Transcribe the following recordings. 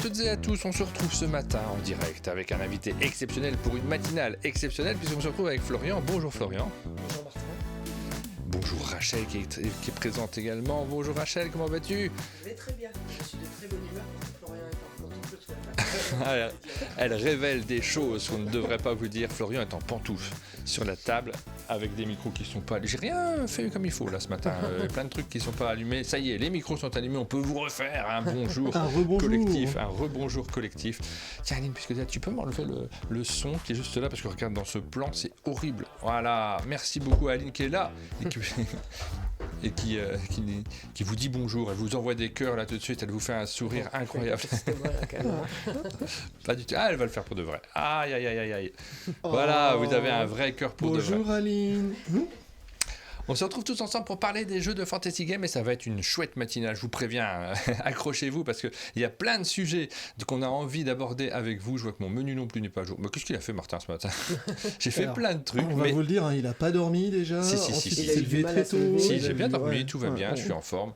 toutes et à tous, on se retrouve ce matin en direct avec un invité exceptionnel pour une matinale exceptionnelle puisqu'on se retrouve avec Florian. Bonjour Florian. Bonjour Martin. Bonjour Rachel qui est présente également. Bonjour Rachel, comment vas-tu? Je vais très bien, je suis de très bonne humeur parce que Florian est en pantoufle ce matin. Elle révèle des choses qu'on ne devrait pas vous dire. Florian est en pantoufle sur la table avec des micros qui ne sont pas... J'ai rien fait comme il faut là ce matin, plein de trucs qui ne sont pas allumés. Ça y est, les micros sont allumés, on peut vous refaire un bonjour collectif, un rebonjour collectif. Tiens Aline, puisque tu peux m'enlever le son qui est juste là, parce que regarde dans ce plan, c'est horrible. Voilà, merci beaucoup à Aline qui est là et qui vous dit bonjour. Elle vous envoie des cœurs là tout de suite, elle vous fait un sourire incroyable. Pas du tout. Ah, elle va le faire pour de vrai. Aïe, aïe, aïe, aïe. Voilà, vous avez un vrai cœur pour de vrai. Bonjour Aline. On se retrouve tous ensemble pour parler des jeux de Fantasy Game et ça va être une chouette matinale, je vous préviens, accrochez-vous parce qu'il y a plein de sujets qu'on a envie d'aborder avec vous. Je vois que mon menu non plus n'est pas à jour. Mais qu'est-ce qu'il a fait Martin ce matin? J'ai fait plein de trucs. On va vous le dire, hein, il n'a pas dormi déjà. Si, Ensuite, il il s'est levé très tôt. Si, j'ai bien dormi, tout va bien, je suis en forme.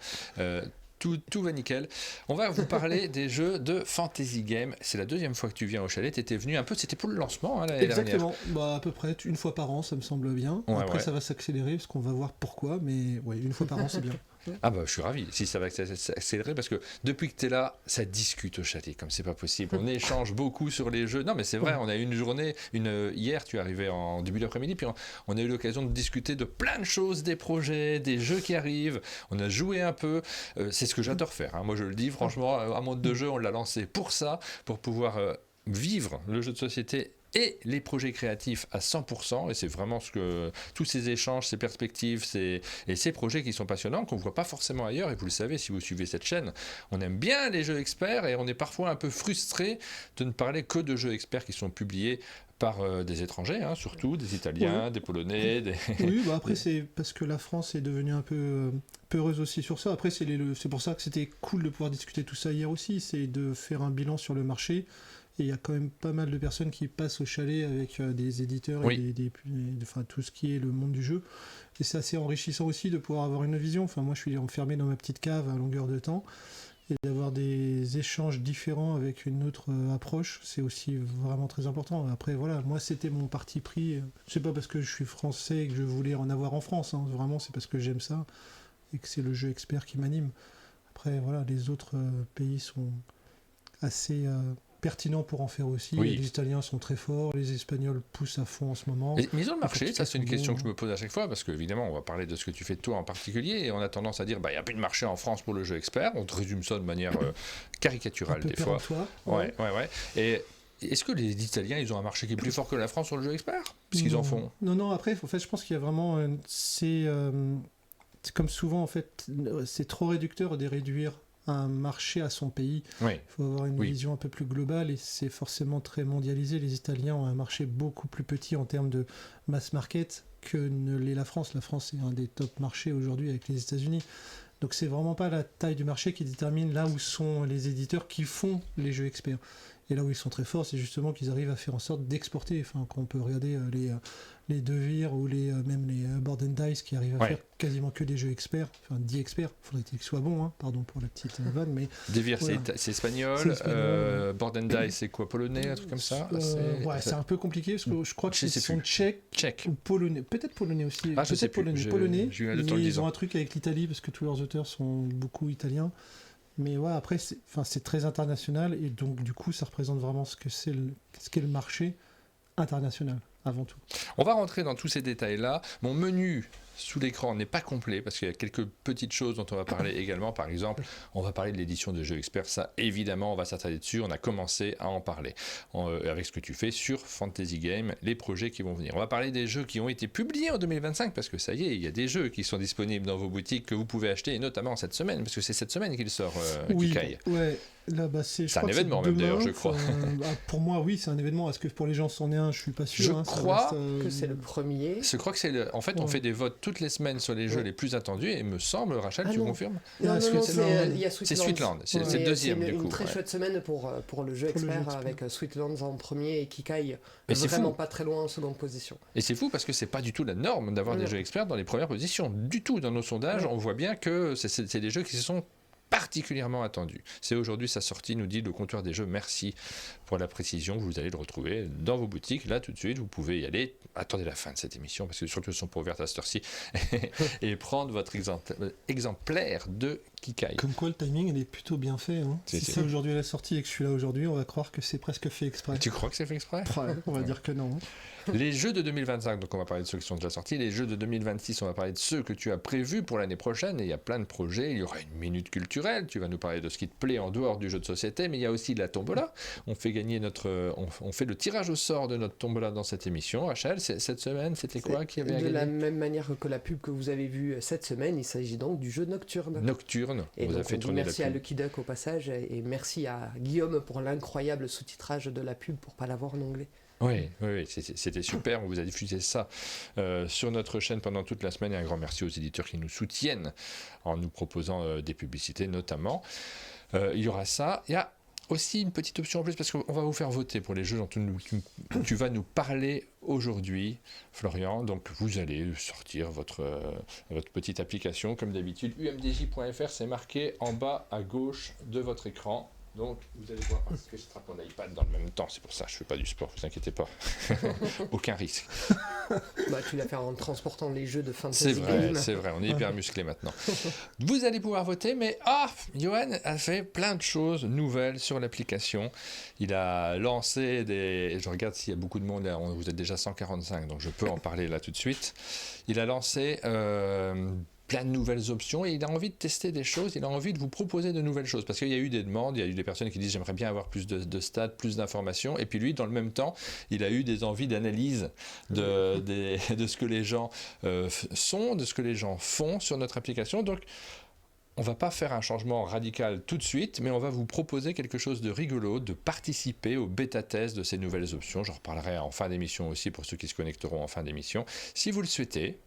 Tout va nickel. On va vous parler des jeux de Fantasy Game. C'est la deuxième fois que tu viens au chalet. Tu étais venu un peu, c'était pour le lancement l'année dernière. Exactement, à peu près une fois par an, ça me semble bien. Après, ça va s'accélérer parce qu'on va voir pourquoi, mais ouais, une fois par an, c'est bien. Ah bah je suis ravi si ça va s'accélérer parce que depuis que tu es là, ça discute au chalet comme c'est pas possible. On échange beaucoup sur les jeux. Non mais c'est vrai, on a eu une journée, hier tu es arrivé en début d'après-midi, puis on a eu l'occasion de discuter de plein de choses, des projets, des jeux qui arrivent. On a joué un peu. C'est ce que j'adore faire. Hein. Moi je le dis franchement, un monde de jeu, on l'a lancé pour ça, pour pouvoir vivre le jeu de société et les projets créatifs à 100%, et c'est vraiment ce que tous ces échanges, ces perspectives, et ces projets qui sont passionnants, qu'on ne voit pas forcément ailleurs, et vous le savez si vous suivez cette chaîne, on aime bien les jeux experts, et on est parfois un peu frustré de ne parler que de jeux experts qui sont publiés par des étrangers, hein, surtout des Italiens, des Polonais. Oui, après c'est parce que la France est devenue un peu peureuse aussi sur ça. Après c'est pour ça que c'était cool de pouvoir discuter tout ça hier aussi, c'est de faire un bilan sur le marché. Et il y a quand même pas mal de personnes qui passent au chalet avec des éditeurs et enfin, tout ce qui est le monde du jeu. Et c'est assez enrichissant aussi de pouvoir avoir une vision. Enfin, moi, je suis enfermé dans ma petite cave à longueur de temps. Et d'avoir des échanges différents avec une autre approche, c'est aussi vraiment très important. Après, voilà, moi, c'était mon parti pris. C'est pas parce que je suis français et que je voulais en avoir en France. Hein. Vraiment, c'est parce que j'aime ça et que c'est le jeu expert qui m'anime. Après, voilà, les autres pays sont assez... pertinent pour en faire aussi. Oui. Les Italiens sont très forts, les Espagnols poussent à fond en ce moment. Mais ils ont le marché, ça c'est une question que je me pose à chaque fois, parce qu'évidemment on va parler de ce que tu fais de toi en particulier, et on a tendance à dire il n'y a plus de marché en France pour le jeu expert, on te résume ça de manière caricaturale des fois. Ouais. Et est-ce que les Italiens ils ont un marché qui est plus fort que la France sur le jeu expert? Puisqu'ils en font. Non, après en fait, je pense qu'il y a vraiment... c'est comme souvent en fait, c'est trop réducteur de réduire un marché à son pays. Il faut avoir une vision un peu plus globale et c'est forcément très mondialisé. Les Italiens ont un marché beaucoup plus petit en termes de mass market que ne l'est la France. La France est un des top marchés aujourd'hui avec les États-Unis. Donc c'est vraiment pas la taille du marché qui détermine là où sont les éditeurs qui font les jeux experts. Et là où ils sont très forts, c'est justement qu'ils arrivent à faire en sorte d'exporter. Enfin, quand on peut regarder les Devir ou même les Board & Dice qui arrivent à faire quasiment que des jeux experts, enfin 10 experts, il faudrait qu'ils soient bons, hein, pardon pour la petite vanne, mais... Devir c'est espagnol, Board & Dice c'est quoi, polonais, un truc comme ça? C'est un peu compliqué, parce que je crois que c'est sont tchèques ou polonais, peut-être polonais aussi, peut-être polonais, mais ils ont un truc avec l'Italie, parce que tous leurs auteurs sont beaucoup italiens. Mais ouais, après, c'est très international, et donc du coup, ça représente vraiment ce qu'est le marché international, avant tout. On va rentrer dans tous ces détails-là. Mon menu sous l'écran n'est pas complet, parce qu'il y a quelques petites choses dont on va parler également. Par exemple, on va parler de l'édition de Jeux Experts. Ça, évidemment, on va s'attarder dessus. On a commencé à en parler avec ce que tu fais sur Fantasy Game, les projets qui vont venir. On va parler des jeux qui ont été publiés en 2025, parce que ça y est, il y a des jeux qui sont disponibles dans vos boutiques que vous pouvez acheter, et notamment cette semaine, parce que c'est cette semaine qu'il sort, Kikaï. Ouais. Là, c'est un événement même d'ailleurs, je crois. Pour moi, oui, c'est un événement. Est-ce que pour les gens c'en est un? Je suis pas sûr. Je crois que c'est le premier. Je crois que c'est en fait, on fait des votes toutes les semaines sur les jeux les plus attendus, et il me semble, Rachel, tu confirmes? Non, il y a Sweetlands. C'est Sweetlands, c'est le deuxième du coup. C'est une très chouette semaine pour le jeu expert, avec Sweetlands en premier et Kikaï vraiment fou. Pas très loin en seconde position. Et c'est fou parce que c'est pas du tout la norme d'avoir des jeux experts dans les premières positions. Du tout, dans nos sondages, on voit bien que c'est des jeux qui se sont particulièrement attendu. C'est aujourd'hui sa sortie, nous dit le comptoir des jeux. Merci pour la précision. Vous allez le retrouver dans vos boutiques, là tout de suite. Vous pouvez y aller. Attendez la fin de cette émission, parce que surtout elles sont pas ouvertes à cette heure-ci. Et prendre votre exemplaire de Kikai. Comme quoi le timing il est plutôt bien fait. Hein. Si c'est aujourd'hui la sortie et que je suis là aujourd'hui, on va croire que c'est presque fait exprès. Tu crois que c'est fait exprès? Ouais, on va dire que non. Les jeux de 2025, donc on va parler de ceux qui sont déjà sortis. Les jeux de 2026, on va parler de ceux que tu as prévus pour l'année prochaine. Et il y a plein de projets. Il y aura une minute culturelle. Tu vas nous parler de ce qui te plaît en dehors du jeu de société. Mais il y a aussi la tombola. On fait gagner on fait le tirage au sort de notre tombola dans cette émission. Rachel, cette semaine, c'était quoi qui avait à gagner? De la même manière que la pub que vous avez vue cette semaine, il s'agit donc du jeu Nocturne. Nocturne. Et donc, on dit merci à Lucky Duck au passage et merci à Guillaume pour l'incroyable sous-titrage de la pub pour pas l'avoir en anglais. Oui, c'était super. On vous a diffusé ça sur notre chaîne pendant toute la semaine. Et un grand merci aux éditeurs qui nous soutiennent en nous proposant des publicités notamment. Il y aura ça. Il y a aussi une petite option en plus parce qu'on va vous faire voter pour les jeux dont tu vas nous parler aujourd'hui, Florian. Donc vous allez sortir votre petite application comme d'habitude. umdj.fr, c'est marqué en bas à gauche de votre écran. Donc, vous allez voir, parce que je trappe mon iPad dans le même temps, c'est pour ça que je ne fais pas du sport, vous inquiétez pas. Aucun risque. Bah, tu l'as fait en transportant les jeux de Fantasy C'est vrai, on est hyper musclé maintenant. Vous allez pouvoir voter, mais Johan a fait plein de choses nouvelles sur l'application. Il a lancé je regarde s'il y a beaucoup de monde, là, vous êtes déjà 145, donc je peux en parler là tout de suite. Il a lancé plein de nouvelles options et il a envie de tester des choses, il a envie de vous proposer de nouvelles choses parce qu'il y a eu des demandes, il y a eu des personnes qui disent j'aimerais bien avoir plus de stats, plus d'informations et puis lui dans le même temps il a eu des envies d'analyse de ce que les gens sont, de ce que les gens font sur notre application. Donc on va pas faire un changement radical tout de suite, mais on va vous proposer quelque chose de rigolo, de participer au bêta-test de ces nouvelles options. J'en reparlerai en fin d'émission aussi pour ceux qui se connecteront en fin d'émission. Si vous le souhaitez,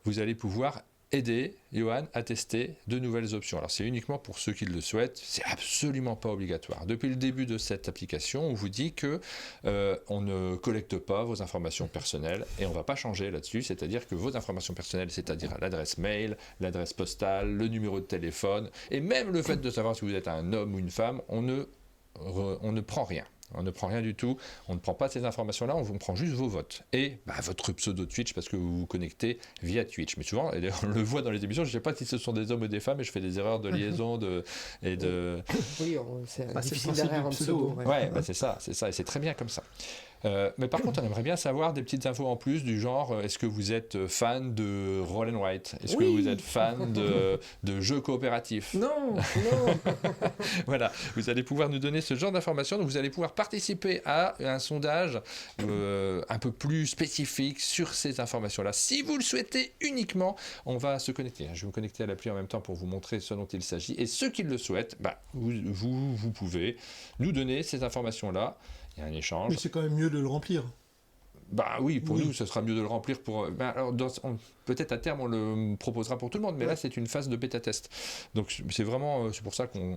vous allez pouvoir aider Johan à tester de nouvelles options. Alors c'est uniquement pour ceux qui le souhaitent, c'est absolument pas obligatoire. Depuis le début de cette application, on vous dit que on ne collecte pas vos informations personnelles et on va pas changer là-dessus, c'est-à-dire que vos informations personnelles, c'est-à-dire l'adresse mail, l'adresse postale, le numéro de téléphone et même le fait de savoir si vous êtes un homme ou une femme, on ne prend rien. On ne prend rien du tout, on ne prend pas ces informations-là, on prend juste vos votes. Et votre pseudo Twitch, parce que vous vous connectez via Twitch. Mais souvent, et on le voit dans les émissions, je ne sais pas si ce sont des hommes ou des femmes, et je fais des erreurs de liaison Oui, c'est difficile derrière un pseudo. Ouais, c'est ça, et c'est très bien comme ça. Mais par contre, on aimerait bien savoir des petites infos en plus du genre, est-ce que vous êtes fan de Roll and Write? Est-ce que vous êtes fan de jeux coopératifs? Non. Voilà, vous allez pouvoir nous donner ce genre d'informations, donc vous allez pouvoir participer à un sondage un peu plus spécifique sur ces informations-là. Si vous le souhaitez uniquement, on va se connecter. Je vais me connecter à l'appli en même temps pour vous montrer ce dont il s'agit. Et ceux qui le souhaitent, vous pouvez nous donner ces informations-là. Il y a un échange. Mais c'est quand même mieux de le remplir. Oui, pour nous, ce sera mieux de le remplir pour... alors, peut-être à terme, on le proposera pour tout le monde, mais là, c'est une phase de bêta-test. Donc, c'est pour ça qu'on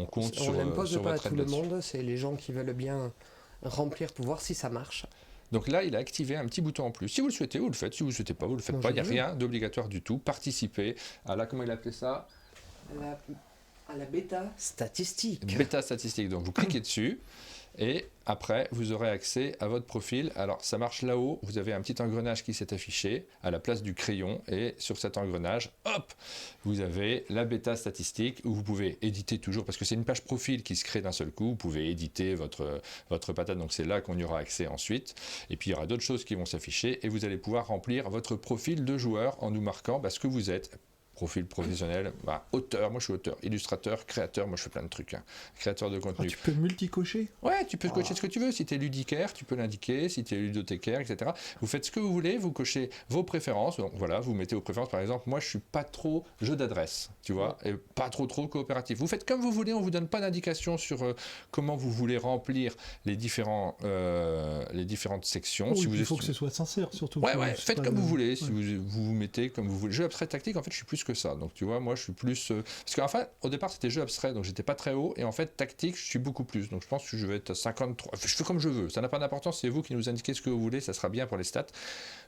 compte sur votre aide. On l'impose pas à tout le monde, c'est les gens qui veulent bien remplir pour voir si ça marche. Donc là, il a activé un petit bouton en plus. Si vous le souhaitez, vous le faites. Si vous ne le souhaitez pas, vous ne le faites pas. Il n'y a rien d'obligatoire du tout. Participez à la... Comment il a appelé ça ? À la bêta statistique. Bêta statistique. Donc, vous cliquez dessus. Et après, vous aurez accès à votre profil. Alors, ça marche là-haut. Vous avez un petit engrenage qui s'est affiché à la place du crayon. Et sur cet engrenage, hop, vous avez la bêta statistique où vous pouvez éditer toujours, parce que c'est une page profil qui se crée d'un seul coup. Vous pouvez éditer votre patate. Donc, c'est là qu'on y aura accès ensuite. Et puis, il y aura d'autres choses qui vont s'afficher. Et vous allez pouvoir remplir votre profil de joueur en nous marquant ce que vous êtes. Profil professionnel, auteur, moi je suis auteur, illustrateur, créateur, moi je fais plein de trucs, créateur de contenu. Tu peux multi-cocher ? Ouais, tu peux cocher ce que tu veux. Si tu es ludicaire, tu peux l'indiquer. Si tu es ludothécaire, etc. Vous faites ce que vous voulez, vous cochez vos préférences. Donc voilà, vous mettez vos préférences. Par exemple, moi je suis pas trop jeu d'adresse, tu vois, et pas trop coopératif. Vous faites comme vous voulez, on vous donne pas d'indication sur comment vous voulez remplir les différentes sections. Il faut que ce soit sincère, surtout. Ouais, faites comme vous voulez. Si vous mettez comme vous voulez. Jeu abstrait tactique, en fait, je suis plus que ça. Donc tu vois, moi je suis plus... Parce qu'enfin, au départ c'était jeu abstrait, donc j'étais pas très haut, et en fait tactique, je suis beaucoup plus. Donc je pense que je vais être à 53. Je fais comme je veux, ça n'a pas d'importance, c'est vous qui nous indiquez ce que vous voulez, ça sera bien pour les stats.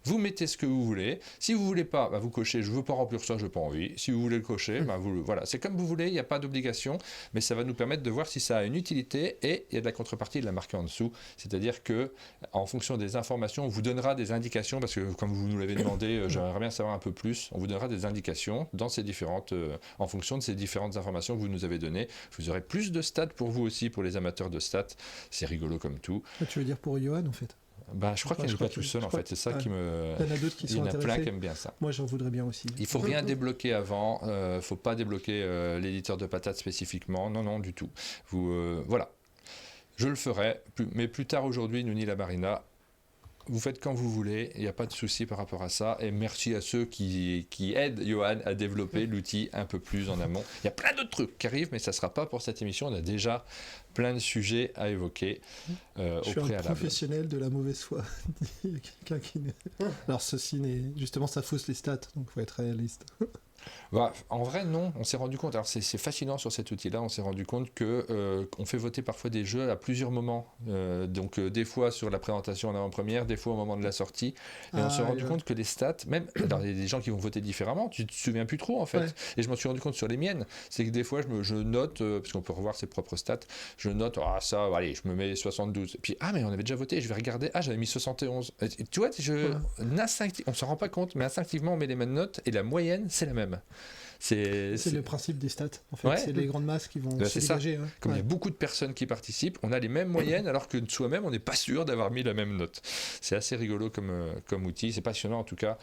Vous mettez ce que vous voulez. Si vous voulez pas, vous cochez, je veux pas remplir ça, je n'ai pas envie. Si vous voulez le cocher, voilà, c'est comme vous voulez, il n'y a pas d'obligation, mais ça va nous permettre de voir si ça a une utilité, et il y a de la contrepartie, de la marquer en dessous. C'est-à-dire que en fonction des informations, on vous donnera des indications, parce que comme vous nous l'avez demandé, j'aimerais bien savoir un peu plus, on vous donnera des indications dans ces différentes, en fonction de ces différentes informations que vous nous avez données. Vous aurez plus de stats pour vous aussi, pour les amateurs de stats. C'est rigolo comme tout. Tu veux dire pour Johan en fait? Je crois qu'il n'est pas tout seul en fait, c'est ça qui me... Il y en a d'autres qui sont intéressés. Il y en a plein qui aiment bien ça. Moi j'en voudrais bien aussi. Il ne faut rien débloquer avant, il ne faut pas débloquer l'éditeur de patates spécifiquement, non du tout. Voilà, je le ferai, mais plus tard aujourd'hui, Nouni Labarina, vous faites quand vous voulez, il n'y a pas de souci par rapport à ça, et merci à ceux qui aident Johan à développer l'outil un peu plus en amont. Il y a plein d'autres trucs qui arrivent, mais ça ne sera pas pour cette émission, on a déjà plein de sujets à évoquer au préalable. Je suis un professionnel de la mauvaise foi. Il y a quelqu'un qui... Alors ceci n'est... Justement, ça fausse les stats, donc il faut être réaliste. En vrai, non. On s'est rendu compte, alors c'est fascinant sur cet outil-là, on s'est rendu compte qu'on fait voter parfois des jeux à plusieurs moments. Donc des fois sur la présentation en avant-première, des fois au moment de la sortie. Et on s'est rendu compte que les stats, même, alors il y a des gens qui vont voter différemment, tu te souviens plus trop en fait. Ouais. Et je m'en suis rendu compte sur les miennes. C'est que des fois, je note, parce qu'on peut revoir ses propres stats, je note, allez, je me mets 72. Puis, mais on avait déjà voté, je vais regarder, j'avais mis 71. Et, tu vois, on s'en rend pas compte, mais instinctivement, on met les mêmes notes et la moyenne, c'est la même. C'est le principe des stats, en fait. Ouais. C'est les grandes masses qui vont se dégager. Ouais. Comme il y a beaucoup de personnes qui participent, on a les mêmes moyennes alors que soi-même, on n'est pas sûr d'avoir mis la même note. C'est assez rigolo comme outil, c'est passionnant en tout cas.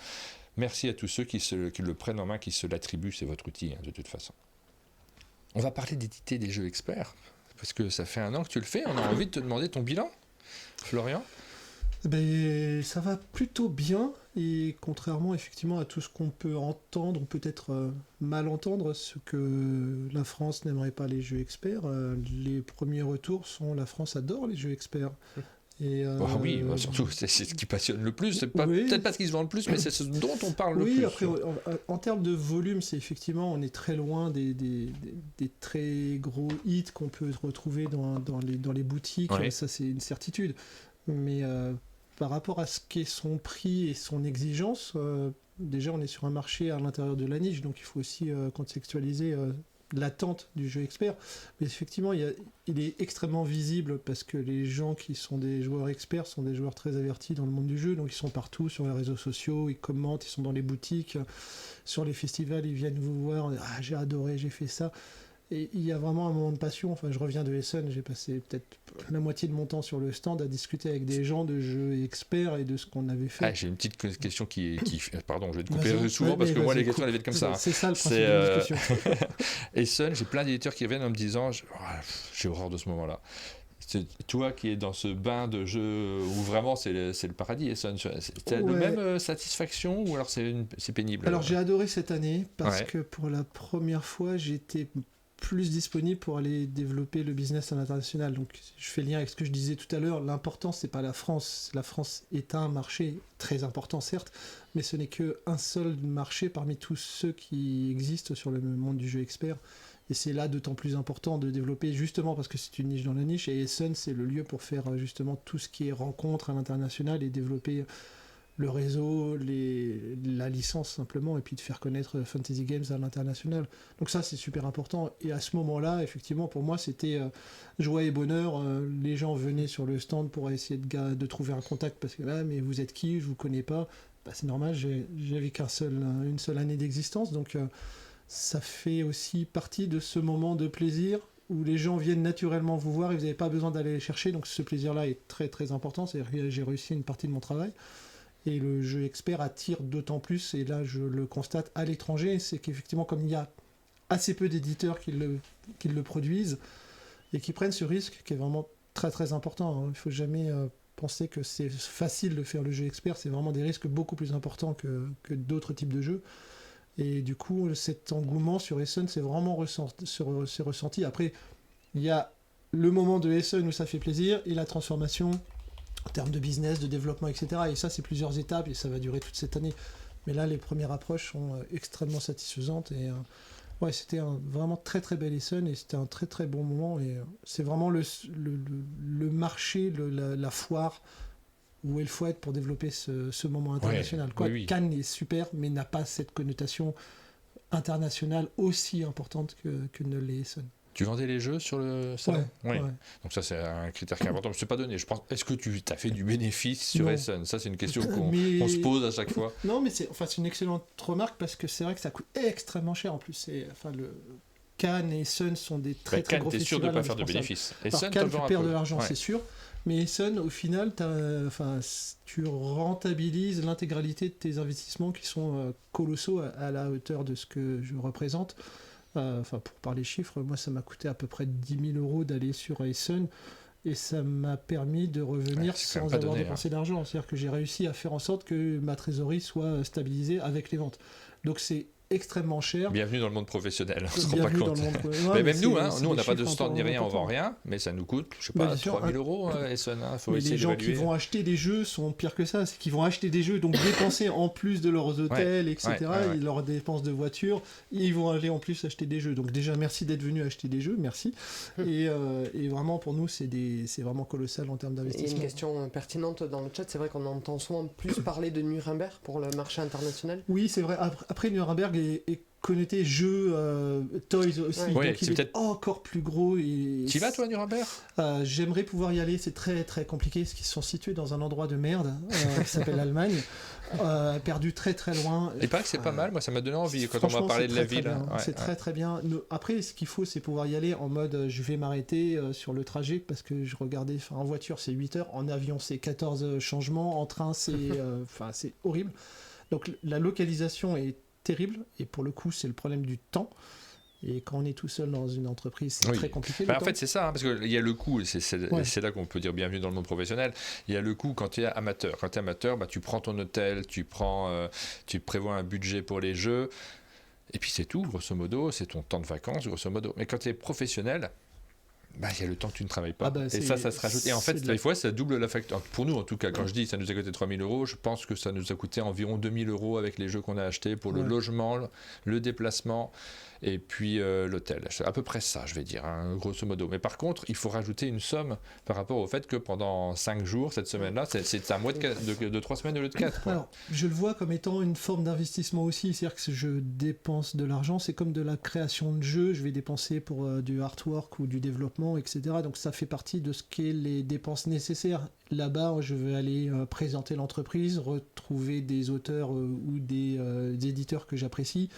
Merci à tous ceux qui le prennent en main, qui se l'attribuent, c'est votre outil de toute façon. On va parler d'éditer des jeux experts, parce que ça fait 1 an que tu le fais, on a envie de te demander ton bilan, Florian. Ça va plutôt bien, et contrairement effectivement à tout ce qu'on peut entendre ou peut-être mal entendre, ce que la France n'aimerait pas les jeux experts, les premiers retours sont la France adore les jeux experts. Et oui, surtout c'est ce qui passionne le plus, c'est peut-être pas ce qui se vend le plus, mais c'est ce dont on parle le plus. Oui, après en termes de volume, c'est effectivement, on est très loin des très gros hits qu'on peut retrouver dans les boutiques, ouais. Ça c'est une certitude. Mais par rapport à ce qu'est son prix et son exigence, déjà on est sur un marché à l'intérieur de la niche, donc il faut aussi contextualiser l'attente du jeu expert. Mais effectivement, il est extrêmement visible parce que les gens qui sont des joueurs experts sont des joueurs très avertis dans le monde du jeu, donc ils sont partout sur les réseaux sociaux, ils commentent, ils sont dans les boutiques, sur les festivals, ils viennent vous voir, j'ai adoré, j'ai fait ça. Et il y a vraiment un moment de passion. Enfin, je reviens de Essen, j'ai passé peut-être la moitié de mon temps sur le stand à discuter avec des gens de jeux experts et de ce qu'on avait fait. J'ai une petite question qui... Pardon, je vais te couper souvent parce que moi, les questions, elles viennent comme ça. C'est ça le principe de la discussion. Essen, j'ai plein d'éditeurs qui reviennent en me disant j'ai horreur de ce moment-là. C'est toi qui es dans ce bain de jeu où vraiment c'est le paradis. T'as la même satisfaction ou alors c'est pénible? Alors j'ai adoré cette année parce que pour la première fois, j'étais plus disponible pour aller développer le business à l'international. Donc je fais lien avec ce que je disais tout à l'heure, l'important c'est pas la France. La France est un marché très important certes, mais ce n'est qu'un seul marché parmi tous ceux qui existent sur le monde du jeu expert. Et c'est là d'autant plus important de développer, justement parce que c'est une niche dans la niche, et Essen c'est le lieu pour faire justement tout ce qui est rencontre à l'international et développer le réseau, la licence simplement, et puis de faire connaître Fantasy Games à l'international. Donc ça, c'est super important. Et à ce moment-là, effectivement, pour moi, c'était joie et bonheur. Les gens venaient sur le stand pour essayer de trouver un contact, parce que mais vous êtes qui? Je vous connais pas. C'est normal, j'avais une seule année d'existence, donc ça fait aussi partie de ce moment de plaisir où les gens viennent naturellement vous voir et vous n'avez pas besoin d'aller les chercher. Donc ce plaisir-là est très très important. C'est-à-dire que j'ai réussi une partie de mon travail. Et le jeu expert attire d'autant plus, et là je le constate à l'étranger, c'est qu'effectivement comme il y a assez peu d'éditeurs qui le produisent et qui prennent ce risque qui est vraiment très très important. Il ne faut jamais penser que c'est facile de faire le jeu expert, c'est vraiment des risques beaucoup plus importants que d'autres types de jeux. Et du coup cet engouement sur Essen c'est vraiment ressenti. Après il y a le moment de Essen où ça fait plaisir et la transformation en termes de business, de développement, etc. Et ça, c'est plusieurs étapes et ça va durer toute cette année. Mais là, les premières approches sont extrêmement satisfaisantes. Et ouais, c'était un vraiment très très bel Essen et c'était un très très bon moment. Et c'est vraiment le marché, la foire où il faut être pour développer ce moment international. Oui. Cannes est super, mais n'a pas cette connotation internationale aussi importante que ne l'est Essen. Tu vendais les jeux sur le salon? Ouais. Donc ça, c'est un critère qui est important. Je ne t'ai pas donné. Je pense, est-ce que tu as fait du bénéfice sur Non. Essen? Ça, c'est une question qu'on se pose à chaque fois. Non, mais c'est une excellente remarque parce que c'est vrai que ça coûte extrêmement cher. En plus, Cannes et Essen sont des très très Cannes, gros t'es sûr festivals. de ne pas faire de bénéfice. Essen, Cannes, tu perds de peu. l'argent, c'est sûr. Mais Essen, au final, tu rentabilises l'intégralité de tes investissements qui sont colossaux à la hauteur de ce que je représente. Pour parler chiffres, moi, ça m'a coûté à peu près 10 000 euros d'aller sur Essen. Et ça m'a permis de revenir sans avoir dépensé d'argent. C'est-à-dire que j'ai réussi à faire en sorte que ma trésorerie soit stabilisée avec les ventes. Donc c'est extrêmement cher. Bienvenue dans le monde professionnel, on se rend pas Bienvenue compte. dans le monde. Mais même nous, nous on n'a pas de stand ni rien, on vend rien, mais ça nous coûte, je sais pas, bien sûr, 3 000 euros, Essen, faut mais essayer les gens d'évaluer. qui vont acheter des jeux sont pires que ça, c'est qu'ils vont acheter des jeux, donc dépenser en plus de leurs hôtels, etc., et leurs dépenses de voiture, ils vont aller en plus acheter des jeux. Donc déjà, merci d'être venu acheter des jeux, merci. Et vraiment, pour nous, c'est vraiment colossal en termes d'investissement. Il y a une question pertinente dans le chat, c'est vrai qu'on entend souvent plus parler de Nuremberg pour le marché international. Oui, c'est vrai. Après, Nuremberg est connoté jeux, toys aussi, donc il est encore plus gros. Tu y vas toi à Nuremberg? J'aimerais pouvoir y aller, c'est très très compliqué, parce qu'ils sont situés dans un endroit de merde qui s'appelle l'Allemagne, perdu très très loin. Il paraît que c'est pas mal, moi ça m'a donné envie quand on m'a parlé de la ville. C'est très très bien. Après, ce qu'il faut, c'est pouvoir y aller en mode je vais m'arrêter sur le trajet, parce que je regardais, en voiture c'est 8 heures, en avion c'est 14 changements, en train c'est c'est horrible. Donc la localisation est terrible, et pour le coup c'est le problème du temps, et quand on est tout seul dans une entreprise c'est très compliqué. En fait c'est ça, parce qu'il y a le coût, c'est là qu'on peut dire bienvenue dans le monde professionnel, il y a le coût quand tu es amateur. Quand tu es amateur, tu prends ton hôtel, tu prévois un budget pour les jeux, et puis c'est tout, grosso modo, c'est ton temps de vacances, grosso modo. Mais quand tu es professionnel, il y a le temps que tu ne travailles pas. Et ça se rajoute. Et en fait, des fois, ça double la facture. Pour nous, en tout cas, quand je dis ça nous a coûté 3 000 euros, je pense que ça nous a coûté environ 2 000 euros avec les jeux qu'on a achetés pour le logement, le déplacement et puis l'hôtel. C'est à peu près ça, je vais dire, grosso modo. Mais par contre, il faut rajouter une somme par rapport au fait que pendant 5 jours, cette semaine-là, c'est un mois de 3 semaines au lieu de 4. Quoi. Alors, je le vois comme étant une forme d'investissement aussi. C'est-à-dire que je dépense de l'argent. C'est comme de la création de jeux. Je vais dépenser pour du artwork ou du développement, etc. Donc ça fait partie de ce qu'est les dépenses nécessaires. Là-bas, je vais aller présenter l'entreprise, retrouver des auteurs ou des éditeurs que j'apprécie.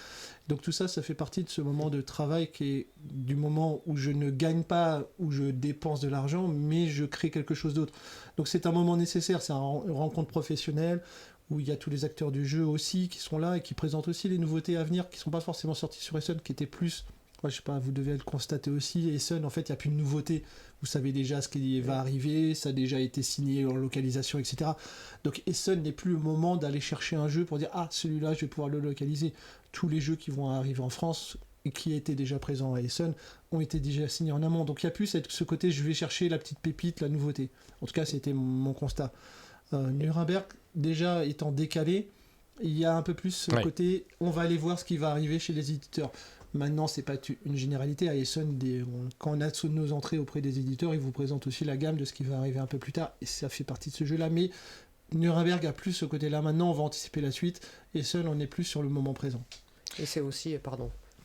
Donc tout ça, ça fait partie de ce moment de travail qui est du moment où je ne gagne pas, où je dépense de l'argent, mais je crée quelque chose d'autre. Donc c'est un moment nécessaire, c'est une rencontre professionnelle où il y a tous les acteurs du jeu aussi qui sont là et qui présentent aussi les nouveautés à venir qui ne sont pas forcément sorties sur Essen, qui étaient plus... je sais pas, vous devez le constater aussi, Essen, en fait, il n'y a plus de nouveautés. Vous savez déjà ce qui va arriver, ça a déjà été signé en localisation, etc. Donc Essen n'est plus le moment d'aller chercher un jeu pour dire « Ah, celui-là, je vais pouvoir le localiser ». Tous les jeux qui vont arriver en France et qui étaient déjà présents à Essen ont été déjà signés en amont. Donc il n'y a plus ce côté « je vais chercher la petite pépite, la nouveauté ». En tout cas, c'était mon constat. Nuremberg, déjà étant décalé, il y a un peu plus ce côté « on va aller voir ce qui va arriver chez les éditeurs ». Maintenant, c'est pas une généralité. À Essen, quand on a nos entrées auprès des éditeurs, ils vous présentent aussi la gamme de ce qui va arriver un peu plus tard. Et ça fait partie de ce jeu-là. Mais Nuremberg a plus ce côté-là. Maintenant, on va anticiper la suite. Essen, on est plus sur le moment présent. Et c'est aussi,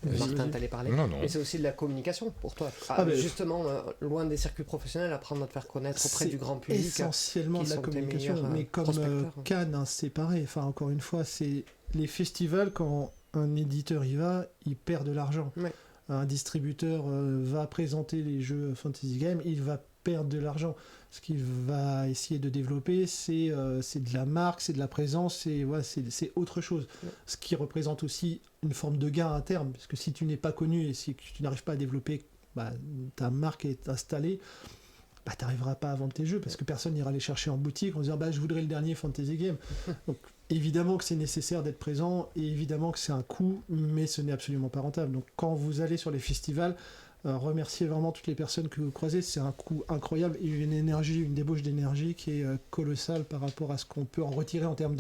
Martin, t'allais parler. Non. Mais c'est aussi de la communication pour toi. Justement, loin des circuits professionnels, apprendre à te faire connaître auprès du grand public. Essentiellement de la communication. Mais comme Cannes, c'est pareil. Enfin, encore une fois, c'est les festivals quand un éditeur y va, il perd de l'argent. Un distributeur va présenter les jeux Fantasy Game, il va perdre de l'argent. Ce qu'il va essayer de développer, c'est de la marque, c'est de la présence, c'est autre chose. Ce qui représente aussi une forme de gain à terme, parce que si tu n'es pas connu et si tu n'arrives pas à développer, ta marque est installée, tu n'arriveras pas à vendre tes jeux, parce que personne n'ira les chercher en boutique en disant je voudrais le dernier Fantasy Game. Donc, évidemment que c'est nécessaire d'être présent, et évidemment que c'est un coût, mais ce n'est absolument pas rentable. Donc quand vous allez sur les festivals, remerciez vraiment toutes les personnes que vous croisez, c'est un coût incroyable, et une débauche d'énergie qui est colossale par rapport à ce qu'on peut en retirer en termes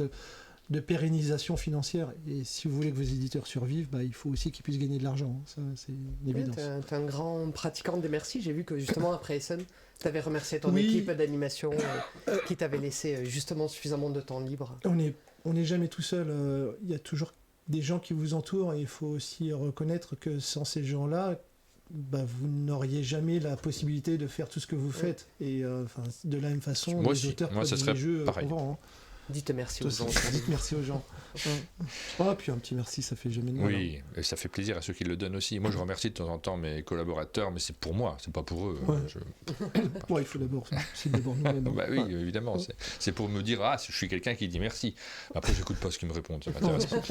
de pérennisation financière. Et si vous voulez que vos éditeurs survivent, il faut aussi qu'ils puissent gagner de l'argent. Ça, c'est une évidence. Tu es un grand pratiquant des merci. J'ai vu que justement après Essen, tu avais remercié ton Oui. équipe d'animation qui t'avait laissé justement suffisamment de temps libre. On n'est jamais tout seul. Il y a toujours des gens qui vous entourent et il faut aussi reconnaître que sans ces gens-là, vous n'auriez jamais la possibilité de faire tout ce que vous faites. Et de la même façon, Moi les aussi. auteurs Moi, ça produisent serait les jeux pareil. qu'on vend. Dites merci aux gens. Dites merci aux gens. Puis un petit merci, ça fait jamais de mal. Oui, et ça fait plaisir à ceux qui le donnent aussi. Moi, je remercie de temps en temps mes collaborateurs, mais c'est pour moi, c'est pas pour eux. Ouais. Il faut d'abord, c'est d'abord nous. Oui, évidemment. C'est pour me dire, je suis quelqu'un qui dit merci. Après, j'écoute pas ce qu'ils me répondent, ça m'intéresse pas.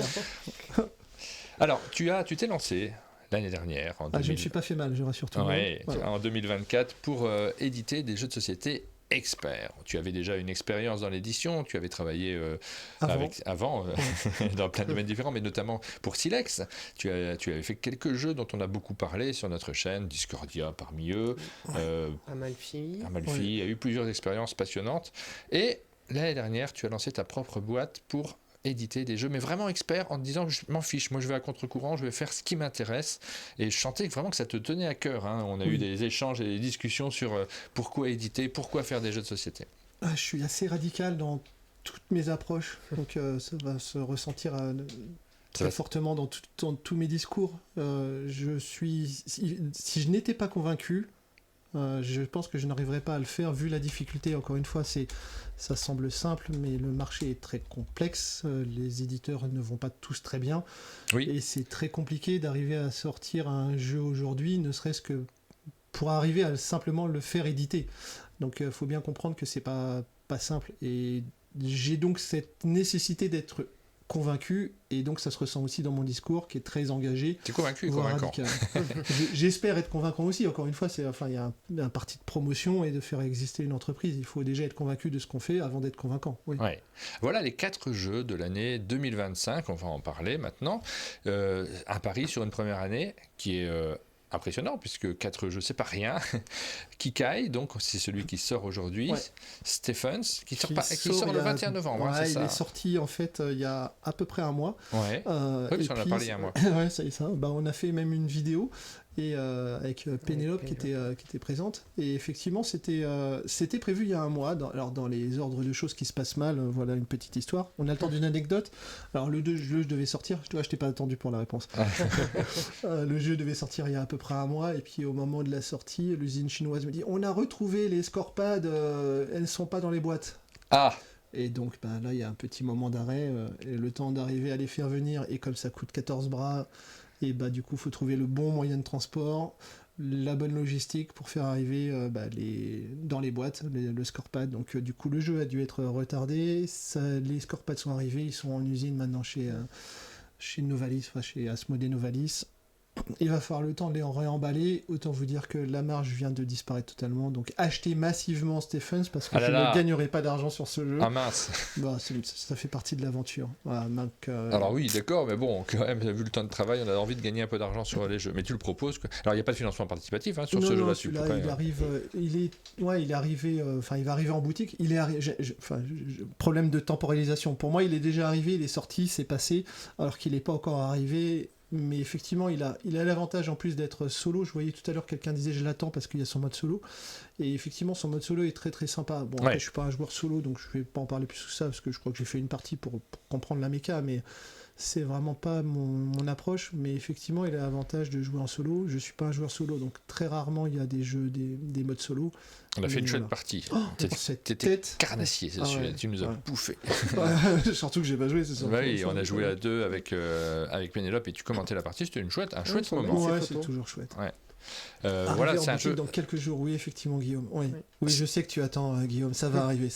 Alors, tu t'es lancé l'année dernière, je ne me suis pas fait mal, je rassure tout le monde. En 2024, pour éditer des jeux de société experts. Tu avais déjà une expérience dans l'édition, tu avais travaillé avant dans plein de domaines différents, mais notamment pour Silex. Tu avais fait quelques jeux dont on a beaucoup parlé sur notre chaîne, Discordia parmi eux. Amalfi. Il y a eu plusieurs expériences passionnantes. Et l'année dernière, tu as lancé ta propre boîte pour éditer des jeux, mais vraiment expert, en te disant je m'en fiche, moi je vais à contre-courant, je vais faire ce qui m'intéresse, et je sentais vraiment que ça te tenait à cœur. On a eu des échanges et des discussions sur pourquoi éditer, pourquoi faire des jeux de société. Je suis assez radical dans toutes mes approches, donc ça va se ressentir très fortement dans tous mes discours. Si je n'étais pas convaincu, je pense que je n'arriverais pas à le faire vu la difficulté. Encore une fois, ça semble simple, mais le marché est très complexe. Les éditeurs ne vont pas tous très bien. Oui. Et c'est très compliqué d'arriver à sortir un jeu aujourd'hui, ne serait-ce que pour arriver à simplement le faire éditer. Donc il faut bien comprendre que c'est pas simple. Et j'ai donc cette nécessité d'être convaincu, et donc ça se ressent aussi dans mon discours qui est très engagé. T'es convaincu et convaincant. convaincant. J'espère être convaincant aussi. Encore une fois, il y a un parti de promotion et de faire exister une entreprise. Il faut déjà être convaincu de ce qu'on fait avant d'être convaincant. Oui. Ouais. Voilà les 4 jeux de l'année 2025, on va en parler maintenant. Un pari sur une première année qui est impressionnant, puisque 4 jeux, c'est pas rien. Kikai, donc c'est celui qui sort aujourd'hui. Stephens, qui sort le 21 novembre. C'est ça. Il est sorti en fait il y a à peu près un mois. Oui, parce qu'on en a parlé il y a un mois. Ouais, ça. On a fait même une vidéo avec Pénélope qui était présente. Et effectivement, c'était prévu il y a un mois. Dans les ordres de choses qui se passent mal, voilà une petite histoire. On a le temps d'une anecdote. Alors le jeu devait sortir. Je t'ai pas attendu pour la réponse. Le jeu devait sortir il y a à peu près un mois. Et puis au moment de la sortie, l'usine chinoise me dit on a retrouvé les scorepads. Elles ne sont pas dans les boîtes. Et donc là, il y a un petit moment d'arrêt. Et le temps d'arriver à les faire venir. Et comme ça coûte 14 bras... Et du coup, il faut trouver le bon moyen de transport, la bonne logistique pour faire arriver dans les boîtes le scorepad. Donc du coup, le jeu a dû être retardé. Les scorepads sont arrivés, ils sont en usine maintenant chez Novalis, chez Asmodée Novalis. Il va falloir le temps de les réemballer. Autant vous dire que la marge vient de disparaître totalement. Donc achetez massivement Stephens parce que je ne gagnerai pas d'argent sur ce jeu. Ah mince. Ça fait partie de l'aventure. Voilà, Alors oui, d'accord, mais bon, quand même, vu le temps de travail, on a envie de gagner un peu d'argent sur les jeux. Mais tu le proposes. Alors il n'y a pas de financement participatif sur ce jeu-là. Il va arriver en boutique. Problème de temporalisation. Pour moi, il est déjà arrivé, il est sorti, c'est passé, alors qu'il n'est pas encore arrivé. Mais effectivement, il a l'avantage en plus d'être solo. Je voyais tout à l'heure quelqu'un disait je l'attends parce qu'il y a son mode solo. Et effectivement, son mode solo est très très sympa. Bon, après, je suis pas un joueur solo, donc je vais pas en parler plus que ça parce que je crois que j'ai fait une partie pour comprendre la méca, mais c'est vraiment pas mon approche. Mais effectivement, il a l'avantage de jouer en solo. Je suis pas un joueur solo, donc très rarement il y a des jeux, des modes solo. On a fait une chouette partie. T'étais carnassier, c'est sûr. Tu nous as bouffé. Surtout que j'ai pas joué, c'est ça. Oui, on a joué à 2 avec Pénélope et tu commentais la partie. C'était un chouette moment. Ouais, c'est toujours chouette. Ouais. Voilà, c'est un jeu. Dans quelques jours, oui, effectivement, Guillaume. Oui, je sais que tu attends, Guillaume. Ça va arriver.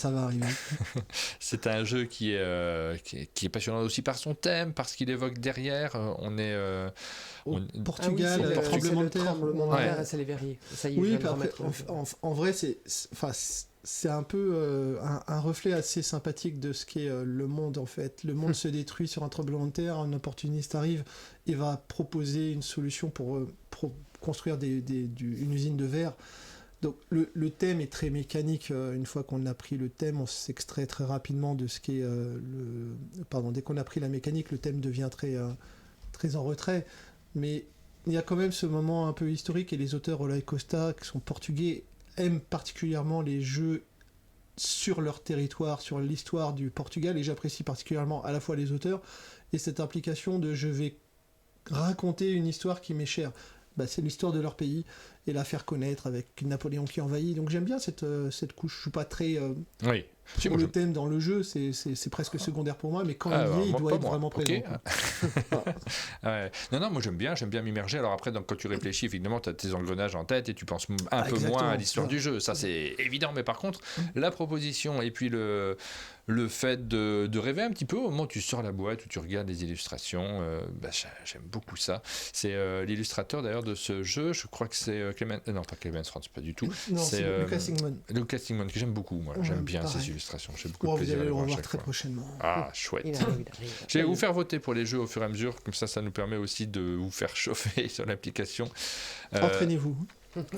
C'est un jeu qui est passionnant aussi par son thème, parce qu'il évoque derrière. On est Portugal, tremblement de terre. C'est les verriers. Ça y est, oui, après, en vrai, c'est un peu un reflet assez sympathique de ce qu'est le monde en fait. Le monde se détruit sur un tremblement de terre, un opportuniste arrive et va proposer une solution pour construire une usine de verre. Donc le thème est très mécanique. Une fois qu'on a pris le thème, on s'extrait très rapidement de ce qui est dès qu'on a pris la mécanique, le thème devient très en retrait. Mais il y a quand même ce moment un peu historique et les auteurs Olay Costa, qui sont portugais, aiment particulièrement les jeux sur leur territoire, sur l'histoire du Portugal, et j'apprécie particulièrement à la fois les auteurs et cette implication de je vais raconter une histoire qui m'est chère. C'est l'histoire de leur pays et la faire connaître avec Napoléon qui envahit. Donc j'aime bien cette couche. Je suis pas très oui. pour le thème dans le jeu, c'est presque secondaire pour moi, mais quand il doit être vraiment présent. Ouais. Non, moi j'aime bien m'immerger. Alors après, donc, quand tu réfléchis, évidemment, tu as tes engrenages en tête et tu penses un peu moins à l'histoire du jeu. Ça, c'est évident. Mais par contre, la proposition et puis le fait de rêver un petit peu au moment où tu sors la boîte, où tu regardes les illustrations, j'aime beaucoup ça. C'est l'illustrateur d'ailleurs de ce jeu, je crois que c'est non, pas Clemens Franz, pas du tout. Non, c'est Lucas Sigmund. Lucas Sigmund, que j'aime beaucoup, moi. J'aime bien ces illustrations. J'ai beaucoup de plaisir vous allez à le voir revoir chaque très fois. prochainement. Ah, chouette. Il arrive. Je vais vous faire voter pour les jeux au fur et à mesure, comme ça nous permet aussi de vous faire chauffer sur l'application. Entraînez-vous.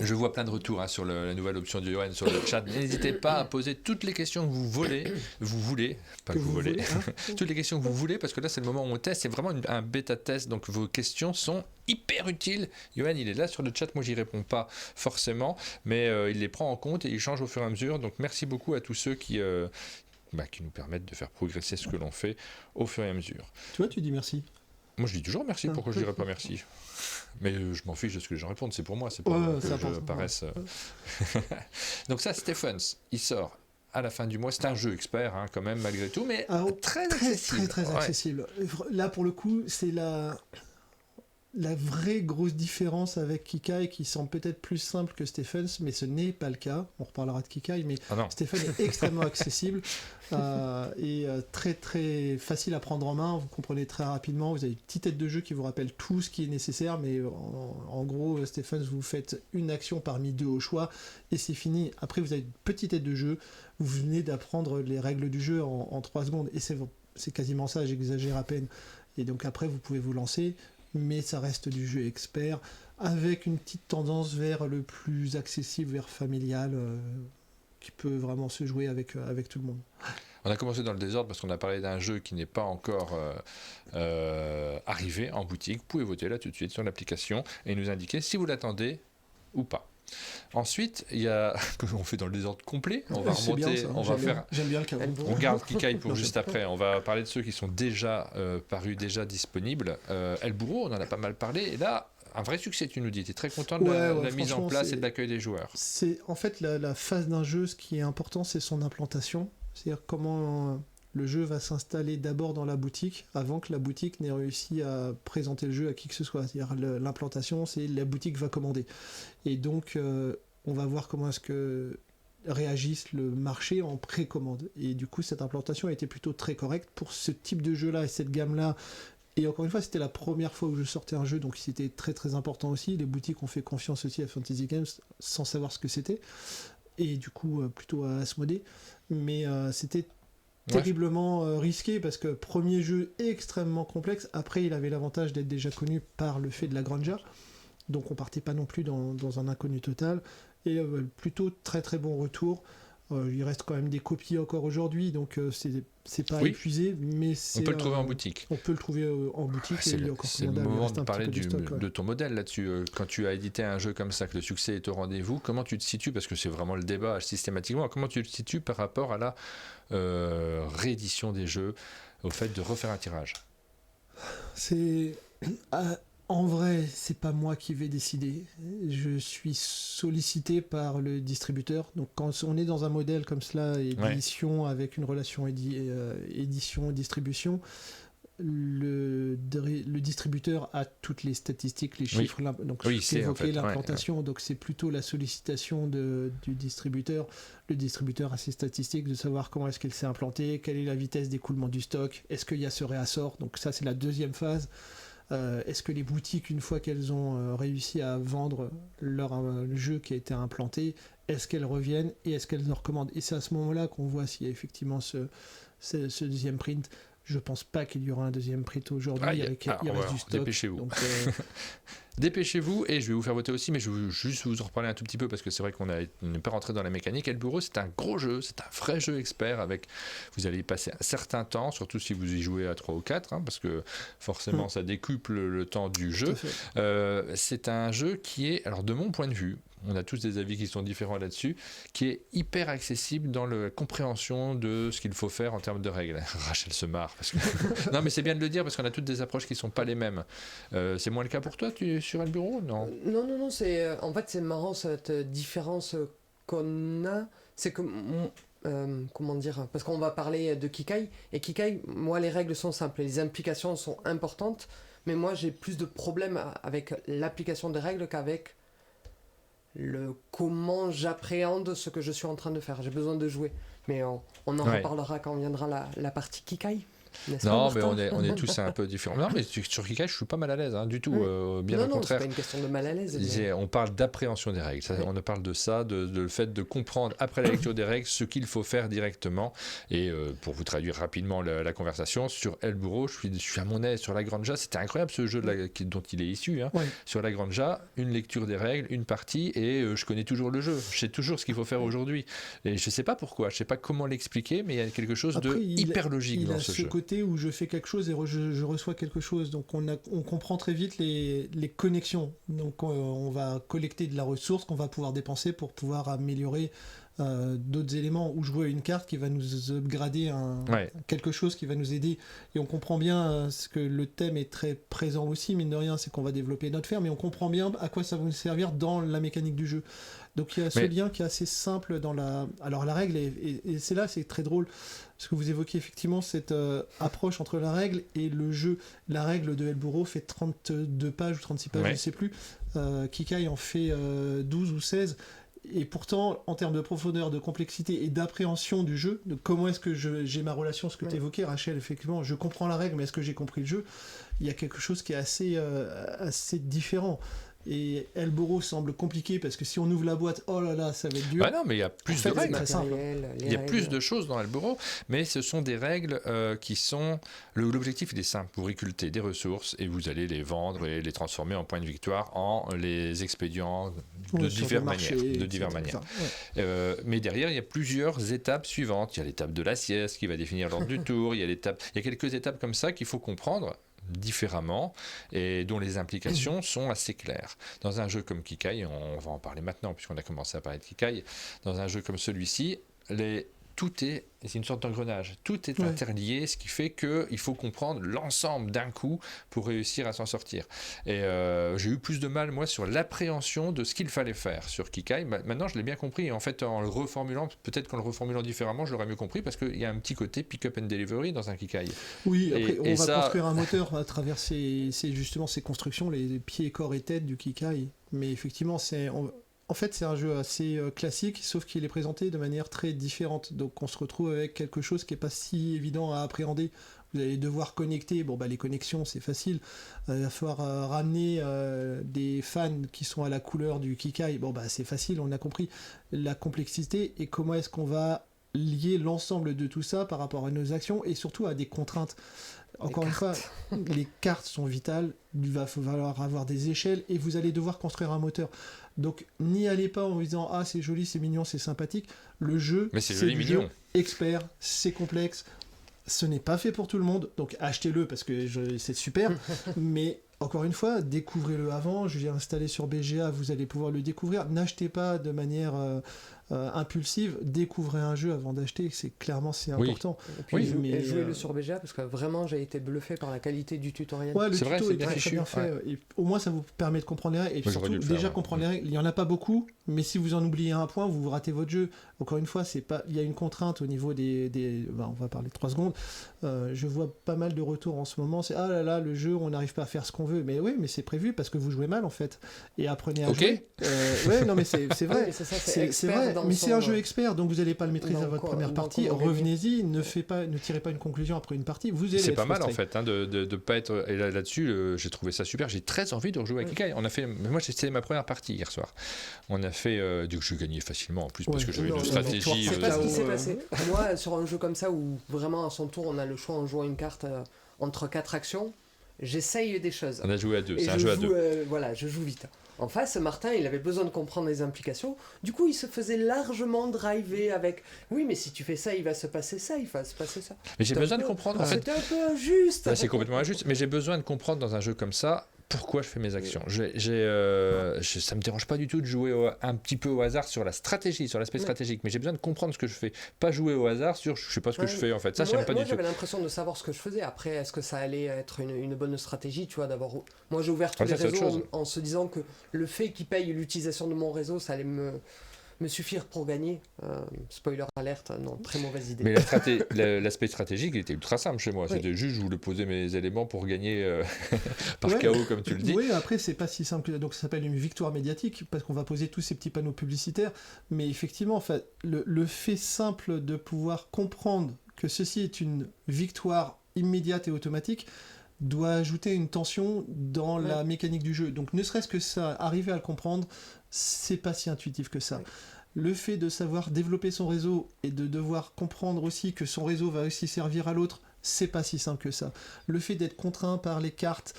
Je vois plein de retours sur la nouvelle option de Johan sur le chat. N'hésitez pas à poser toutes les questions que vous voulez, toutes les questions que vous voulez, parce que là c'est le moment où on teste, c'est vraiment un bêta test, donc vos questions sont hyper utiles. Johan il est là sur le chat, moi j'y réponds pas forcément, mais il les prend en compte et il change au fur et à mesure, donc merci beaucoup à tous ceux qui nous permettent de faire progresser ce que l'on fait au fur et à mesure. Tu vois, tu dis merci. Moi je dis toujours merci, pourquoi je dirais pas merci? Mais je m'en fiche de ce que les gens répondent, c'est pour moi, c'est pas que je paraisse. Donc ça, Stephens, il sort à la fin du mois. C'est un jeu expert, quand même, malgré tout, mais très accessible. Très accessible. Là, pour le coup, c'est la vraie grosse différence avec Kikai, qui semble peut-être plus simple que Stephens, mais ce n'est pas le cas. On reparlera de Kikai, mais Stephens est extrêmement accessible et très très facile à prendre en main. Vous comprenez très rapidement. Vous avez une petite tête de jeu qui vous rappelle tout ce qui est nécessaire, mais en gros, Stephens, vous faites une action parmi deux au choix et c'est fini. Après, vous avez une petite tête de jeu. Vous venez d'apprendre les règles du jeu en 3 secondes et c'est quasiment ça, j'exagère à peine. Et donc après, vous pouvez vous lancer. Mais ça reste du jeu expert, avec une petite tendance vers le plus accessible, vers familial, qui peut vraiment se jouer avec tout le monde. On a commencé dans le désordre parce qu'on a parlé d'un jeu qui n'est pas encore arrivé en boutique. Vous pouvez voter là tout de suite sur l'application et nous indiquer si vous l'attendez ou pas. Ensuite, il y a on fait dans le désordre complet. On va remonter, J'aime bien le cas. On garde Kikai pour juste après. On va parler de ceux qui sont déjà parus, déjà disponibles. El Burro, on en a pas mal parlé. Et là, un vrai succès, tu nous dis. Tu es très content de la mise en place et de l'accueil des joueurs. C'est en fait la phase d'un jeu. Ce qui est important, c'est son implantation. C'est-à-dire comment le jeu va s'installer d'abord dans la boutique avant que la boutique n'ait réussi à présenter le jeu à qui que ce soit. C'est-à-dire l'implantation, c'est la boutique va commander. Et donc, on va voir comment est-ce que réagisse le marché en précommande. Et du coup, cette implantation a été plutôt très correcte pour ce type de jeu-là et cette gamme-là. Et encore une fois, c'était la première fois où je sortais un jeu, donc c'était très très important aussi. Les boutiques ont fait confiance aussi à Fantasy Games sans savoir ce que c'était. Et du coup, plutôt à Asmodée. Mais c'était terriblement risqué parce que premier jeu extrêmement complexe. Après, il avait l'avantage d'être déjà connu par le fait de la Granja. Donc on partait pas non plus dans un inconnu total. Et plutôt très très bon retour. Il reste quand même des copies encore aujourd'hui, donc c'est pas épuisé, mais on peut le trouver en boutique. On peut le trouver en boutique. C'est le moment de parler de ton modèle là-dessus. Quand tu as édité un jeu comme ça, que le succès est au rendez-vous, comment tu te situes, parce que c'est vraiment le débat systématiquement, comment tu te situes par rapport à la réédition des jeux, au fait de refaire un tirage? En vrai, c'est pas moi qui vais décider. Je suis sollicité par le distributeur. Donc quand on est dans un modèle comme cela, édition avec une relation édition-distribution, le distributeur a toutes les statistiques, les chiffres. Donc j'ai évoqué l'implantation, donc c'est plutôt la sollicitation du distributeur. Le distributeur a ses statistiques de savoir comment est-ce qu'elle s'est implantée, quelle est la vitesse d'écoulement du stock, est-ce qu'il y a ce réassort. Donc ça, c'est la deuxième phase. Est-ce que les boutiques, une fois qu'elles ont réussi à vendre leur jeu qui a été implanté, est-ce qu'elles reviennent et est-ce qu'elles en recommandent? Et c'est à ce moment-là qu'on voit s'il y a effectivement ce deuxième print. Je pense pas qu'il y aura un deuxième prix aujourd'hui. Ah, il reste du stock. Dépêchez-vous. Donc, Dépêchez-vous, et je vais vous faire voter aussi, mais je veux juste vous en reparler un tout petit peu parce que c'est vrai qu'on n'est pas rentré dans la mécanique. El Burro, c'est un gros jeu, c'est un vrai jeu expert. Vous allez y passer un certain temps, surtout si vous y jouez à 3 ou 4, parce que forcément ça décuple le temps du jeu. C'est un jeu qui est, alors de mon point de vue, on a tous des avis qui sont différents là-dessus, qui est hyper accessible dans la compréhension de ce qu'il faut faire en termes de règles. Rachel se marre. Parce que... non, mais c'est bien de le dire parce qu'on a toutes des approches qui ne sont pas les mêmes. C'est moins le cas pour toi sur El Burro, non? Non, en fait, c'est marrant cette différence qu'on a. C'est que, comment dire, parce qu'on va parler de Kikai, et Kikai, moi, les règles sont simples, les implications sont importantes, mais moi, j'ai plus de problèmes avec l'application des règles qu'avec comment j'appréhende ce que je suis en train de faire. J'ai besoin de jouer, mais on en reparlera quand viendra la partie Kikai. Non, mais on est tous un peu différents. Non, mais sur Kikai, je suis pas mal à l'aise, du tout. Bien au contraire. Non, c'est pas une question de mal à l'aise. Mais... On parle d'appréhension des règles. On parle de ça, de le fait de comprendre après la lecture des règles ce qu'il faut faire directement. Et pour vous traduire rapidement la conversation, sur El Burro, je suis à mon aise. Sur La Granja, c'était incroyable ce jeu dont il est issu. Sur La Granja, une lecture des règles, une partie, et je connais toujours le jeu. Je sais toujours ce qu'il faut faire aujourd'hui. Et je sais pas pourquoi, je sais pas comment l'expliquer, mais il y a quelque chose de hyper logique dans ce jeu. Côté où je fais quelque chose et je reçois quelque chose, donc on comprend très vite les connexions, donc on va collecter de la ressource qu'on va pouvoir dépenser pour pouvoir améliorer d'autres éléments, ou jouer une carte qui va nous upgrader quelque chose qui va nous aider, et on comprend bien ce que le thème est très présent aussi, mine de rien, c'est qu'on va développer notre ferme, et on comprend bien à quoi ça va nous servir dans la mécanique du jeu. Donc il y a ce lien qui est assez simple dans la règle, et c'est là, c'est très drôle, parce que vous évoquez effectivement cette approche entre la règle et le jeu. La règle de El Burro fait 32 pages ou 36 pages, je ne sais plus. Kikai en fait 12 ou 16. Et pourtant, en termes de profondeur, de complexité et d'appréhension du jeu, de comment est-ce que j'ai ma relation, ce que tu évoquais, Rachel, effectivement, je comprends la règle, mais est-ce que j'ai compris le jeu? Il y a quelque chose qui est assez différent. Et El Burro semble compliqué parce que si on ouvre la boîte, oh là là, ça va être dur. Non, mais il y a plus de règles. Il y a plus de règles. choses dans El Burro, mais ce sont des règles qui sont. L'objectif, il est simple. Vous récoltez des ressources et vous allez les vendre et les transformer en points de victoire en les expédients de diverses manières. Mais derrière, il y a plusieurs étapes suivantes. Il y a l'étape de la sieste qui va définir l'ordre du tour. Il y a quelques étapes comme ça qu'il faut comprendre différemment et dont les implications sont assez claires. Dans un jeu comme Kikai, on va en parler maintenant puisqu'on a commencé à parler de Kikai, dans un jeu comme celui-ci, c'est une sorte d'engrenage. Tout est interlié, ce qui fait qu'il faut comprendre l'ensemble d'un coup pour réussir à s'en sortir. Et j'ai eu plus de mal, moi, sur l'appréhension de ce qu'il fallait faire sur Kikai. Maintenant, je l'ai bien compris. Et en fait, en le reformulant, peut-être qu'en le reformulant différemment, je l'aurais mieux compris parce qu'il y a un petit côté pick-up and delivery dans un Kikai. Oui, après, on va construire un moteur à travers ces constructions, les pieds, corps et tête du Kikai. Mais effectivement, en fait, c'est un jeu assez classique, sauf qu'il est présenté de manière très différente. Donc, on se retrouve avec quelque chose qui n'est pas si évident à appréhender. Vous allez devoir connecter. Les connexions, c'est facile. Il va falloir ramener des fans qui sont à la couleur du Kikai. C'est facile, on a compris la complexité et comment est-ce qu'on va lier l'ensemble de tout ça par rapport à nos actions et surtout à des contraintes. Encore une fois, les cartes sont vitales, il va falloir avoir des échelles et vous allez devoir construire un moteur. Donc n'y allez pas en vous disant « Ah, c'est joli, c'est mignon, c'est sympathique ». Le jeu, c'est du jeu expert, c'est complexe, ce n'est pas fait pour tout le monde, donc achetez-le parce que c'est super, mais encore une fois, découvrez-le avant, je l'ai installé sur BGA, vous allez pouvoir le découvrir, n'achetez pas de manière impulsive, découvrez un jeu avant d'acheter, c'est important. Et puis jouez-le sur BGA parce que vraiment j'ai été bluffé par la qualité du tutoriel. Le tuto est très bien fait, et au moins ça vous permet de comprendre les règles, et surtout comprendre les règles, il n'y en a pas beaucoup, mais si vous en oubliez un point, vous ratez votre jeu. Encore une fois, il y a une contrainte au niveau on va parler 3 secondes, je vois pas mal de retours en ce moment, c'est « Ah là là, le jeu, on n'arrive pas à faire ce qu'on veut ». Mais oui, mais c'est prévu parce que vous jouez mal en fait, et apprenez à jouer. Non mais c'est vrai. C'est expert mais c'est un jeu expert, donc vous n'allez pas le maîtriser à votre première partie. comment gagner. Revenez-y, ne tirez pas une conclusion après une partie. Vous allez C'est être pas mal en frustré. fait de pas être. Et là-dessus, j'ai trouvé ça super. J'ai très envie de rejouer à Kikai. Moi, c'était ma première partie hier soir. On a fait. Du coup, je gagnais facilement en plus parce que j'avais Non, une non, stratégie. C'est pas ce qui s'est euh, passé. Moi, sur un jeu comme ça où vraiment à son tour on a le choix en jouant une carte entre 4 actions, j'essaye des choses. On a joué à deux. Et C'est un jeu à deux. Voilà, je joue vite. En face, Martin, il avait besoin de comprendre les implications. Du coup, il se faisait largement driver avec oui, mais si tu fais ça, il va se passer ça, il va se passer ça. Mais j'ai besoin de comprendre. En fait, C'était un peu injuste. là, c'est complètement injuste. Mais j'ai besoin de comprendre dans un jeu comme ça pourquoi je fais mes actions. Ça me dérange pas du tout de jouer un petit peu au hasard sur la stratégie, sur l'aspect stratégique. Mais j'ai besoin de comprendre ce que je fais. Pas jouer au hasard sur je sais pas ce que je fais en fait. Ça, j'aime pas moi du tout. j'avais l'impression de savoir ce que je faisais. Après, est-ce que ça allait être une bonne stratégie, tu vois, d'avoir. Moi, j'ai ouvert tous les ça, c'est autre réseaux chose. en se disant que le fait qu'ils payent l'utilisation de mon réseau, ça allait me suffire pour gagner. Spoiler alerte, non, très mauvaise idée. Mais l'aspect stratégique il était ultra simple chez moi. Oui. C'était juste je voulais poser mes éléments pour gagner par Ouais. KO comme tu le dis. Oui, après, c'est pas si simple. Donc, ça s'appelle une victoire médiatique, parce qu'on va poser tous ces petits panneaux publicitaires. Mais effectivement, en fait, le fait simple de pouvoir comprendre que ceci est une victoire immédiate et automatique doit ajouter une tension dans la mécanique du jeu. Donc, ne serait-ce que ça, arriver à le comprendre, c'est pas si intuitif que ça. Oui. Le fait de savoir développer son réseau et de devoir comprendre aussi que son réseau va aussi servir à l'autre, c'est pas si simple que ça. Le fait d'être contraint par les cartes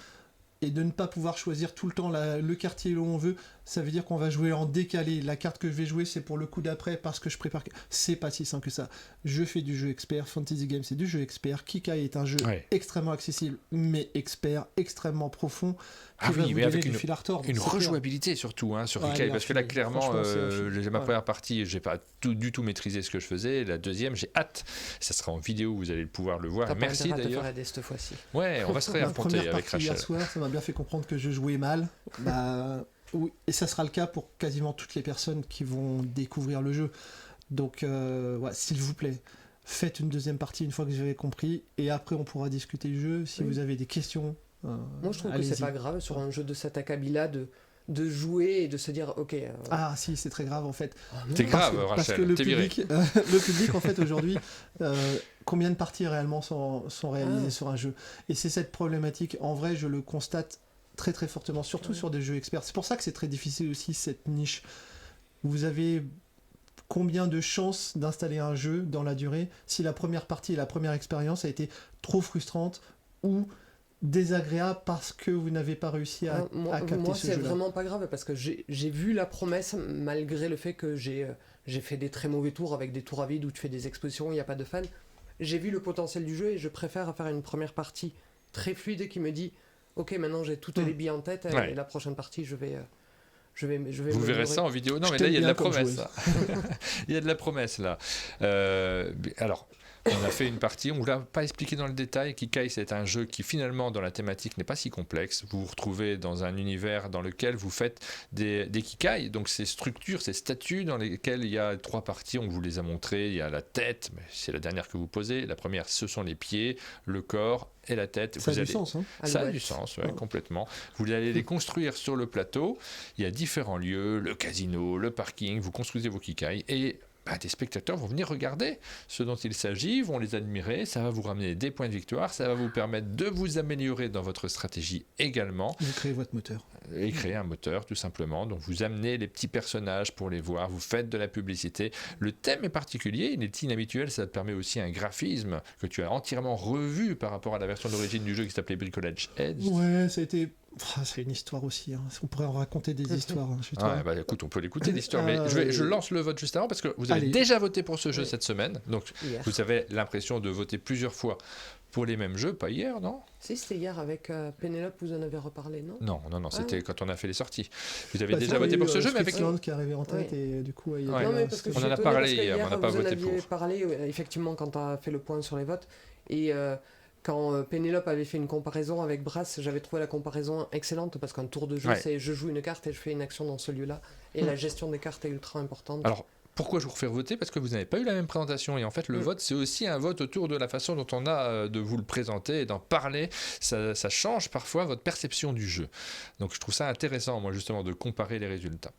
et de ne pas pouvoir choisir tout le temps le quartier où on veut, ça veut dire qu'on va jouer en décalé. La carte que je vais jouer, c'est pour le coup d'après parce que je prépare. C'est pas si simple que ça. Je fais du jeu expert, Fantasy Game c'est du jeu expert, Kikai est un jeu extrêmement accessible, mais expert, extrêmement profond, qui va vous mais donner avec du fil à retordre. une c'est clair. rejouabilité surtout sur Ouais, Kikai, mais parce que là infini. clairement Franchement, c'est infini. ma Ouais. première partie j'ai pas du tout maîtrisé ce que je faisais. La deuxième j'ai hâte, ça sera en vidéo, vous allez pouvoir le voir. T'as pas Merci intérêt à te d'ailleurs. faire aider cette fois-ci. Ouais, on va se Ma réaffronter première avec partie hier Rachel. soir, ça m'a bien fait comprendre que je jouais mal. Oui, et ça sera le cas pour quasiment toutes les personnes qui vont découvrir le jeu. Donc, s'il vous plaît, faites une deuxième partie une fois que vous avez compris, et après on pourra discuter du jeu. Si vous avez des questions, Moi, je trouve que allez-y. c'est pas grave sur un jeu de cet acabit-là de jouer et de se dire ok. Ah si, c'est très grave en fait. C'est grave, Parce que Rachel, le t'es viré. public, le public en fait aujourd'hui, combien de parties réellement sont réalisées sur un jeu? Et c'est cette problématique. En vrai, je le constate très très fortement, surtout sur des jeux experts. C'est pour ça que c'est très difficile aussi cette niche. Vous avez combien de chances d'installer un jeu dans la durée si la première partie et la première expérience a été trop frustrante ou désagréable parce que vous n'avez pas réussi à capter moi ce c'est jeu-là. vraiment pas grave parce que j'ai vu la promesse malgré le fait que j'ai fait des très mauvais tours avec des tours à vide où tu fais des expositions, il n'y a pas de fans. J'ai vu le potentiel du jeu et je préfère faire une première partie très fluide qui me dit ok, maintenant j'ai toutes les billes en tête et la prochaine partie je vais Vous verrez ça en vidéo. Non, Je mais là, il y a de t'aime la bien comme promesse. joueuse. Là. Il y a de la promesse, là. Alors, on a fait une partie, on ne vous l'a pas expliqué dans le détail. Kikai, c'est un jeu qui, finalement, dans la thématique, n'est pas si complexe. Vous vous retrouvez dans un univers dans lequel vous faites des Kikai, donc ces structures, ces statues dans lesquelles il y a 3 parties. On vous les a montrées. Il y a la tête, mais c'est la dernière que vous posez. La première, ce sont les pieds, le corps et la tête. Ça a du sens, hein. Ça a du sens, complètement. Vous allez les construire sur le plateau. Il y a différents lieux, le casino, le parking. Vous construisez vos Kikai et des spectateurs vont venir regarder ce dont il s'agit, vont les admirer. Ça va vous ramener des points de victoire. Ça va vous permettre de vous améliorer dans votre stratégie également. Vous créez votre moteur. Et créer un moteur, tout simplement. Donc, vous amenez les petits personnages pour les voir. Vous faites de la publicité. Le thème est particulier. Il est inhabituel. Ça te permet aussi un graphisme que tu as entièrement revu par rapport à la version d'origine du jeu qui s'appelait Bricolage Edge. Ouais, ça a été... c'est une histoire aussi. Hein. On pourrait en raconter des histoires chez toi. Ouais, écoute, on peut l'écouter l'histoire. Mais je lance le vote juste avant parce que vous avez Allez. déjà voté pour ce jeu cette semaine. Donc, hier. vous avez l'impression de voter plusieurs fois pour les mêmes jeux. Pas hier, non? Si, c'était hier avec Pénélope, vous en avez reparlé, non? Non, c'était quand on a fait les sorties. Vous avez Bah, déjà ça, voté il y a pour eu, ce jeu, mais avec... Switzerland qui est arrivé en tête et du coup, il y a Ouais. Non, mais parce que On je suis en a étonné parlé parce que hier, mais on n'a pas vous en voté aviez pour. parlé, effectivement, quand tu as fait le point sur les votes. Et quand Pénélope avait fait une comparaison avec Brass, j'avais trouvé la comparaison excellente parce qu'un tour de jeu, c'est je joue une carte et je fais une action dans ce lieu-là. Et la gestion des cartes est ultra importante. Alors, pourquoi je vous refais voter? Parce que vous n'avez pas eu la même présentation. Et en fait, le vote, c'est aussi un vote autour de la façon dont on a de vous le présenter et d'en parler. Ça change parfois votre perception du jeu. Donc, je trouve ça intéressant, moi, justement, de comparer les résultats.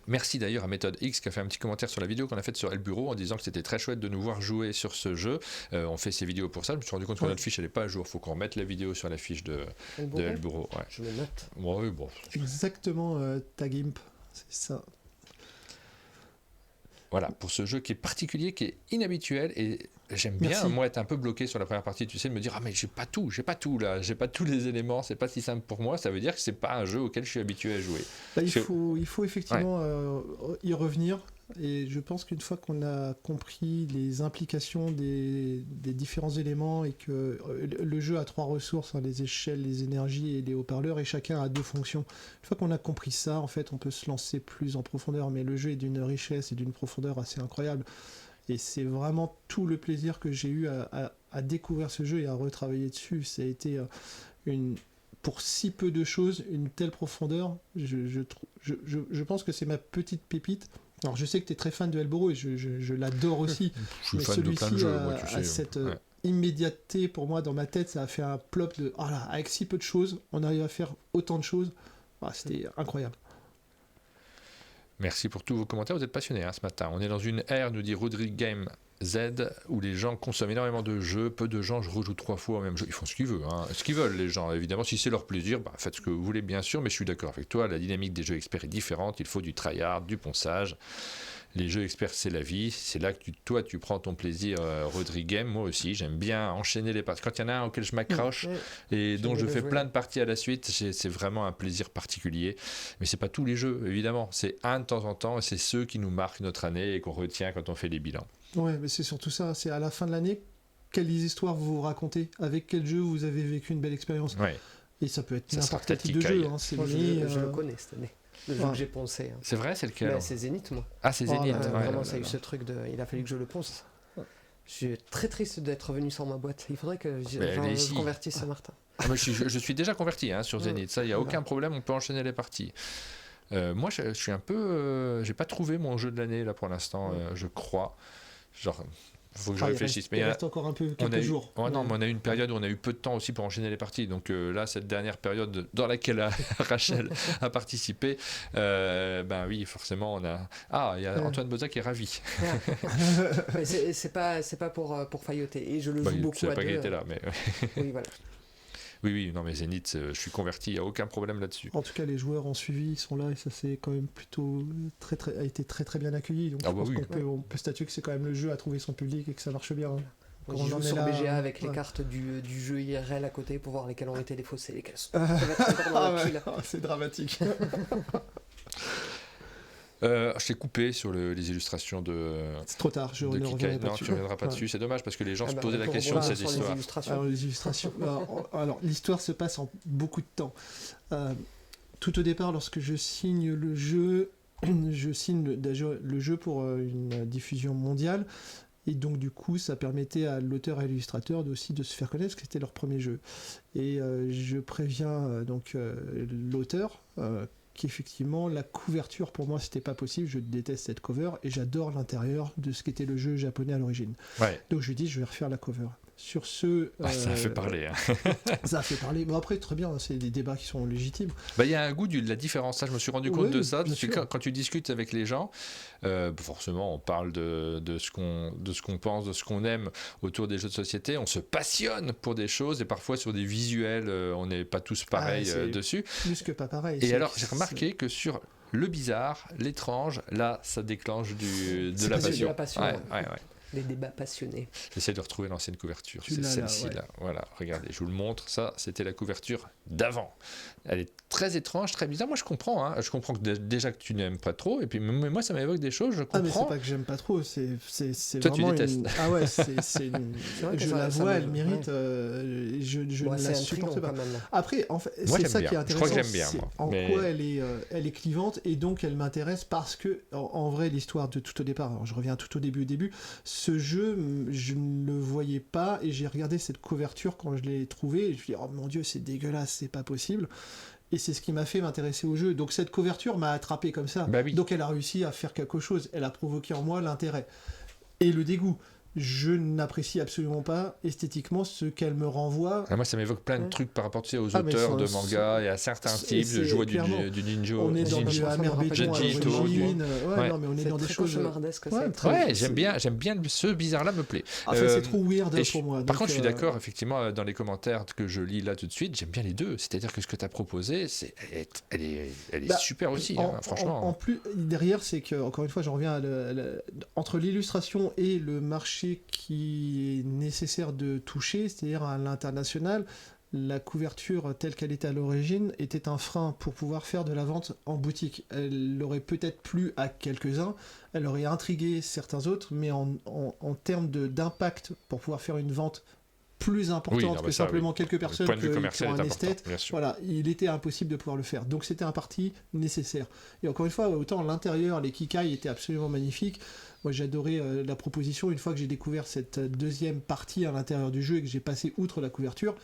Merci d'ailleurs à Méthode X qui a fait un petit commentaire sur la vidéo qu'on a faite sur El Bureau en disant que c'était très chouette de nous voir jouer sur ce jeu. On fait ces vidéos pour ça. Je me suis rendu compte que notre fiche elle n'est pas à jour. Il faut qu'on remette la vidéo sur la fiche de El Bureau. Ouais. Je me note. Oui, bon. Exactement, ta Gimp, c'est ça. Voilà, pour ce jeu qui est particulier, qui est inhabituel, et j'aime bien, Merci. moi, être un peu bloqué sur la première partie, tu sais, de me dire, ah mais j'ai pas tout là, j'ai pas tous les éléments, c'est pas si simple pour moi, ça veut dire que c'est pas un jeu auquel je suis habitué à jouer. Là, il faut effectivement y revenir. Et je pense qu'une fois qu'on a compris les implications des différents éléments et que le jeu a 3 ressources, hein, les échelles, les énergies et les haut-parleurs, et chacun a 2 fonctions. Une fois qu'on a compris ça, en fait, on peut se lancer plus en profondeur. Mais le jeu est d'une richesse et d'une profondeur assez incroyable. Et c'est vraiment tout le plaisir que j'ai eu à découvrir ce jeu et à retravailler dessus. Ça a été pour si peu de choses, une telle profondeur. Je pense que c'est ma petite pépite. Alors je sais que tu es très fan de El Bureau et je l'adore aussi. Je suis mais fan de plein de celui-ci jeux, moi, tu sais. a cette immédiateté pour moi dans ma tête, ça a fait un plop de oh là, avec si peu de choses, on arrive à faire autant de choses. Ah, c'était incroyable. Merci pour tous vos commentaires, vous êtes passionnés ce matin. On est dans une ère, nous dit Rodrigue Game Z, où les gens consomment énormément de jeux, peu de gens rejouent 3 fois au même jeu. Ils font ce qu'ils veulent, ce qu'ils veulent les gens. Évidemment, si c'est leur plaisir, faites ce que vous voulez bien sûr, mais je suis d'accord avec toi, la dynamique des jeux experts est différente, il faut du tryhard, du ponçage. Les jeux experts, c'est la vie, c'est là que toi tu prends ton plaisir, Rodrigue Game. Moi aussi, j'aime bien enchaîner les parties. Quand il y en a un auquel je m'accroche et dont je fais plein de parties à la suite, c'est vraiment un plaisir particulier. Mais c'est pas tous les jeux, évidemment. C'est un de temps en temps et c'est ceux qui nous marquent notre année et qu'on retient quand on fait les bilans. Ouais, mais c'est surtout ça, c'est à la fin de l'année, quelles histoires vous racontez, avec quel jeu vous avez vécu une belle expérience. Ouais. Et ça peut être Ça n'importe sera quel type de peut-être jeu. Hein, Moi, je le connais cette année. Le jeu que j'ai poncé. C'est vrai, c'est lequel? C'est Zénith, moi. Ah, c'est Zénith. Vraiment, ça a eu ce truc de. Il a fallu que je le ponce. Je suis très triste d'être revenu sans ma boîte. Il faudrait que je convertisse Martin. Mais je suis déjà converti sur Zénith. Ça, il n'y a aucun problème, on peut enchaîner les parties. Moi, je suis un peu. J'ai pas trouvé mon jeu de l'année là pour l'instant, je crois. Genre. Faut que je réfléchisse. Il reste encore un peu quelques jours. Non, mais on a eu une période où on a eu peu de temps aussi pour enchaîner les parties. Donc là, cette dernière période dans laquelle Rachel a participé, oui, forcément, on a. Ah, il y a Antoine Boza qui est ravi. Mais c'est pas pour failloter. Et je le joue beaucoup à deux. C'est pas qu'il était là, mais. Oui, voilà. Oui, non, mais Zénith, je suis converti, il n'y a aucun problème là-dessus. En tout cas, les joueurs ont suivi, ils sont là et ça c'est quand même plutôt a été très très bien accueilli. Donc je pense qu'on peut statuer que c'est quand même le jeu à trouver son public et que ça marche bien. On joue sur BGA avec les cartes du jeu IRL à côté pour voir lesquelles ont été défaussées, lesquelles sont. C'est dramatique. Je t'ai coupé sur les illustrations de. C'est trop tard, je ne reviendrai pas dessus. Non, tu ne reviendras pas dessus, c'est dommage parce que les gens se posaient la question de cette histoire. Les illustrations. Alors, l'histoire se passe en beaucoup de temps. Tout au départ, lorsque je signe le jeu, je signe le jeu pour une diffusion mondiale. Et donc, du coup, ça permettait à l'auteur et à l'illustrateur aussi de se faire connaître parce que c'était leur premier jeu. Et je préviens l'auteur. Qu'effectivement la couverture pour moi c'était pas possible, je déteste cette cover et j'adore l'intérieur de ce qu'était le jeu japonais à l'origine. Donc je lui dis je vais refaire la cover. Sur ce, ça a fait parler. Ça a fait parler. Bon après très bien, c'est des débats qui sont légitimes. Il y a un goût de la différence. Ça, je me suis rendu compte de ça. Parce que quand tu discutes avec les gens, forcément, on parle de ce qu'on pense, de ce qu'on aime autour des jeux de société. On se passionne pour des choses et parfois sur des visuels, on n'est pas tous pareils dessus. Plus que pas pareil. Et alors, j'ai remarqué que sur le bizarre, l'étrange, là, ça déclenche de la passion. De la passion. Des débats passionnés. J'essaie de retrouver l'ancienne couverture. C'est celle-ci là. Voilà, regardez, je vous le montre. Ça, c'était la couverture d'avant. Elle est très étrange, très bizarre. Moi, je comprends. Je comprends que déjà que tu n'aimes pas trop. Et puis, moi, ça m'évoque des choses. Je comprends. Mais c'est pas que j'aime pas trop. C'est toi, vraiment tu détestes. Ah ouais, je la vois, elle mérite. Je ne la supporte pas. Après, en fait, c'est ça qui est intéressant. Je crois que j'aime bien. En quoi elle est clivante et donc elle m'intéresse parce que, en vrai, l'histoire de tout au départ. Alors, je reviens tout au début. Ce jeu, je ne le voyais pas et j'ai regardé cette couverture quand je l'ai trouvée et je me suis dit oh mon dieu c'est dégueulasse, c'est pas possible, et c'est ce qui m'a fait m'intéresser au jeu. Donc cette couverture m'a attrapé comme ça, donc elle a réussi à faire quelque chose, elle a provoqué en moi l'intérêt et le dégoût. je n'apprécie absolument pas esthétiquement ce qu'elle me renvoie. Moi, ça m'évoque plein de trucs par rapport aux Ah, mais auteurs de ça- manga et à certains types. Je vois du ninja. On est dans du Ninja, Amer Béton à Genji, l'origine. Ouais. Non, mais on est C'est dans des très choses. cauchemardesque, Ouais, c'est très- Ouais, j'aime bien ce bizarre-là me plaît. Enfin, c'est trop weird Et pour moi. Par Donc, contre, je suis d'accord, effectivement, dans les commentaires que je lis là tout de suite, j'aime bien les deux. C'est-à-dire que ce que tu as proposé, elle est Bah, super aussi, franchement. En plus, derrière, c'est que, encore une fois, j'en reviens entre l'illustration et le marché qui est nécessaire de toucher, c'est-à-dire à l'international, la couverture telle qu'elle était à l'origine était un frein pour pouvoir faire de la vente en boutique. Elle aurait peut-être plu à quelques-uns, elle aurait intrigué certains autres, mais en termes d'impact pour pouvoir faire une vente plus importante que simplement quelques personnes point de vue qui commercial ont est un important, esthète. bien sûr. Voilà, il était impossible de pouvoir le faire. Donc c'était un parti nécessaire. Et encore une fois, autant l'intérieur, les kikai étaient absolument magnifiques. Moi j'ai adoré la proposition. Une fois que j'ai découvert cette deuxième partie à l'intérieur du jeu et que j'ai passé outre la couverture,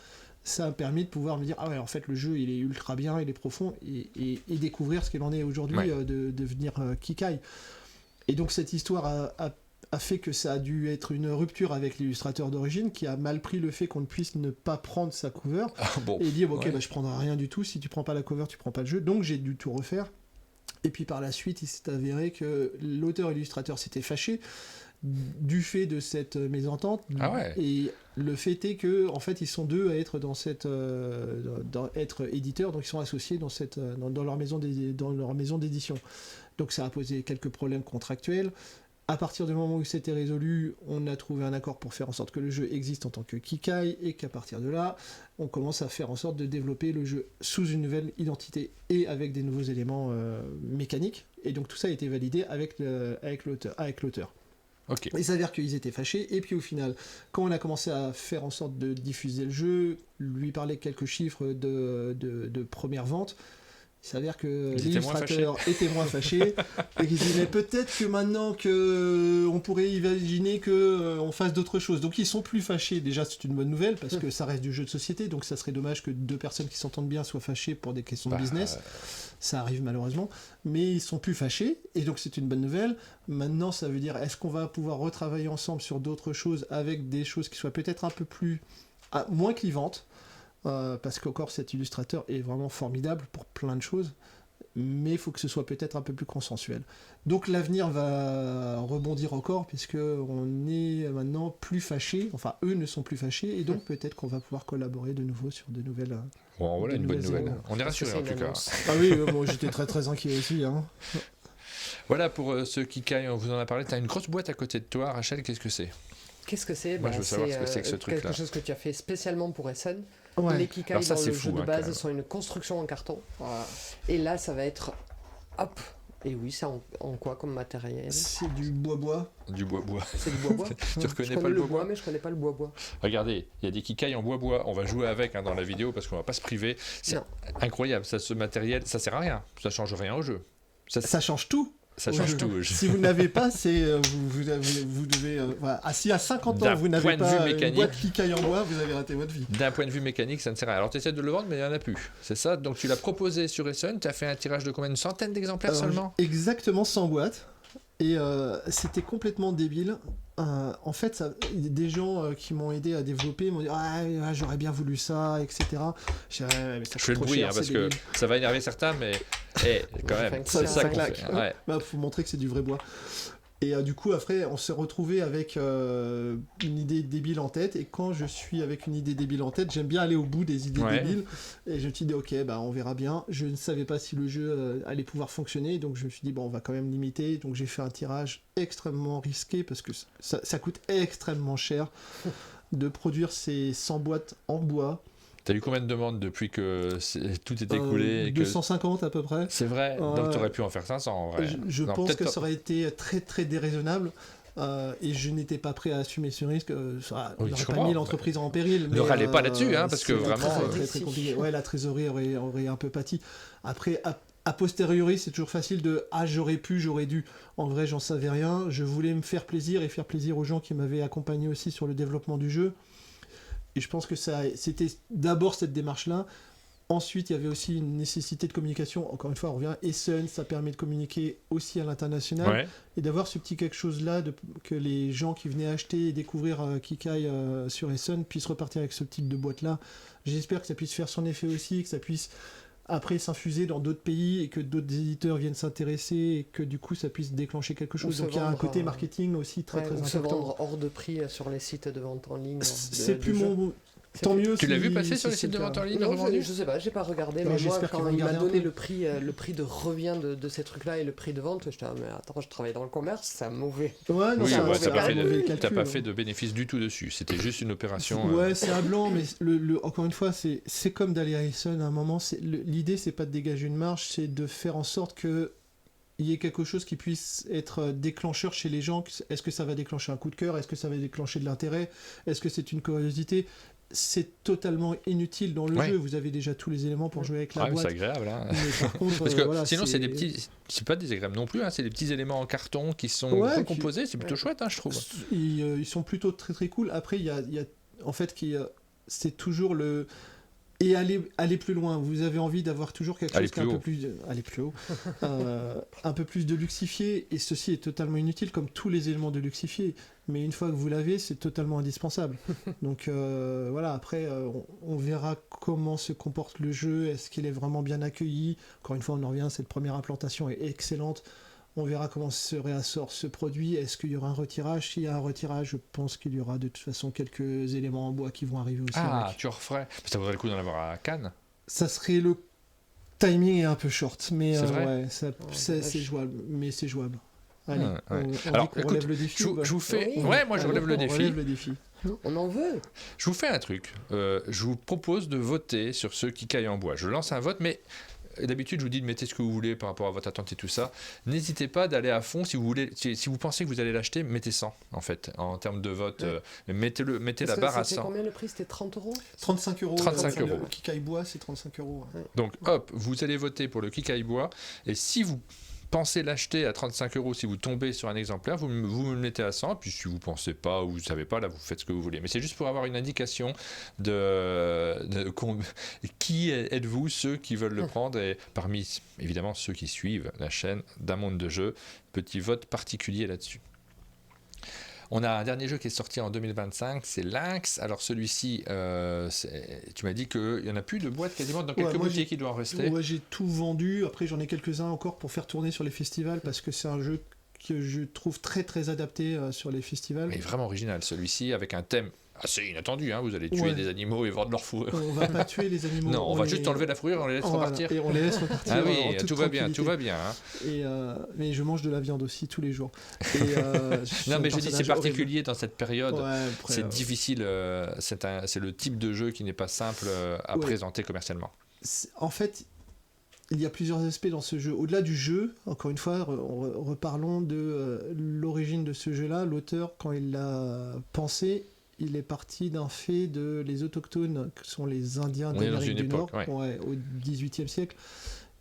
ça a permis de pouvoir me dire ah ouais, en fait le jeu il est ultra bien, il est profond, et découvrir ce qu'il en est aujourd'hui de devenir kikai. Et donc cette histoire a fait que ça a dû être une rupture avec l'illustrateur d'origine qui a mal pris le fait qu'on ne puisse ne pas prendre sa cover et dire ok, je prendrai rien du tout, si tu prends pas la cover tu prends pas le jeu, donc j'ai dû tout refaire. Et puis par la suite il s'est avéré que l'auteur et l'illustrateur s'étaient fâchés du fait de cette mésentente. Et le fait est que en fait ils sont deux à être dans cette être éditeurs, donc ils sont associés dans leur maison d'édition. Donc ça a posé quelques problèmes contractuels. À partir du moment où c'était résolu, on a trouvé un accord pour faire en sorte que le jeu existe en tant que Kikai, et qu'à partir de là, on commence à faire en sorte de développer le jeu sous une nouvelle identité et avec des nouveaux éléments mécaniques. Et donc tout ça a été validé avec l'auteur. Okay. Il s'avère qu'ils étaient fâchés, et puis au final, quand on a commencé à faire en sorte de diffuser le jeu, lui parler quelques chiffres de première vente, il s'avère que l'illustrateur était moins fâché et qu'il disait mais peut-être que maintenant on pourrait imaginer qu'on fasse d'autres choses. Donc ils sont plus fâchés. Déjà c'est une bonne nouvelle parce que ça reste du jeu de société, donc ça serait dommage que deux personnes qui s'entendent bien soient fâchées pour des questions de business. Ça arrive malheureusement, mais ils sont plus fâchés et donc c'est une bonne nouvelle. Maintenant ça veut dire est-ce qu'on va pouvoir retravailler ensemble sur d'autres choses avec des choses qui soient peut-être un peu moins clivantes. Parce qu'encore cet illustrateur est vraiment formidable pour plein de choses, mais il faut que ce soit peut-être un peu plus consensuel. Donc l'avenir va rebondir encore, puisque on est maintenant plus fâchés, enfin eux ne sont plus fâchés, et donc peut-être qu'on va pouvoir collaborer de nouveau sur de nouvelles... Bon, voilà une bonne nouvelle. On est rassurés en tout cas. Ah oui, bon, j'étais très très inquiet aussi. Hein. Voilà pour ce Kikai, on vous en a parlé. Tu as une grosse boîte à côté de toi, Rachel, qu'est-ce que c'est ? Qu'est-ce que c'est ? Moi je veux savoir ce que c'est que ce truc-là. Quelque chose que tu as fait spécialement pour Essen. Ouais. Les Kikai dans le jeu de base sont une construction en carton. Voilà. Et là, ça va être... Hop. Et oui, c'est en quoi comme matériel ? C'est du bois-bois. Du bois-bois. C'est du bois-bois. Tu reconnais pas le bois-bois, mais je connais pas le bois-bois. Regardez, il y a des Kikai en bois-bois. On va jouer avec dans la vidéo parce qu'on va pas se priver. C'est incroyable, ça, ce matériel, ça sert à rien. Ça change rien au jeu. Ça change tout. Ça change tout. Si vous ne l'avez pas, c'est vous devez voilà. Si à 50 ans vous n'avez pas une boîte Kikai en bois, vous avez raté votre vie. D'un point de vue mécanique, ça ne sert à rien. Alors tu essaies de le vendre, mais il n'y en a plus. C'est ça. Donc tu l'as proposé sur Essen. Tu as fait un tirage de combien ? Une centaine d'exemplaires seulement ? Exactement 100 boîtes. Et c'était complètement débile. En fait, des gens qui m'ont aidé à développer m'ont dit j'aurais bien voulu ça, etc. Je fais le bruit parce que ça va énerver certains, mais quand même, c'est ça qu'on fait. Ouais. Faut montrer que c'est du vrai bois. Et du coup, après, on s'est retrouvé avec une idée débile en tête. Et quand je suis avec une idée débile en tête, j'aime bien aller au bout des idées débiles. Et je me suis dit, ok, on verra bien. Je ne savais pas si le jeu allait pouvoir fonctionner. Donc je me suis dit, on va quand même limiter. Donc j'ai fait un tirage extrêmement risqué parce que ça coûte extrêmement cher de produire ces 100 boîtes en bois. T'as eu combien de demandes depuis que tout est écoulé 250 à peu près. C'est vrai, donc tu aurais pu en faire 500 en vrai. Je pense que ça aurait été très très déraisonnable. Et je n'étais pas prêt à assumer ce risque. On n'aurait pas mis l'entreprise en péril. Ne râlez pas là-dessus, parce que vraiment... très compliqué. Ouais, la trésorerie aurait un peu pâti. Après, a posteriori, c'est toujours facile de « Ah, j'aurais pu, j'aurais dû ». En vrai, j'en savais rien. Je voulais me faire plaisir et faire plaisir aux gens qui m'avaient accompagné aussi sur le développement du jeu. Et je pense que c'était d'abord cette démarche-là. Ensuite, il y avait aussi une nécessité de communication. Encore une fois, on revient. Essen, ça permet de communiquer aussi à l'international. Ouais. Et d'avoir ce petit quelque chose-là, que les gens qui venaient acheter et découvrir Kikai sur Essen puissent repartir avec ce type de boîte-là. J'espère que ça puisse faire son effet aussi, que ça puisse après s'infuser dans d'autres pays et que d'autres éditeurs viennent s'intéresser et que du coup ça puisse déclencher quelque chose. Donc il y a un côté marketing aussi très très ou important. se vendre hors de prix sur les sites de vente en ligne. C'est plus mon... Tant mieux. Tu l'as vu passer sur les sites de vente en ligne revendu ? Je sais pas, j'ai pas regardé, Non, mais moi j'espère quand qu'ils vont il m'a regarder donné un le prix de revient de ces trucs-là et le prix de vente, j'étais mais attends, je travaille dans le commerce, c'est un mauvais. Ouais, non, Oui, c'est un ouais, mauvais calcul, t'as pas hein. fait de bénéfice du tout dessus. C'était juste une opération. Ouais, c'est à blanc, mais encore une fois, c'est comme d'aller à Essen à un moment. L'idée, c'est pas de dégager une marge, c'est de faire en sorte que il y ait quelque chose qui puisse être déclencheur chez les gens. Est-ce que ça va déclencher un coup de cœur ? Est-ce que ça va déclencher de l'intérêt ? Est-ce que c'est une curiosité ? C'est totalement inutile dans le jeu. Vous avez déjà tous les éléments pour jouer avec la boîte. C'est agréable. Hein. Mais par contre, parce que voilà, sinon, c'est des petits. C'est pas des agréables non plus. Hein. C'est des petits éléments en carton qui sont recomposés. C'est plutôt chouette, hein, je trouve. Ils sont plutôt très très cool. Après, il y a en fait c'est toujours le. Et aller plus loin. Vous avez envie d'avoir toujours quelque chose qui est un peu plus... Aller plus haut. Un peu plus de luxifié. Et ceci est totalement inutile, comme tous les éléments de luxifié. Mais une fois que vous l'avez, c'est totalement indispensable. Donc voilà, après, on verra comment se comporte le jeu. Est-ce qu'il est vraiment bien accueilli ? Encore une fois, on en revient, cette première implantation est excellente. On verra comment se réassort ce produit. Est-ce qu'il y aura un retirage ? S'il y a un retirage, je pense qu'il y aura de toute façon quelques éléments en bois qui vont arriver aussi. Ah, tu referais. Ça vaudrait le coup d'en avoir à Cannes. Ça serait le timing est un peu short, mais c'est vrai ouais, c'est jouable. Mais c'est jouable. Allez, alors, on relève le défi. Je vous fais. Oui. Ouais, moi je relève le défi. On relève le défi. On en veut. Je vous fais un truc. Je vous propose de voter sur ceux qui caillent en bois. Je lance un vote, mais d'habitude, je vous dis de mettre ce que vous voulez par rapport à votre attente et tout ça. N'hésitez pas d'aller à fond si vous voulez. Si vous pensez que vous allez l'acheter, mettez 100 en fait en termes de vote. Mettez la barre à 100. C'était combien le prix ? C'était 30 €. 35 €. 35 €. Le Kikai bois, c'est 35 €. Ouais. Donc hop, vous allez voter pour le Kikai bois. Et si vous pensez l'acheter à 35 €, si vous tombez sur un exemplaire, vous me le mettez à 100. Puis si vous ne pensez pas ou vous ne savez pas, là vous faites ce que vous voulez. Mais c'est juste pour avoir une indication de qui êtes-vous, ceux qui veulent le prendre. Et parmi évidemment ceux qui suivent la chaîne d'un monde de jeux, petit vote particulier là-dessus. On a un dernier jeu qui est sorti en 2025, c'est Lynx. Alors celui-ci, tu m'as dit qu'il n'y en a plus de boîtes quasiment dans quelques boutiques qui doivent en rester. Ouais, j'ai tout vendu. Après, j'en ai quelques-uns encore pour faire tourner sur les festivals parce que c'est un jeu que je trouve très très adapté sur les festivals. Mais vraiment original celui-ci, avec un thème assez inattendu. Hein. Vous allez tuer des animaux et vendre leur fourrure. On va pas tuer les animaux. Non, on va juste enlever la fourrure et on les laisse repartir. Et on les laisse repartir. Ah oui, tout va bien, tout va bien. Hein. Mais je mange de la viande aussi tous les jours. Non, mais je dis c'est particulier dans cette période. Après, c'est difficile. C'est le type de jeu qui n'est pas simple à présenter commercialement. En fait, il y a plusieurs aspects dans ce jeu. Au-delà du jeu, encore une fois, reparlons de l'origine de ce jeu-là. L'auteur, quand il l'a pensé, il est parti d'un fait de les autochtones, que sont les Indiens d'Amérique du Nord, au XVIIIe siècle.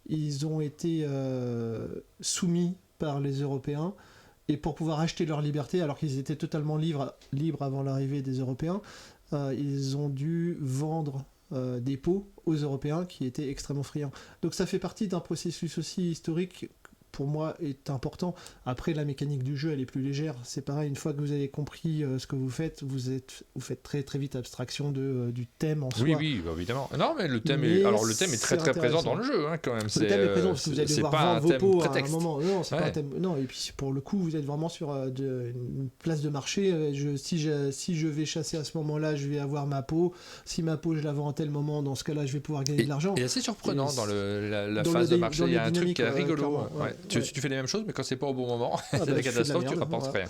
Ils ont été soumis par les Européens, et pour pouvoir acheter leur liberté, alors qu'ils étaient totalement libres avant l'arrivée des Européens, ils ont dû vendre des peaux aux Européens qui étaient extrêmement friands. Donc ça fait partie d'un processus aussi historique, pour moi, est important. Après, la mécanique du jeu, elle est plus légère. C'est pareil, une fois que vous avez compris ce que vous faites, vous faites très très vite abstraction du thème en soi. Oui, évidemment. Non, mais le thème est très très présent dans le jeu, hein, quand même. Le thème est présent parce que vous allez devoir vendre vos peaux à un moment. Non, c'est pas un thème. Non, et puis pour le coup, vous êtes vraiment sur une place de marché. Si je vais chasser à ce moment-là, je vais avoir ma peau. Si ma peau, je la vends à tel moment, dans ce cas-là, je vais pouvoir gagner de l'argent. Et assez surprenant dans la phase de marché. Il y a un truc rigolo. Tu fais les mêmes choses, mais quand c'est pas au bon moment, c'est la catastrophe, tu rapportes rien.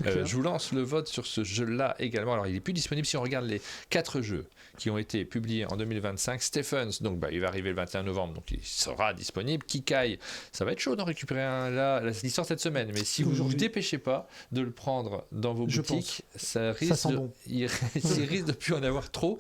Je vous lance le vote sur ce jeu-là également. Alors, il est plus disponible si on regarde les 4 jeux qui ont été publiés en 2025. Stephens, donc il va arriver le 21 novembre, donc il sera disponible. Kikai, ça va être chaud d'en récupérer un là. Il sort cette semaine, mais si vous ne vous dépêchez pas de le prendre dans vos boutiques, ça risque il risque de plus en avoir trop.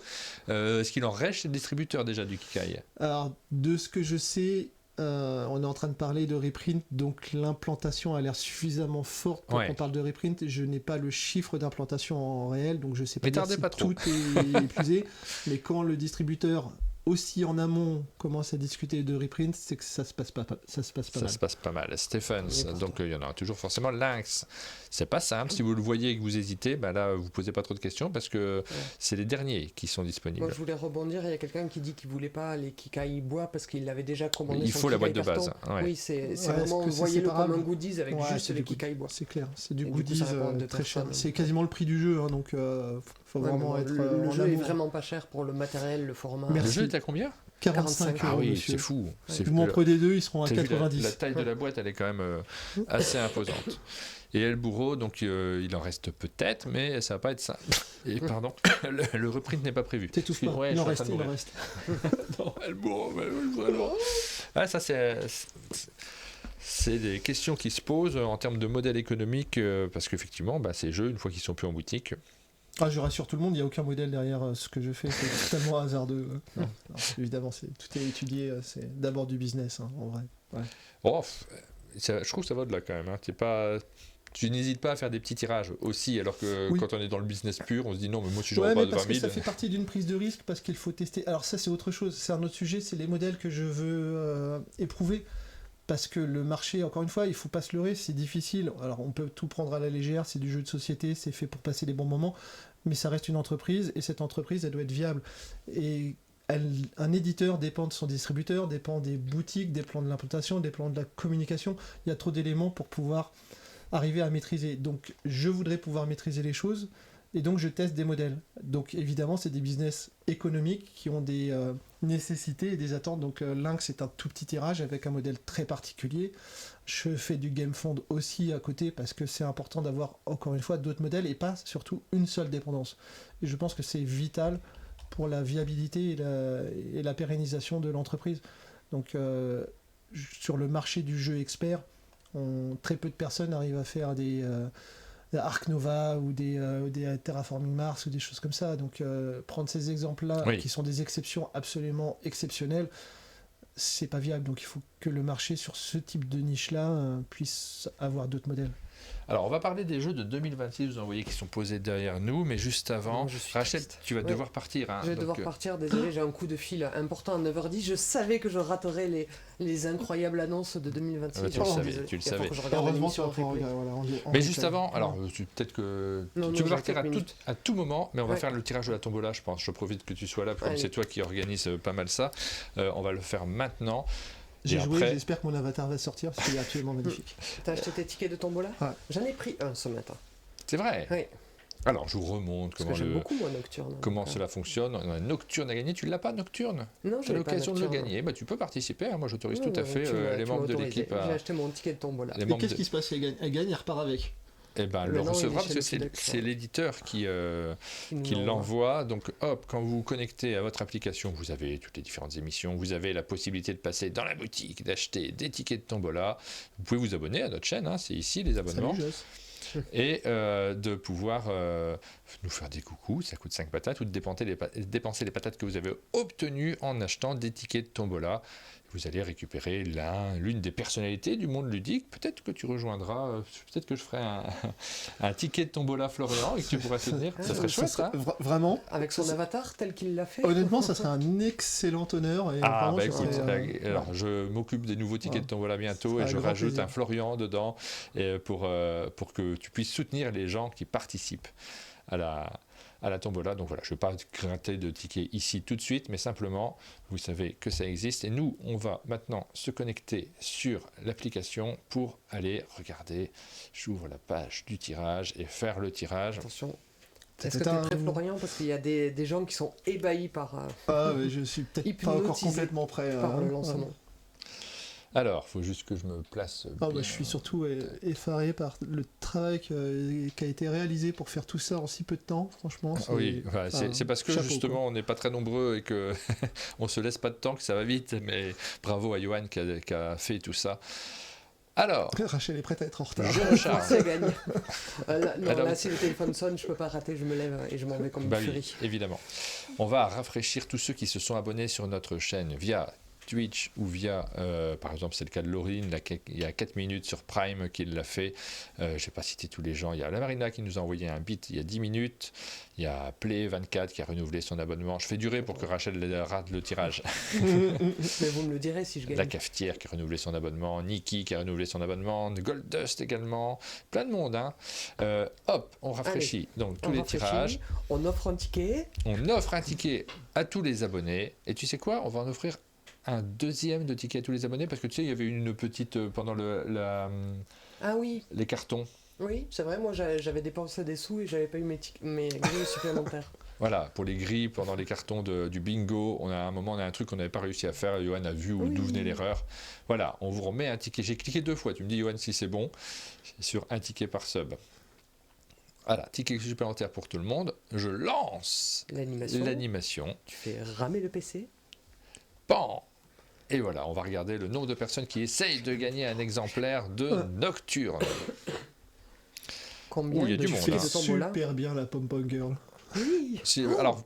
Ce qu'il en reste chez le distributeur déjà du Kikai. Alors, de ce que je sais, on est en train de parler de reprint, donc l'implantation a l'air suffisamment forte pour qu'on parle de reprint. Je n'ai pas le chiffre d'implantation en réel, donc je ne sais pas si tout est épuisé. Mais quand le distributeur aussi en amont commencent à discuter de reprint, c'est que ça se passe pas mal. Ça se passe pas mal. Stephens, donc il y en a toujours forcément. Lynx, c'est pas simple. Si vous le voyez et que vous hésitez, là, vous posez pas trop de questions parce que c'est les derniers qui sont disponibles. Moi, je voulais rebondir. Il y a quelqu'un qui dit qu'il voulait pas les Kikai bois parce qu'il l'avait déjà commandé. Il faut la boîte de carton. base. Ouais. Oui, c'est vraiment, voyez-le comme un goodies avec juste les Kikai bois. C'est clair, c'est du Et goodies très cher. C'est quasiment le prix du jeu, donc faut vraiment être. Le jeu est vraiment pas cher pour le matériel, le format. Le jeu est à combien ? 45 €. Ah oui, monsieur. c'est fou. Si vous m'en prenez deux, ils seront à 90. La taille de la boîte, elle est quand même assez imposante. Et El Burro, donc il en reste peut-être, mais ça va pas être simple. Et pardon, le reprint n'est pas prévu. T'étouffes pas, Ouais, il en reste. Non, El Burro, vraiment. Ah, ça c'est des questions qui se posent en termes de modèle économique, parce qu'effectivement, ces jeux, une fois qu'ils sont plus en boutique... Ah, je rassure tout le monde, il n'y a aucun modèle derrière ce que je fais, c'est totalement hasardeux. Non, évidemment, tout est étudié, c'est d'abord du business, en vrai. Ouais. Oh, je trouve que ça va de là quand même. Tu n'hésites pas à faire des petits tirages aussi, alors que quand on est dans le business pur, on se dit non, mais moi si je pas de 20 000... parce que ça fait partie d'une prise de risque, parce qu'il faut tester. Alors ça, c'est autre chose, c'est un autre sujet, c'est les modèles que je veux éprouver. Parce que le marché, encore une fois, il ne faut pas se leurrer, c'est difficile. Alors on peut tout prendre à la légère, c'est du jeu de société, c'est fait pour passer des bons moments, mais ça reste une entreprise, et cette entreprise, elle doit être viable. Et un éditeur dépend de son distributeur, dépend des boutiques, dépend de l'implantation, dépend de la communication. Il y a trop d'éléments pour pouvoir arriver à maîtriser. Donc je voudrais pouvoir maîtriser les choses, et donc je teste des modèles. Donc évidemment, c'est des business économiques qui ont des nécessités et des attentes. Donc Lynx, c'est un tout petit tirage avec un modèle très particulier. Je fais du game fund aussi à côté parce que c'est important d'avoir, encore une fois, d'autres modèles et pas surtout une seule dépendance. Et je pense que c'est vital pour la viabilité et la pérennisation de l'entreprise. Donc sur le marché du jeu expert, très peu de personnes arrivent à faire des Ark Nova ou des Terraforming Mars ou des choses comme ça. Donc prendre ces exemples-là, qui sont des exceptions absolument exceptionnelles, c'est pas viable. Donc il faut que le marché sur ce type de niche-là puisse avoir d'autres modèles. Alors, on va parler des jeux de 2026, vous en voyez qui sont posés derrière nous, mais juste avant, Rachel, tu vas devoir partir. Je vais devoir partir, désolé, j'ai un coup de fil important à 9h10. Je savais que je raterais les incroyables annonces de 2026. Tu le savais. Heureusement, tu vas pouvoir mais juste avant, alors peut-être que tu peux partir à tout moment, mais on va faire le tirage de la tombola, je pense. Je profite que tu sois là, comme c'est toi qui organise pas mal ça. On va le faire maintenant. J'ai joué, j'espère que mon avatar va sortir parce qu'il est absolument magnifique. T'as acheté tes tickets de tombola ? J'en ai pris un ce matin. C'est vrai ? Oui. Alors, je vous remonte j'aime beaucoup, moi, Nocturne. Comment cela fonctionne. On a Nocturne à gagner. Tu ne l'as pas, Nocturne ? Non, tu as l'occasion de le gagner. Tu peux participer. Moi, j'autorise tout à fait les membres de l'équipe. J'ai acheté mon ticket de tombola. Et qu'est-ce qui se passe ? Elle gagne, elle repart avec. Le recevra parce que c'est l'éditeur qui l'envoie. Donc hop, quand vous vous connectez à votre application, vous avez toutes les différentes émissions, vous avez la possibilité de passer dans la boutique, d'acheter des tickets de tombola. Vous pouvez vous abonner à notre chaîne, c'est ici les abonnements. Et de pouvoir nous faire des coucous, ça coûte 5 patates, ou de dépenser les patates que vous avez obtenues en achetant des tickets de tombola. Vous allez récupérer l'une des personnalités du monde ludique. Peut-être que tu rejoindras, peut-être que je ferai un ticket de tombola Florian et que tu pourras soutenir. Ça serait chouette, ça. Vraiment. Avec son avatar tel qu'il l'a fait. Honnêtement, ça serait un excellent honneur. Et écoute, alors je m'occupe des nouveaux tickets de tombola bientôt et je rajoute un Florian dedans pour que tu puisses soutenir les gens qui participent à la tombola. Donc voilà, je ne vais pas gratter de tickets ici tout de suite, mais simplement, vous savez que ça existe. Et nous, on va maintenant se connecter sur l'application pour aller regarder. J'ouvre la page du tirage et faire le tirage. Attention. Est-ce que tu es prêt, Florian ? Parce qu'il y a des gens qui sont ébahis par... je suis peut-être pas encore complètement prêt par le lancement. Alors, il faut juste que je me place bien. Je suis surtout effaré par le travail qui a été réalisé pour faire tout ça en si peu de temps, franchement. C'est parce que justement, on n'est pas très nombreux et qu'on ne se laisse pas de temps, que ça va vite. Mais bravo à Johan qui a fait tout ça. Alors, Rachel est prête à être en retard. Je recharge. C'est gagné. Là, si le téléphone sonne, je ne peux pas rater, je me lève et je m'en vais comme une furie. Oui, évidemment. On va rafraîchir tous ceux qui se sont abonnés sur notre chaîne via Twitch ou via, par exemple, c'est le cas de Laurine, il y a 4 minutes sur Prime qu'il l'a fait. Je ne vais pas citer tous les gens. Il y a la Marina qui nous a envoyé un bit il y a 10 minutes. Il y a Play24 qui a renouvelé son abonnement. Je fais durer pour que Rachel rate le tirage. Mais vous me le direz si je gagne. La Cafetière qui a renouvelé son abonnement. Niki qui a renouvelé son abonnement. Goldust également. Plein de monde. Hein. Hop, on rafraîchit. Donc tous les tirages. On offre un ticket. On offre un ticket à tous les abonnés. Et tu sais quoi? On va en offrir un deuxième de ticket à tous les abonnés. Parce que tu sais, il y avait une petite... pendant Ah oui. les cartons. Oui, c'est vrai, moi j'avais dépensé des sous et j'avais pas eu mes grilles supplémentaires. Voilà, pour les grilles, pendant les cartons du bingo, on a un truc qu'on n'avait pas réussi à faire, Johan a vu d'où venait l'erreur. Voilà, on vous remet un ticket. J'ai cliqué 2 fois, tu me dis Johan si c'est bon, sur un ticket par sub. Voilà, ticket supplémentaire pour tout le monde. Je lance l'animation. Tu fais ramer le PC. Pan. Et voilà, on va regarder le nombre de personnes qui essayent de gagner un exemplaire de Nocturne. Combien il y a du monde. Tu fais super bien la pom-pom girl. Oui. Alors,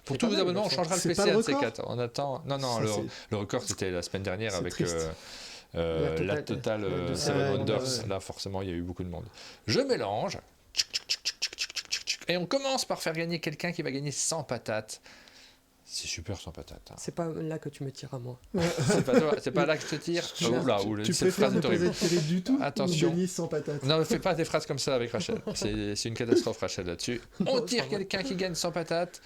pour tous vos abonnements, on changera le PC à C4. On attend. Non, le record, c'était la semaine dernière avec la totale de Seven Wonders. ouais. Là, forcément, il y a eu beaucoup de monde. Je mélange. Et on commence par faire gagner quelqu'un qui va gagner 100 patates. C'est super sans patate. Hein. C'est pas là que tu me tires à moi. C'est pas là que je te tire. Tu préfères ne pas être tiré du tout. Attention. Ou gagner sans patate. Non, ne fais pas des phrases comme ça avec Rachel. C'est une catastrophe, Rachel, là-dessus. On tire quelqu'un qui gagne sans patate.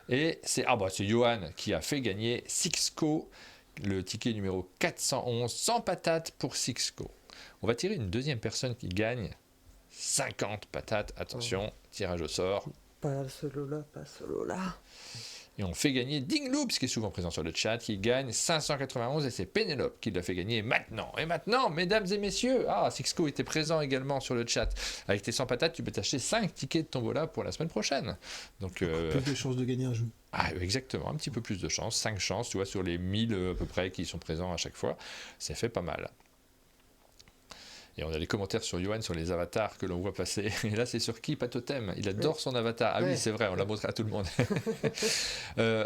Et c'est Johan qui a fait gagner Sixco, le ticket numéro 411, sans patate pour Sixco. On va tirer une deuxième personne qui gagne 50 patates. Attention, tirage au sort. Pas solo là. Et on fait gagner Dingloops, qui est souvent présent sur le chat, qui gagne 591, et c'est Pénélope qui l'a fait gagner maintenant. Et maintenant, mesdames et messieurs, Sixco était présent également sur le chat. Avec tes 100 patates, tu peux t'acheter 5 tickets de tombola pour la semaine prochaine. Donc, plus de chances de gagner un jeu. Exactement, un petit peu plus de chances, 5 chances, tu vois, sur les 1000 à peu près qui sont présents à chaque fois. Ça fait pas mal. Et on a les commentaires sur Johan, sur les avatars que l'on voit passer. Et là, c'est sur qui Patotem. Il adore son avatar. Oui, c'est vrai, on l'a montré à tout le monde.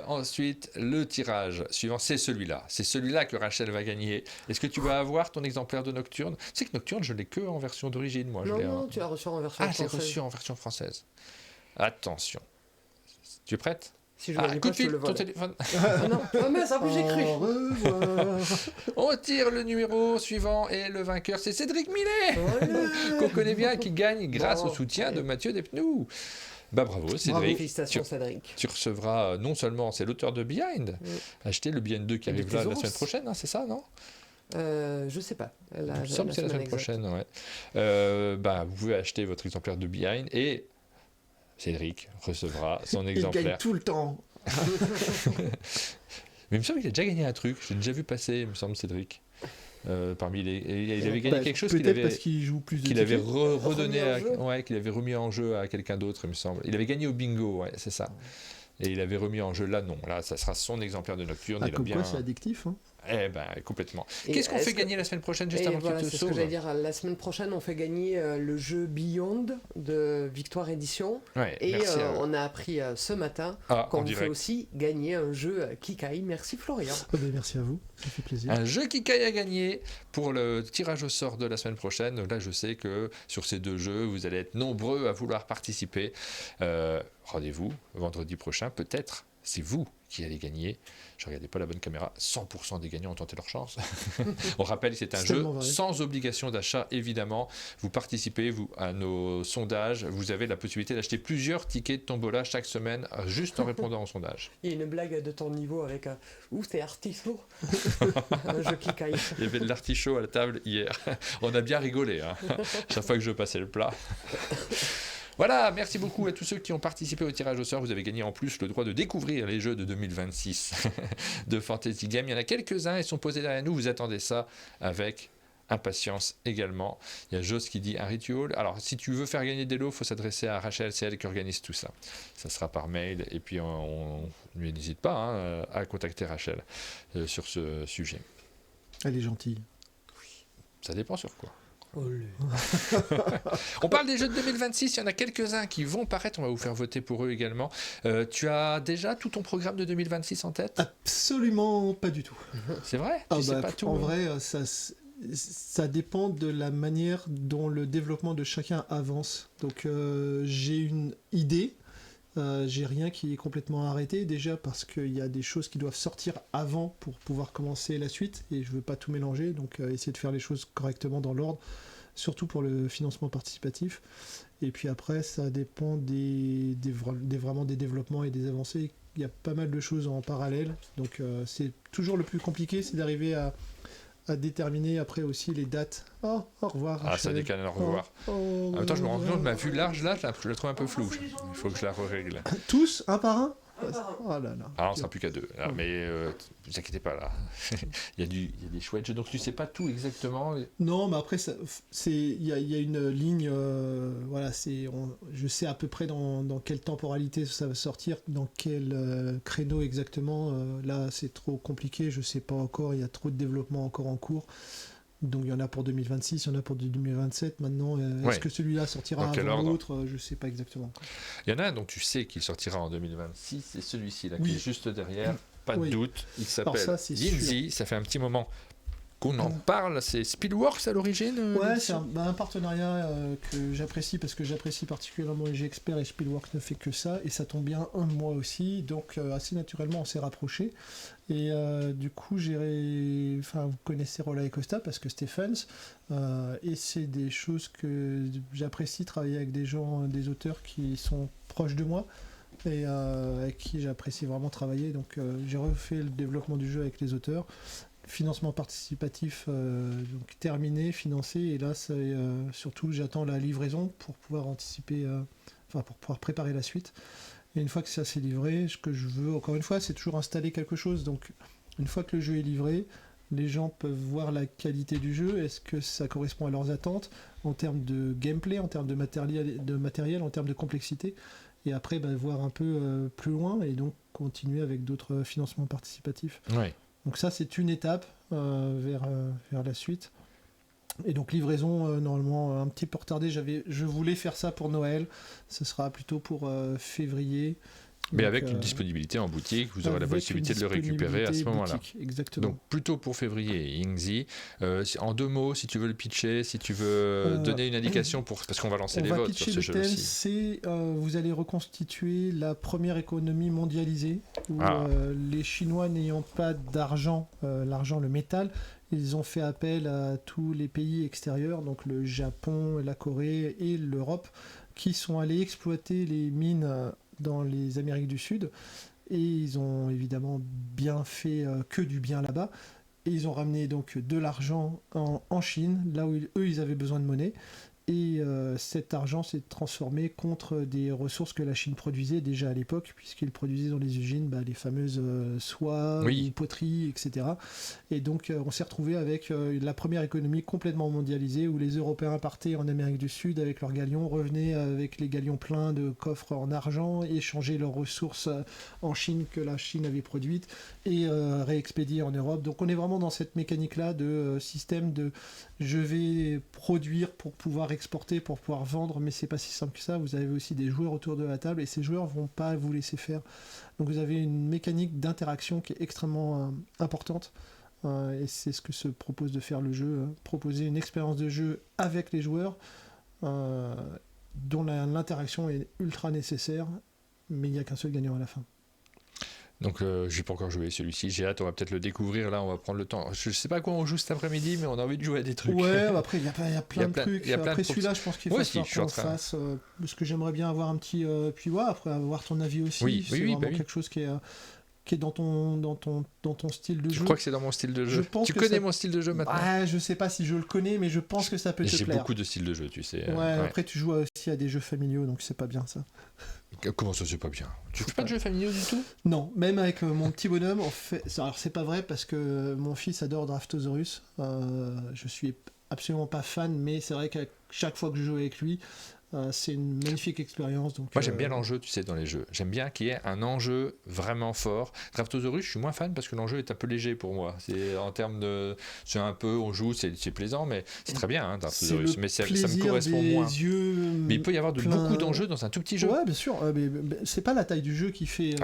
Ensuite, le tirage suivant, c'est celui-là. C'est celui-là que Rachel va gagner. Est-ce que tu vas avoir ton exemplaire de Nocturne? Tu sais que Nocturne, je l'ai que en version d'origine, moi. Non, tu l'as reçu en version française. Je l'ai reçu en version française. Attention. Tu es prête? Si je gagne coup pas, de je te fil, le ton vole. téléphone. Non, mais ça, j'ai cru. Au revoir. On tire le numéro suivant et le vainqueur, c'est Cédric Millet, qu'on connaît bien, qui gagne grâce au soutien de Mathieu Despnous. Bravo Cédric. Félicitations Cédric. Tu recevras non seulement, c'est l'auteur de Behind, acheter le Behind 2 qui arrive là la semaine prochaine, c'est ça, non? Je sais pas. Il me semble que c'est la semaine prochaine, ouais. Vous pouvez acheter votre exemplaire de Behind et Cédric recevra son exemplaire. Il gagne tout le temps. Mais il me semble qu'il a déjà gagné un truc. Je l'ai déjà vu passer, il me semble, Cédric. Parmi les... il avait gagné quelque chose qu'il avait... parce qu'il joue plus de qu'il avait redonné qu'il avait remis en jeu à quelqu'un d'autre, il me semble. Il avait gagné au bingo, c'est ça. Et il avait remis en jeu là, non. Là, ça sera son exemplaire de Nocturne. Comme quoi, c'est addictif. Hein. Complètement. Qu'est-ce qu'on fait gagner la semaine prochaine, juste avant que tu te sauves? sauves? Ce que j'allais dire. La semaine prochaine, on fait gagner le jeu Beyond de Victoire Édition. Et on a appris ce matin qu'on fait aussi gagner un jeu Kikai. Merci Florian. Merci à vous, ça fait plaisir. Un jeu Kikai à gagner pour le tirage au sort de la semaine prochaine. Donc là, je sais que sur ces 2 jeux, vous allez être nombreux à vouloir participer. Rendez-vous vendredi prochain, peut-être. C'est vous qui allez gagner. Je ne regardais pas la bonne caméra. 100% des gagnants ont tenté leur chance. On rappelle, c'est un jeu sans obligation d'achat, évidemment. Vous participez à nos sondages. Vous avez la possibilité d'acheter plusieurs tickets de tombola chaque semaine, juste en répondant au sondage. Il y a une blague de ton niveau avec c'est artichaut. Un jeu qui caille. Il y avait de l'artichaut à la table hier. On a bien rigolé, chaque fois que je passais le plat. Voilà, merci beaucoup à tous ceux qui ont participé au tirage au sort. Vous avez gagné en plus le droit de découvrir les jeux de 2026 de Fantasy Game. Il y en a quelques-uns, ils sont posés derrière nous. Vous attendez ça avec impatience également. Il y a Jos qui dit un ritual. Alors, si tu veux faire gagner des lots, il faut s'adresser à Rachel, c'est elle qui organise tout ça. Ça sera par mail. Et puis, on n'hésite pas à contacter Rachel sur ce sujet. Elle est gentille. Ça dépend sur quoi. On parle des jeux de 2026, il y en a quelques-uns qui vont paraître, on va vous faire voter pour eux également. Tu as déjà tout ton programme de 2026 en tête? Absolument pas du tout. C'est vrai? Tu sais pas tout? En vrai, ça dépend de la manière dont le développement de chacun avance. Donc j'ai une idée, j'ai rien qui est complètement arrêté déjà parce qu'il y a des choses qui doivent sortir avant pour pouvoir commencer la suite et je veux pas tout mélanger, donc essayer de faire les choses correctement dans l'ordre, surtout pour le financement participatif. Et puis après, ça dépend vraiment des développements et des avancées. Il y a pas mal de choses en parallèle, donc c'est toujours le plus compliqué, c'est d'arriver à déterminer après aussi les dates. Oh, au revoir. Ah, ça décale, au revoir. En même temps, je me rends compte, ma vue large là, je la trouve un peu floue. Il faut que je la règle. Tous, un par un? Oh là là. Ah, on ne sera plus qu'à 2. Là, mais ne vous inquiétez pas, là. il y a des chouettes jeux. Donc, tu ne sais pas tout exactement. Non, mais après, il y a une ligne. Voilà, je sais à peu près dans quelle temporalité ça va sortir, dans quel créneau exactement. Là, c'est trop compliqué. Je ne sais pas encore. Il y a trop de développement encore en cours. Donc il y en a pour 2026, il y en a pour 2027 maintenant. Est-ce que celui-là sortira avant l'autre? Je ne sais pas exactement. Il y en a un dont tu sais qu'il sortira en 2026, c'est celui-ci là, qui est juste derrière, pas de doute. Il s'appelle Yinzi, ça fait un petit moment qu'on en parle, c'est Speedworks à l'origine. Ouais, c'est un partenariat que j'apprécie parce que j'apprécie particulièrement EG Expert et Speedworks ne fait que ça et ça tombe bien un de moi aussi, donc assez naturellement on s'est rapprochés et du coup vous connaissez Rolla et Costa parce que Stephens et c'est des choses que j'apprécie, travailler avec des gens, des auteurs qui sont proches de moi et avec qui j'apprécie vraiment travailler, donc j'ai refait le développement du jeu avec les auteurs. Financement participatif donc terminé, financé, et là surtout j'attends la livraison pour pouvoir anticiper, pour pouvoir préparer la suite. Et une fois que ça s'est livré, ce que je veux, encore une fois, c'est toujours installer quelque chose. Donc une fois que le jeu est livré, les gens peuvent voir la qualité du jeu, est-ce que ça correspond à leurs attentes en termes de gameplay, en termes de matériel, en termes de complexité, et après voir un peu plus loin et donc continuer avec d'autres financements participatifs. Ouais. Donc ça, c'est une étape vers la suite. Et donc livraison, normalement, un petit peu retardée. Je voulais faire ça pour Noël. Ce sera plutôt pour février. Mais donc, avec une disponibilité en boutique, vous aurez la possibilité de le récupérer à ce moment-là. Boutique, exactement. Donc plutôt pour février, Yingzi. En 2 mots, si tu veux le pitcher, si tu veux donner une indication, parce qu'on va lancer les votes sur ce jeu aussi. Vous allez reconstituer la première économie mondialisée, où les Chinois n'ayant pas d'argent, l'argent, le métal, ils ont fait appel à tous les pays extérieurs, donc le Japon, la Corée et l'Europe, qui sont allés exploiter les mines dans les Amériques du Sud, et ils ont évidemment bien fait que du bien là-bas, et ils ont ramené donc de l'argent en Chine, là où eux ils avaient besoin de monnaie, et cet argent s'est transformé contre des ressources que la Chine produisait déjà à l'époque, puisqu'ils produisaient dans les usines les fameuses soies, ou poteries, etc. Et donc on s'est retrouvé avec la première économie complètement mondialisée, où les Européens partaient en Amérique du Sud avec leurs galions, revenaient avec les galions pleins de coffres en argent, échangeaient leurs ressources en Chine que la Chine avait produites, et réexpédier en Europe. Donc on est vraiment dans cette mécanique-là de système de je vais produire pour pouvoir exporter, pour pouvoir vendre, mais c'est pas si simple que ça. Vous avez aussi des joueurs autour de la table et ces joueurs vont pas vous laisser faire. Donc vous avez une mécanique d'interaction qui est extrêmement importante et c'est ce que se propose de faire le jeu, proposer une expérience de jeu avec les joueurs dont l'interaction est ultra nécessaire, mais il n'y a qu'un seul gagnant à la fin. Donc j'ai pas encore joué celui-ci, j'ai hâte, on va peut-être le découvrir, là on va prendre le temps. Je sais pas à quoi on joue cet après-midi, mais on a envie de jouer à des trucs. Ouais, après il y a plein de trucs. Après celui-là, je pense qu'il faut qu'on fasse, parce que j'aimerais bien avoir un petit... puis ouais, après avoir ton avis aussi, c'est vraiment quelque chose qui est dans ton style de jeu. Je crois que c'est dans mon style de jeu. Tu connais mon style de jeu maintenant? Ouais, je sais pas si je le connais, mais je pense que ça peut te plaire. J'ai beaucoup de styles de jeu, tu sais. Ouais, après tu joues aussi à des jeux familiaux, donc c'est pas bien ça. Comment ça, c'est pas bien? Tu fais pas de jeux familiaux du tout? Non, même avec mon petit bonhomme, en fait... Alors c'est pas vrai parce que mon fils adore Draftosaurus. Je suis absolument pas fan, mais c'est vrai qu'à chaque fois que je joue avec lui, C'est une magnifique expérience. Donc, moi, j'aime bien l'enjeu, tu sais, dans les jeux. J'aime bien qu'il y ait un enjeu vraiment fort. Draftosaurus, je suis moins fan parce que l'enjeu est un peu léger pour moi. C'est en termes de, c'est un peu, on joue, c'est plaisant, mais c'est très bien, hein, Draftosaurus. Mais ça me correspond moins. Mais il peut y avoir beaucoup d'enjeux dans un tout petit jeu. Ouais, bien sûr. Mais c'est pas la taille du jeu qui fait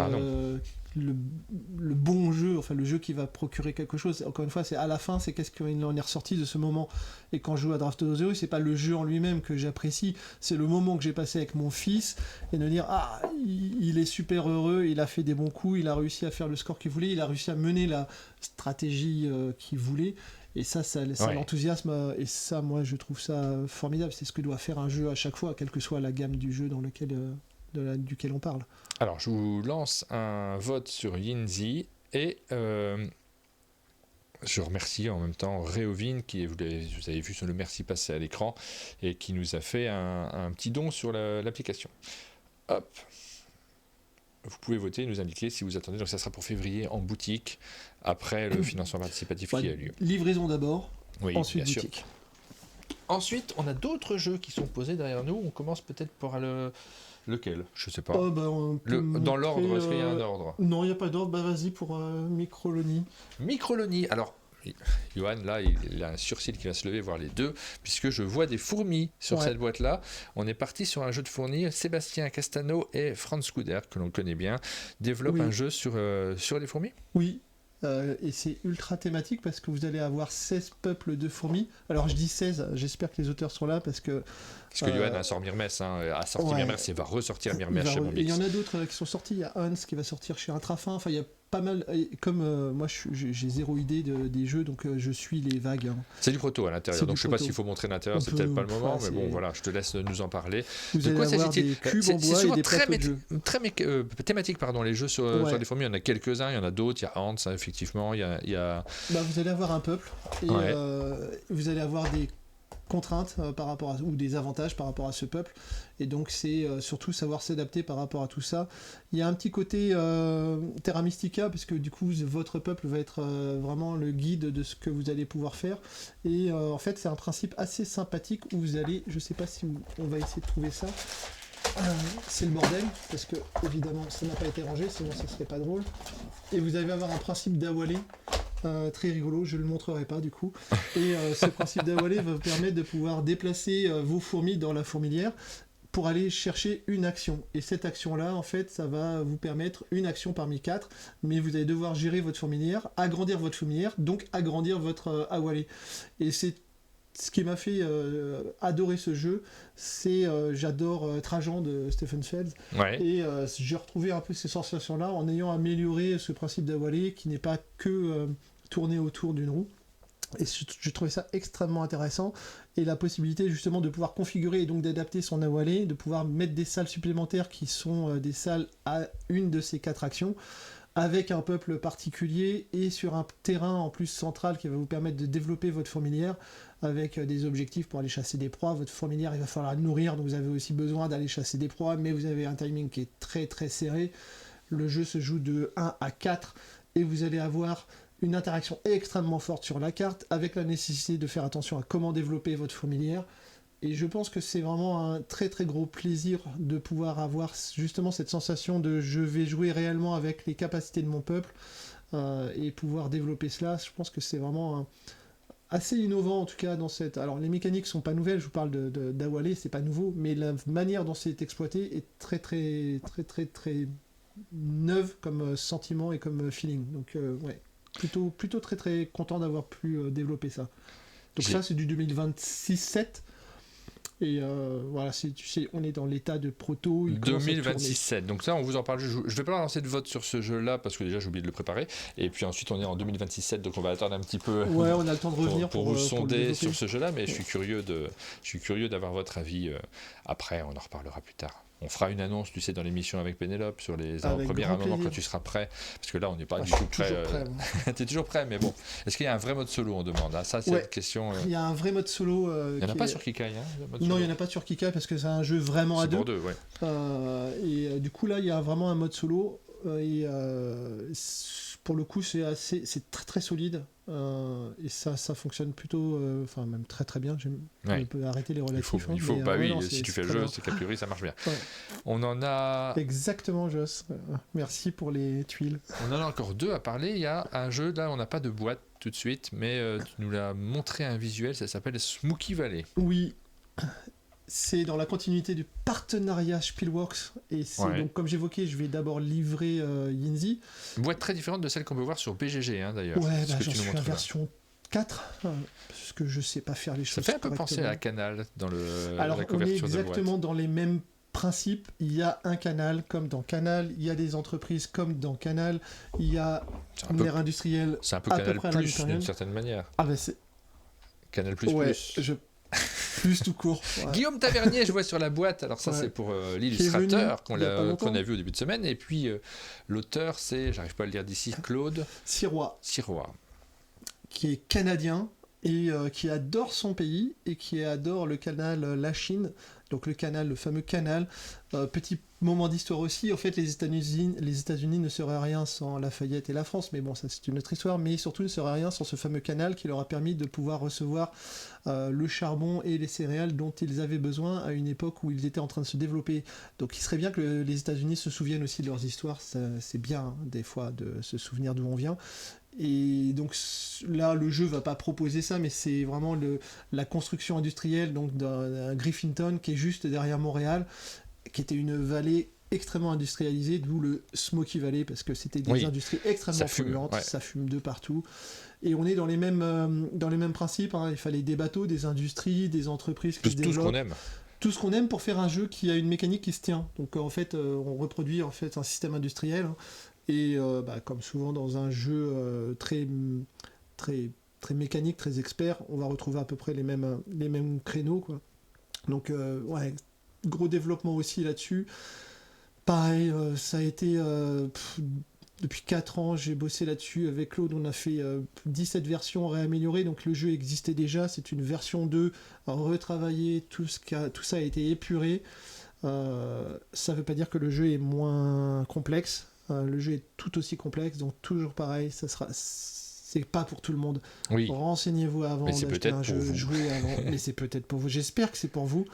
le bon jeu, enfin le jeu qui va procurer quelque chose. Encore une fois, c'est à la fin, c'est qu'est-ce qu'il en est ressorti de ce moment. Et quand je joue à Draftosaurus, c'est pas le jeu en lui-même que j'apprécie, c'est le moment que j'ai passé avec mon fils et de dire il est super heureux, il a fait des bons coups, il a réussi à faire le score qu'il voulait, il a réussi à mener la stratégie qu'il voulait. Et ça l'enthousiasme, et ça, moi, je trouve ça formidable. C'est ce que doit faire un jeu à chaque fois, quelle que soit la gamme du jeu dans lequel, duquel on parle. Alors, je vous lance un vote sur Yinzi et je remercie en même temps Réovine, qui, vous avez vu le merci passer à l'écran, et qui nous a fait un petit don sur l'application. Hop. Vous pouvez voter et nous indiquer si vous attendez. Donc ça sera pour février en boutique, après le financement participatif qui a lieu. Livraison d'abord, ensuite bien boutique. Sûr. Ensuite, on a d'autres jeux qui sont posés derrière nous. On commence peut-être par lequel ? Je sais pas. Dans l'ordre, est-ce qu'il y a un ordre ? Non, il n'y a pas d'ordre. Vas-y pour Microlonie. Microlonie. Alors, Johan, là, il a un surcil qui va se lever, voir les deux, puisque je vois des fourmis sur cette boîte-là. On est parti sur un jeu de fourmis. Sébastien Castano et Franz Kuder, que l'on connaît bien, développent un jeu sur les fourmis. Oui. Et c'est ultra thématique parce que vous allez avoir 16 peuples de fourmis. Alors je dis 16, j'espère que les auteurs sont là parce que Johan a sorti Myrmès, a sorti Myrmès et va ressortir Myrmès chez Bombix. Il y en a d'autres qui sont sortis, il y a Hans qui va sortir chez Intrafin, enfin il y a pas mal, comme moi j'ai zéro idée des jeux, donc je suis les vagues. Hein. C'est du proto à l'intérieur, donc je sais pas s'il faut montrer l'intérieur, c'est peut-être pas le moment, mais bon voilà, je te laisse nous en parler. Vous allez avoir des cubes en bois et des plateaux de jeu. Très thématique, les jeux sur les fourmis, il y en a quelques-uns, il y en a d'autres, il y a Hans, effectivement, il y a... vous allez avoir un peuple, et vous allez avoir des contraintes par rapport ou des avantages par rapport à ce peuple, et donc c'est surtout savoir s'adapter par rapport à tout ça. Il y a un petit côté Terra Mystica parce que du coup votre peuple va être vraiment le guide de ce que vous allez pouvoir faire, et en fait c'est un principe assez sympathique où vous allez, je sais pas si on va essayer de trouver ça, c'est le bordel parce que évidemment ça n'a pas été rangé, sinon ça serait pas drôle, et vous allez avoir un principe d'awalé très rigolo, je ne le montrerai pas du coup. Et ce principe d'awalé va vous permettre de pouvoir déplacer vos fourmis dans la fourmilière pour aller chercher une action. Et cette action-là, en fait, ça va vous permettre une action parmi 4, mais vous allez devoir gérer votre fourmilière, agrandir votre fourmilière, donc agrandir votre awalé. Et c'est ce qui m'a fait adorer ce jeu, c'est j'adore Trajan de Stefan Feld, et j'ai retrouvé un peu ces sensations-là en ayant amélioré ce principe d'awalé qui n'est pas que tourner autour d'une roue. Et j'ai trouvé ça extrêmement intéressant, et la possibilité justement de pouvoir configurer et donc d'adapter son awalé, de pouvoir mettre des salles supplémentaires qui sont des salles à une de ces 4 actions, avec un peuple particulier et sur un terrain en plus central qui va vous permettre de développer votre fourmilière avec des objectifs pour aller chasser des proies. Votre fourmilière, il va falloir la nourrir, donc vous avez aussi besoin d'aller chasser des proies, mais vous avez un timing qui est très très serré. Le jeu se joue de 1 à 4 et vous allez avoir une interaction extrêmement forte sur la carte, avec la nécessité de faire attention à comment développer votre fourmilière. Et je pense que c'est vraiment un très très gros plaisir de pouvoir avoir justement cette sensation de je vais jouer réellement avec les capacités de mon peuple et pouvoir développer cela. Je pense que c'est vraiment assez innovant en tout cas dans cette... Alors les mécaniques sont pas nouvelles, je vous parle d'Awalé, c'est pas nouveau, mais la manière dont c'est exploité est très très très très très neuve comme sentiment et comme feeling. Donc plutôt très très content d'avoir pu développer ça. Donc ça c'est du 2026-7. Et voilà, tu sais, on est dans l'état de proto. 2026-7. Donc ça, on vous en parle. Je vais pas lancer de vote sur ce jeu-là parce que déjà j'ai oublié de le préparer. Et puis ensuite, on est en 2026-7, donc on va attendre un petit peu. Ouais, on a le temps de revenir pour vous sonder sur ce jeu-là. Mais je suis curieux d'avoir votre avis. Après, on en reparlera plus tard. On fera une annonce, tu sais, dans l'émission avec Pénélope sur les premiers moments quand tu seras prêt. Parce que là, on n'est pas du tout prêt. Tu es toujours prêt, mais bon. Est-ce qu'il y a un vrai mode solo, on demande ça, c'est une question. Il y a un vrai mode solo. Il n'y en a pas sur Kikai. Non, il n'y en a pas sur Kikai parce que c'est un jeu vraiment à deux. Et du coup, là, il y a vraiment un mode solo. et pour le coup c'est très très solide, et ça fonctionne plutôt, enfin même très très bien. On peut arrêter les relatifs. Il faut mais, bah oui, non, si tu fais le très jeu, bien. c'est qu'a priori ça marche bien. Ouais. On en a Exactement, Joss. Merci pour les tuiles. On en a encore 2 à parler. Il y a un jeu, là on n'a pas de boîte tout de suite, mais tu nous l'as montré un visuel, ça s'appelle Smokey Valley. Oui, c'est dans la continuité du partenariat Spielworks, et c'est donc, comme j'évoquais, je vais d'abord livrer Yinzi. Une boîte très différente de celle qu'on peut voir sur BGG d'ailleurs. Ouais, ce que j'en tu nous suis à montres là. version 4, parce que je sais pas faire les choses Ça fait un peu penser correctement. à Canal dans Alors, la on est couverture de boîte. exactement dans les mêmes principes. Il y a un canal comme dans Canal, il y a des entreprises comme dans Canal, il y a une ère industrielle. C'est un peu à peu Canal près à la Plus période. d'une certaine manière. Ah ben c'est... Canal Plus Ouais, Plus. plus tout court. Ouais. Guillaume Tavernier, je vois sur la boîte. Alors ça, Ouais. c'est pour Qui est l'illustrateur venu il y a pas longtemps. qu'on a vu au début de semaine. Et puis l'auteur, c'est, j'arrive pas à le lire d'ici, Claude Sirois, Sirois. qui est canadien et qui adore son pays et qui adore le canal La Chine. Donc le fameux canal. Petit moment d'histoire aussi. En fait, les États-Unis ne seraient rien sans Lafayette et la France. Mais bon, ça c'est une autre histoire. Mais surtout, ne seraient rien sans ce fameux canal qui leur a permis de pouvoir recevoir le charbon et les céréales dont ils avaient besoin à une époque où ils étaient en train de se développer. Donc il serait bien que les États-Unis se souviennent aussi de leurs histoires. C'est bien, des fois, de se souvenir d'où on vient. Et donc là, le jeu va pas proposer ça, mais c'est vraiment la construction industrielle donc d'un Griffintown qui est juste derrière Montréal, qui était une vallée extrêmement industrialisée, d'où le Smoky Valley, parce que c'était des industries extrêmement polluantes, ça fume de partout. Et on est dans les mêmes principes, hein. Il fallait des bateaux, des industries, des entreprises qui se développent. Tout ce qu'on aime. Tout ce qu'on aime pour faire un jeu qui a une mécanique qui se tient. Donc en fait, on reproduit en fait un système industriel. Et comme souvent dans un jeu très mécanique, très expert, on va retrouver à peu près les mêmes créneaux, quoi. Donc gros développement aussi là-dessus. Pareil, ça a été depuis 4 ans, j'ai bossé là-dessus avec Claude, on a fait 17 versions réaméliorées, donc le jeu existait déjà, c'est une version 2 retravaillée, tout ça a été épuré. Ça veut pas dire que le jeu est moins complexe. Le jeu est tout aussi complexe, donc toujours pareil, c'est pas pour tout le monde. Oui. Renseignez-vous avant d'acheter un jeu, jouez avant. Mais c'est peut-être pour vous. J'espère que c'est pour vous.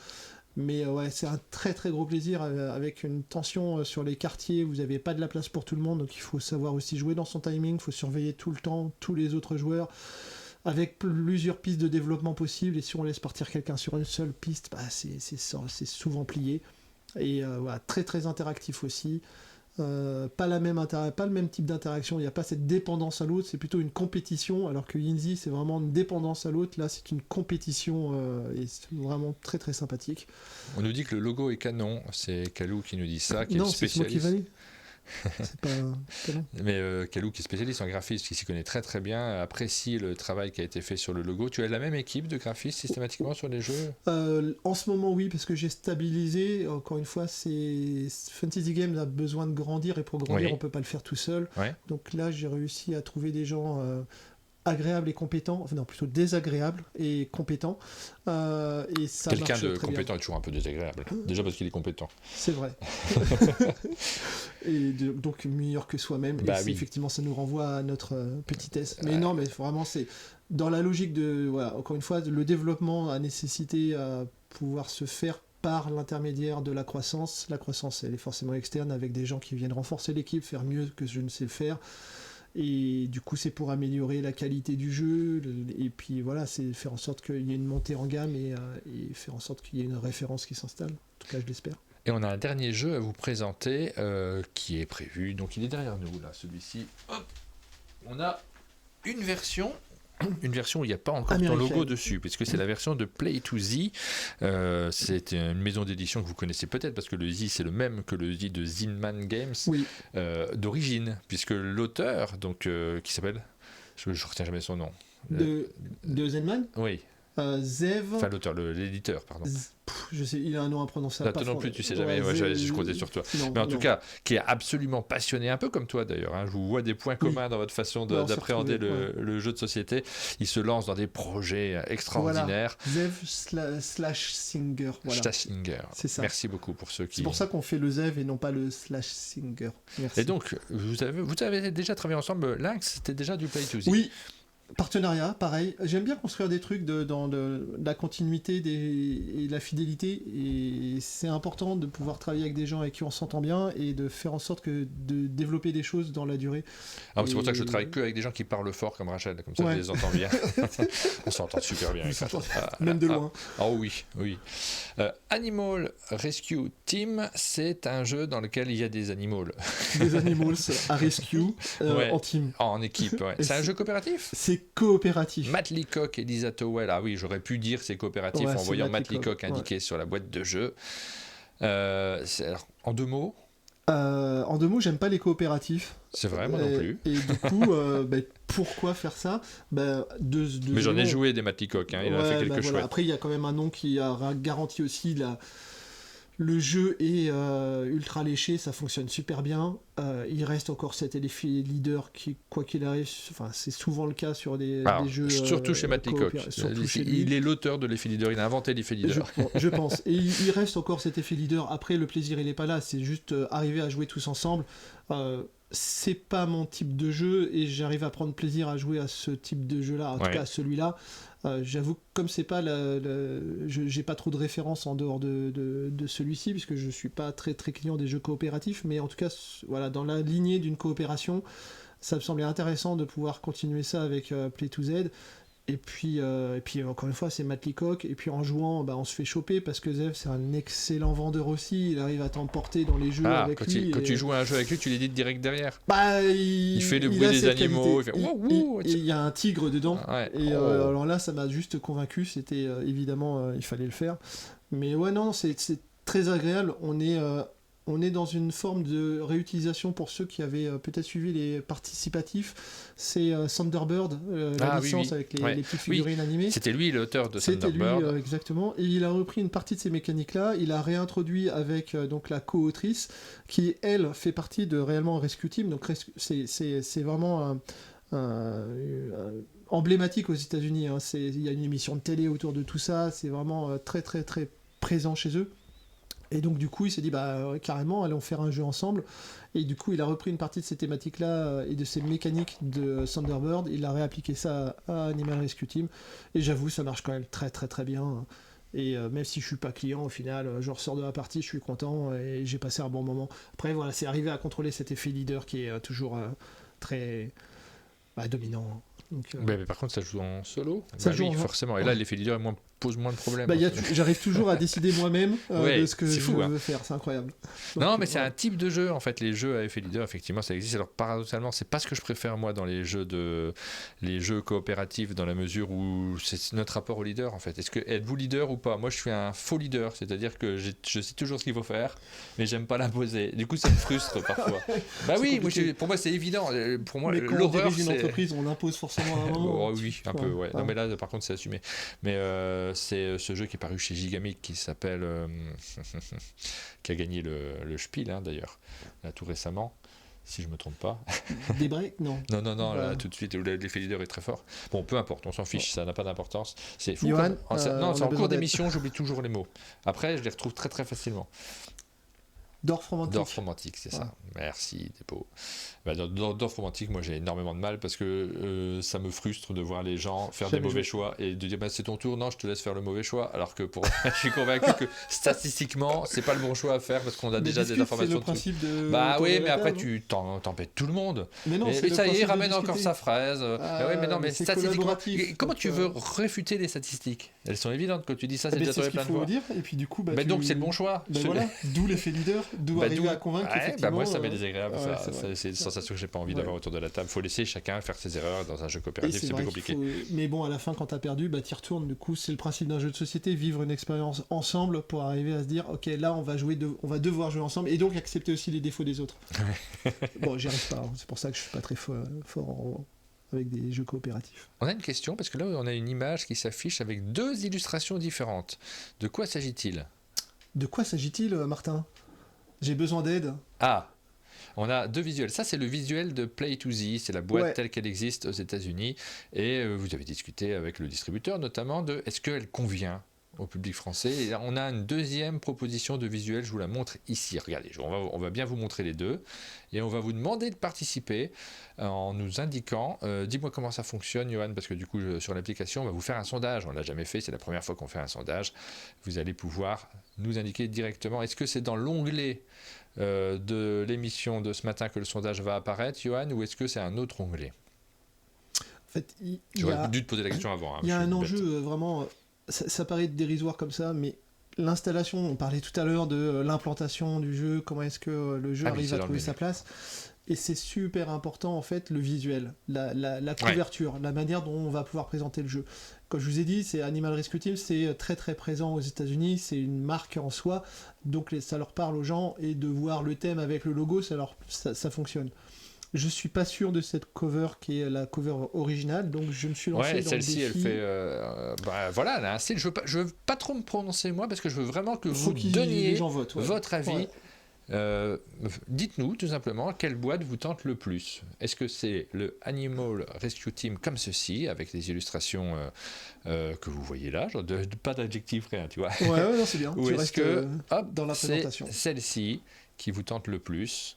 Mais c'est un très très gros plaisir, avec une tension sur les quartiers. Vous n'avez pas de la place pour tout le monde, donc il faut savoir aussi jouer dans son timing. Il faut surveiller tout le temps tous les autres joueurs, avec plusieurs pistes de développement possibles. Et si on laisse partir quelqu'un sur une seule piste, c'est souvent plié. Et très très interactif aussi. Pas le même type d'interaction, il n'y a pas cette dépendance à l'autre, c'est plutôt une compétition, alors que Yinzi c'est vraiment une dépendance à l'autre, là c'est une compétition, et c'est vraiment très très sympathique. On nous dit que le logo est canon, c'est Kalou qui nous dit ça, qui est spécialiste. C'est Smoky Valley. C'est pas canon. Mais Kalou qui est spécialiste en graphisme, qui s'y connaît très très bien, apprécie le travail qui a été fait sur le logo. Tu as la même équipe de graphistes systématiquement sur les jeux ? En ce moment oui, parce que j'ai stabilisé. Encore une fois, Fantasy Games a besoin de grandir, et pour grandir on peut pas le faire tout seul. Donc là j'ai réussi à trouver des gens agréable et compétent, enfin non, plutôt désagréable et compétent. Et ça Quelqu'un marche de très compétent bien. est toujours un peu désagréable, déjà parce qu'il est compétent. C'est vrai. Et donc meilleur que soi-même. Bah, et oui. Effectivement, ça nous renvoie à notre petitesse. Mais non, mais vraiment, c'est dans la logique de, voilà, encore une fois, le développement a nécessité à pouvoir se faire par l'intermédiaire de la croissance. La croissance, elle est forcément externe, avec des gens qui viennent renforcer l'équipe, faire mieux que je ne sais le faire. Et du coup, c'est pour améliorer la qualité du jeu. Et puis voilà, c'est faire en sorte qu'il y ait une montée en gamme et faire en sorte qu'il y ait une référence qui s'installe. En tout cas, je l'espère. Et on a un dernier jeu à vous présenter qui est prévu. Donc il est derrière nous, là, celui-ci. Hop. On a une version où il n'y a pas encore ton logo dessus, puisque c'est la version de Play to Z. C'est une maison d'édition que vous connaissez peut-être, parce que le Z c'est le même que le Z de Zinman Games, d'origine, puisque l'auteur, donc qui s'appelle, je ne retiens jamais son nom. De Zinman ? Oui. Zev. Enfin, l'auteur, l'éditeur, pardon. Je sais, il a un nom imprononçable. Toi non plus, tu sais jamais. Ouais, je comptais sur toi. Non, mais en tout cas, qui est absolument passionné, un peu comme toi d'ailleurs. Je vous vois des points communs dans votre façon d'appréhender le jeu de société. Il se lance dans des projets extraordinaires. Zev / Singer. Singer. C'est ça. Merci beaucoup pour ceux qui. C'est pour ça qu'on fait le Zev et non pas le /Singer. Merci. Et donc, vous avez déjà travaillé ensemble. Lynx, c'était déjà du Play to Z. Oui. Partenariat, pareil. J'aime bien construire des trucs dans la continuité et de la fidélité. Et c'est important de pouvoir travailler avec des gens avec qui on s'entend bien et de faire en sorte de développer des choses dans la durée. C'est pour ça que je travaille que avec des gens qui parlent fort comme Rachel. Comme ça, je les entends bien. On s'entend super bien. Même de loin. Oui. Animal Rescue Team, c'est un jeu dans lequel il y a des animaux. Des animals à rescue en team. En équipe, ouais. C'est un jeu coopératif ? C'est coopératif. Matt Leacock et Lisa Towell. Ah oui, j'aurais pu dire c'est coopératif en voyant Matt Leacock indiqué sur la boîte de jeu. Alors, en 2 mots En 2 mots, j'aime pas les coopératifs. C'est vrai, moi non plus. Et du coup, pourquoi faire ça Mais j'en ai joué des Matt Leacock, il en a fait quelques chouettes. Après, il y a quand même un nom qui a garanti aussi le jeu est ultra léché, ça fonctionne super bien. Il reste encore cet effet leader qui, quoi qu'il arrive, c'est souvent le cas sur des jeux. Surtout chez Matt Leacock. Il est l'auteur de l'effet leader, il a inventé l'effet leader. Je pense. Et il reste encore cet effet leader. Après, le plaisir, il n'est pas là. C'est juste arriver à jouer tous ensemble. C'est pas mon type de jeu et j'arrive à prendre plaisir à jouer à ce type de jeu-là, en tout cas à celui-là. J'avoue que comme c'est pas j'ai pas trop de références en dehors de celui-ci puisque je suis pas très très client des jeux coopératifs, mais en tout cas voilà, dans la lignée d'une coopération, ça me semblait intéressant de pouvoir continuer ça avec Play to Z. Et puis encore une fois, c'est Matt Leacock. Et puis en jouant, on se fait choper parce que Zev, c'est un excellent vendeur aussi. Il arrive à t'emporter dans les jeux avec lui. Quand tu joues à un jeu avec lui, tu l'édites direct derrière. Il fait le bruit des animaux. Il y a un tigre dedans. Alors là, ça m'a juste convaincu. C'était évidemment, il fallait le faire. Mais ouais, non, c'est très agréable. On est dans une forme de réutilisation pour ceux qui avaient peut-être suivi les participatifs. C'est Thunderbird, la licence avec les petites figurines animées. C'était lui l'auteur de Thunderbird. C'était lui, exactement. Et il a repris une partie de ces mécaniques-là. Il a réintroduit avec donc la co-autrice, qui, elle, fait partie de réellement Rescue Team. Donc c'est vraiment emblématique aux États-Unis. Il y a une émission de télé autour de tout ça. C'est vraiment très, très, très présent chez eux. Et donc du coup il s'est dit carrément allons faire un jeu ensemble, et du coup il a repris une partie de ces thématiques là et de ces mécaniques de Thunderbird, il a réappliqué ça à Animal Rescue Team, et j'avoue ça marche quand même très très très bien, et même si je suis pas client au final, je ressors de la partie, je suis content et j'ai passé un bon moment. Après voilà, c'est arrivé à contrôler cet effet leader qui est toujours très dominant. Donc, mais par contre ça joue en solo, ça joue forcément, et là l'effet leader pose moins de problèmes. J'arrive toujours à décider moi-même de ce que je veux faire, c'est incroyable. Donc, non mais c'est un type de jeu en fait, les jeux à effet leader, effectivement ça existe. Alors paradoxalement c'est pas ce que je préfère moi dans les jeux coopératifs, dans la mesure où c'est notre rapport au leader en fait. Êtes-vous leader ou pas? Moi je suis un faux leader, c'est-à-dire que je sais toujours ce qu'il faut faire mais j'aime pas l'imposer, du coup ça me frustre parfois. Pour moi c'est évident, pour moi l'horreur c'est... une entreprise, on impose forcément à un moment. Oui, un peu, ouais. Non mais là par contre c'est assumé. Mais c'est ce jeu qui est paru chez Gigamic qui s'appelle qui a gagné le Spiel d'ailleurs là tout récemment si je me trompe pas. Des breaks? Non. Non, là tout de suite l'effet leader est très fort. Bon, peu importe, on s'en fiche, ça n'a pas d'importance. C'est fou. Johan, c'est en cours d'émission, j'oublie toujours les mots. Après je les retrouve très très facilement. Dorf romantique, c'est ça. Merci, Dépôt. Dans Dorf romantique, moi j'ai énormément de mal parce que ça me frustre de voir les gens faire des mauvais choix et de dire c'est ton tour, non, je te laisse faire le mauvais choix. Alors que je suis convaincu que statistiquement, c'est pas le bon choix à faire parce qu'on a déjà des informations. C'est le principe de. Oui, mais après tu t'embêtes tout le monde. Mais non, et ça y est, ramène encore sa fraise. Mais statistiquement, comment tu veux réfuter les statistiques? Elles sont évidentes quand tu dis ça, c'est déjà tombé plein de fois. Et puis du coup, donc c'est le bon choix. D'où l'effet leader. D'où arriver à convaincre moi ça m'est désagréable, c'est une sensation que j'ai pas envie d'avoir autour de la table. Faut laisser chacun faire ses erreurs dans un jeu coopératif, c'est plus compliqué. Mais bon, à la fin quand t'as perdu, t'y retournes. Du coup c'est le principe d'un jeu de société, vivre une expérience ensemble pour arriver à se dire ok là on va devoir jouer ensemble, et donc accepter aussi les défauts des autres. Bon, j'y arrive pas, c'est pour ça que je suis pas très fort avec des jeux coopératifs. On a une question, parce que là, on a une image qui s'affiche avec 2 illustrations différentes. De quoi s'agit-il ? De quoi s'agit-il, Martin ? J'ai besoin d'aide. Ah, on a 2 visuels. Ça, c'est le visuel de Play2Z. C'est la boîte Ouais. telle qu'elle existe aux États-Unis. Et vous avez discuté avec le distributeur, notamment, de est-ce qu'elle convient au public français. Et là, on a une deuxième proposition de visuel. Je vous la montre ici. Regardez, on va bien vous montrer les deux. Et on va vous demander de participer en nous indiquant, dis-moi comment ça fonctionne, Johan, parce que du coup, sur l'application, on va vous faire un sondage. On ne l'a jamais fait, c'est la première fois qu'on fait un sondage. Vous allez pouvoir nous indiquer directement, est-ce que c'est dans l'onglet de l'émission de ce matin que le sondage va apparaître, Johan, ou est-ce que c'est un autre onglet ? En fait, J'aurais dû te poser la question avant. Il y a un enjeu vraiment, ça paraît dérisoire comme ça, mais l'installation, on parlait tout à l'heure de l'implantation du jeu, comment est-ce que le jeu arrive à trouver sa place. Et c'est super important en fait le visuel, la couverture, la manière dont on va pouvoir présenter le jeu. Comme je vous ai dit, c'est Animal Rescue Team, c'est très très présent aux États-Unis, c'est une marque en soi, donc ça leur parle aux gens et de voir le thème avec le logo, ça fonctionne. Je suis pas sûr de cette cover qui est la cover originale, donc je me suis lancé dans celle-ci, le défi. Elle fait, voilà, elle a un style. Je veux pas trop me prononcer moi parce que je veux vraiment que vous donniez votre avis. Ouais. Dites-nous tout simplement quelle boîte vous tente le plus. Est-ce que c'est le Animal Rescue Team comme ceci, avec les illustrations que vous voyez là, genre pas d'adjectif, rien, tu vois. Ouais, non, c'est bien. Ou est-ce que dans la présentation, c'est celle-ci qui vous tente le plus?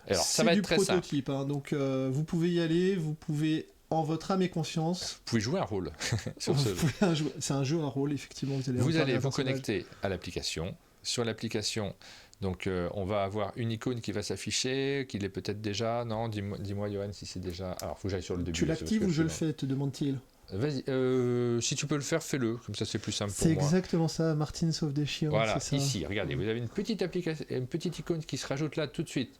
Alors, ça c'est va du être très prototype, hein, donc vous pouvez y aller, vous pouvez en votre âme et conscience. Vous pouvez jouer un rôle sur ce jeu. C'est un jeu à rôle, effectivement. Vous allez vous connecter à l'application. Sur l'application, donc on va avoir une icône qui va s'afficher, qu'il est peut-être déjà. Non, dis-moi, Johan, si c'est déjà. Alors, il faut que j'aille sur le début. Tu l'actives ou je le fais, te demande-t-il? Vas-y, si tu peux le faire, fais-le. Comme ça, c'est plus simple pour moi. C'est exactement ça, Martin sauve des chiens. Voilà, c'est ça. ici, regardez, vous avez une petite application, une petite icône qui se rajoute là tout de suite.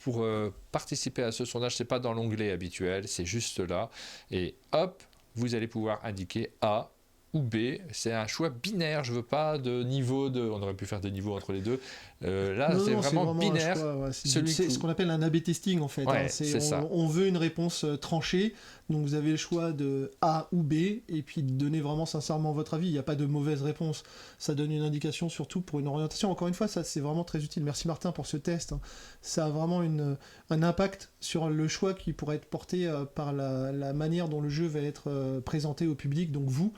Pour participer à ce sondage, c'est pas dans l'onglet habituel, c'est juste là. Et hop, vous allez pouvoir indiquer A ou B. C'est un choix binaire. Je veux pas de niveau de. On aurait pu faire des niveaux entre les deux. Là, c'est vraiment binaire. C'est ce qu'on appelle un A/B testing en fait. Ouais, hein. c'est ça. On veut une réponse tranchée. Donc vous avez le choix de A ou B et puis de donner vraiment sincèrement votre avis. Il n'y a pas de mauvaise réponse. Ça donne une indication surtout pour une orientation. Encore une fois, ça c'est vraiment très utile. Merci Martin pour ce test. Hein. Ça a vraiment un impact sur le choix qui pourrait être porté par la manière dont le jeu va être présenté au public, donc vous.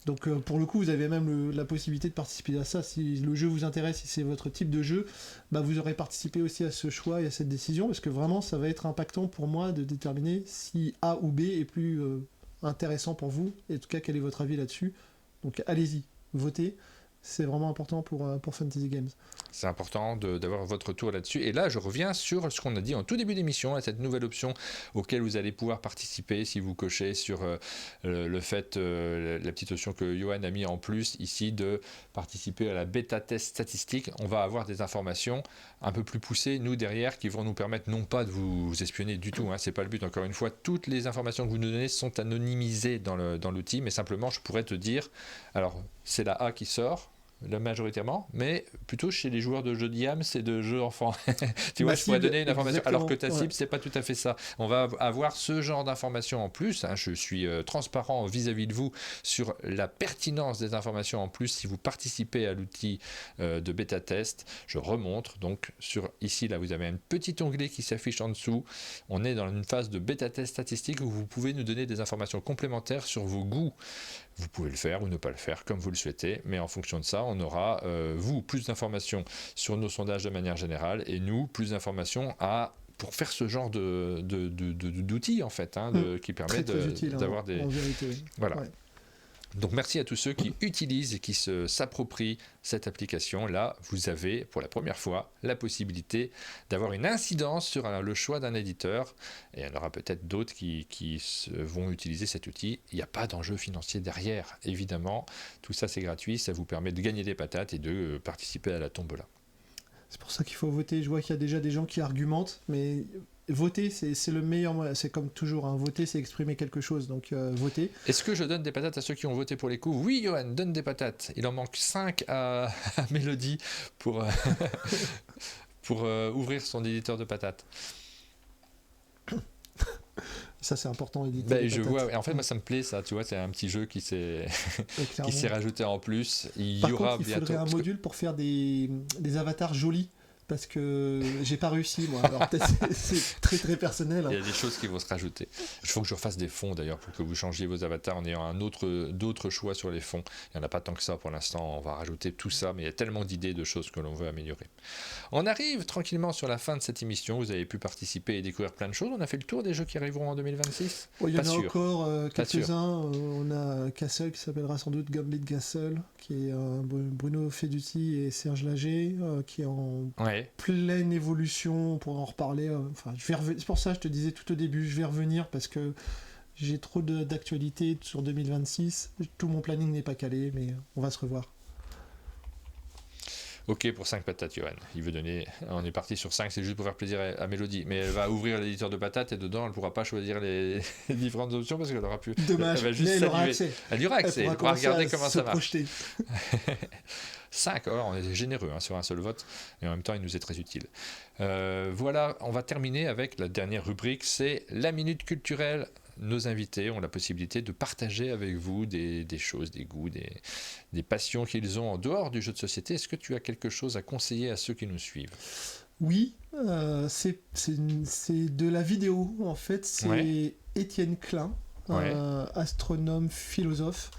Donc pour le coup, vous avez même la possibilité de participer à ça. Si le jeu vous intéresse, si c'est votre type de jeu, bah vous aurez participé aussi à ce choix et à cette décision, parce que vraiment, ça va être impactant pour moi de déterminer si A ou B est plus intéressant pour vous, et en tout cas, quel est votre avis là-dessus. Donc allez-y, votez. C'est vraiment important pour Fantasy Games. C'est important d'avoir votre retour là-dessus. Et là, je reviens sur ce qu'on a dit en tout début d'émission, à cette nouvelle option auquel vous allez pouvoir participer si vous cochez sur le fait, la petite option que Johan a mis en plus ici, de participer à la bêta-test statistique. On va avoir des informations un peu plus poussées, nous, derrière, qui vont nous permettre non pas de vous espionner du tout, hein, c'est pas le but. Encore une fois, toutes les informations que vous nous donnez sont anonymisées dans l'outil, mais simplement, je pourrais te dire, alors, c'est la A qui sort, majoritairement, mais plutôt chez les joueurs de jeux d'IAM, c'est de jeux enfants. Tu vois, je pourrais donner une information, alors que ta cible, c'est pas tout à fait ça. On va avoir ce genre d'informations en plus. Hein, je suis transparent vis-à-vis de vous sur la pertinence des informations en plus si vous participez à l'outil de bêta-test. Je remontre, donc, ici, là, vous avez un petit onglet qui s'affiche en dessous. On est dans une phase de bêta-test statistique où vous pouvez nous donner des informations complémentaires sur vos goûts. Vous pouvez le faire ou ne pas le faire comme vous le souhaitez, mais en fonction de ça, on aura, vous, plus d'informations sur nos sondages de manière générale, et nous, plus d'informations pour faire ce genre d'outils, en fait, hein, qui permet d'avoir des... En vérité, oui. Voilà. Ouais. Donc merci à tous ceux qui utilisent et qui s'approprient cette application. Là, vous avez pour la première fois la possibilité d'avoir une incidence sur le choix d'un éditeur. Et il y en aura peut-être d'autres qui vont utiliser cet outil. Il n'y a pas d'enjeu financier derrière, évidemment. Tout ça, c'est gratuit. Ça vous permet de gagner des patates et de participer à la tombola. C'est pour ça qu'il faut voter. Je vois qu'il y a déjà des gens qui argumentent, mais... Voter, c'est le meilleur moyen. C'est comme toujours, hein. Voter, c'est exprimer quelque chose, donc voter. Est-ce que je donne des patates à ceux qui ont voté pour les coups? Oui, Johan, donne des patates. Il en manque 5 à Mélodie pour ouvrir son éditeur de patates. Ça, c'est important, éditer. Ben, je vois, et en fait, moi, ça me plaît, ça, tu vois, c'est un petit jeu qui s'est rajouté en plus. Il Par y aura contre, il bientôt. faudrait un module pour faire des avatars jolis. Parce que j'ai pas réussi, moi. Alors peut-être c'est très très personnel. Il y a des choses qui vont se rajouter. Il faut que je refasse des fonds d'ailleurs pour que vous changiez vos avatars en ayant d'autres choix sur les fonds. Il n'y en a pas tant que ça pour l'instant. On va rajouter tout ça, mais il y a tellement d'idées, de choses que l'on veut améliorer. On arrive tranquillement sur la fin de cette émission. Vous avez pu participer et découvrir plein de choses. On a fait le tour des jeux qui arriveront en 2026. Il y en Pas a sûr. encore quelques-uns. On a Castle qui s'appellera sans doute Gambit Castle, qui est Bruno Feduti et Serge Lager, qui est en pleine évolution. On pourra en reparler. C'est pour ça que je te disais tout au début, je vais revenir parce que j'ai trop d'actualités sur 2026. Tout mon planning n'est pas calé, mais on va se revoir. Ok pour 5 patates, Johan. Il veut donner. On est parti sur 5, c'est juste pour faire plaisir à Mélodie. Mais elle va ouvrir l'éditeur de patates et dedans, elle ne pourra pas choisir les différentes options parce qu'elle n'aura plus. Dommage, elle va juste mais elle aura accès. Elle y aura accès. Elle pourra regarder comment ça marche. 5, alors on est généreux sur un seul vote et en même temps il nous est très utile. Voilà, on va terminer avec la dernière rubrique, c'est la minute culturelle. Nos invités ont la possibilité de partager avec vous des choses, des goûts, des passions qu'ils ont en dehors du jeu de société. Est-ce que tu as quelque chose à conseiller à ceux qui nous suivent ? Oui, c'est de la vidéo en fait. C'est Étienne Klein, astronome, philosophe,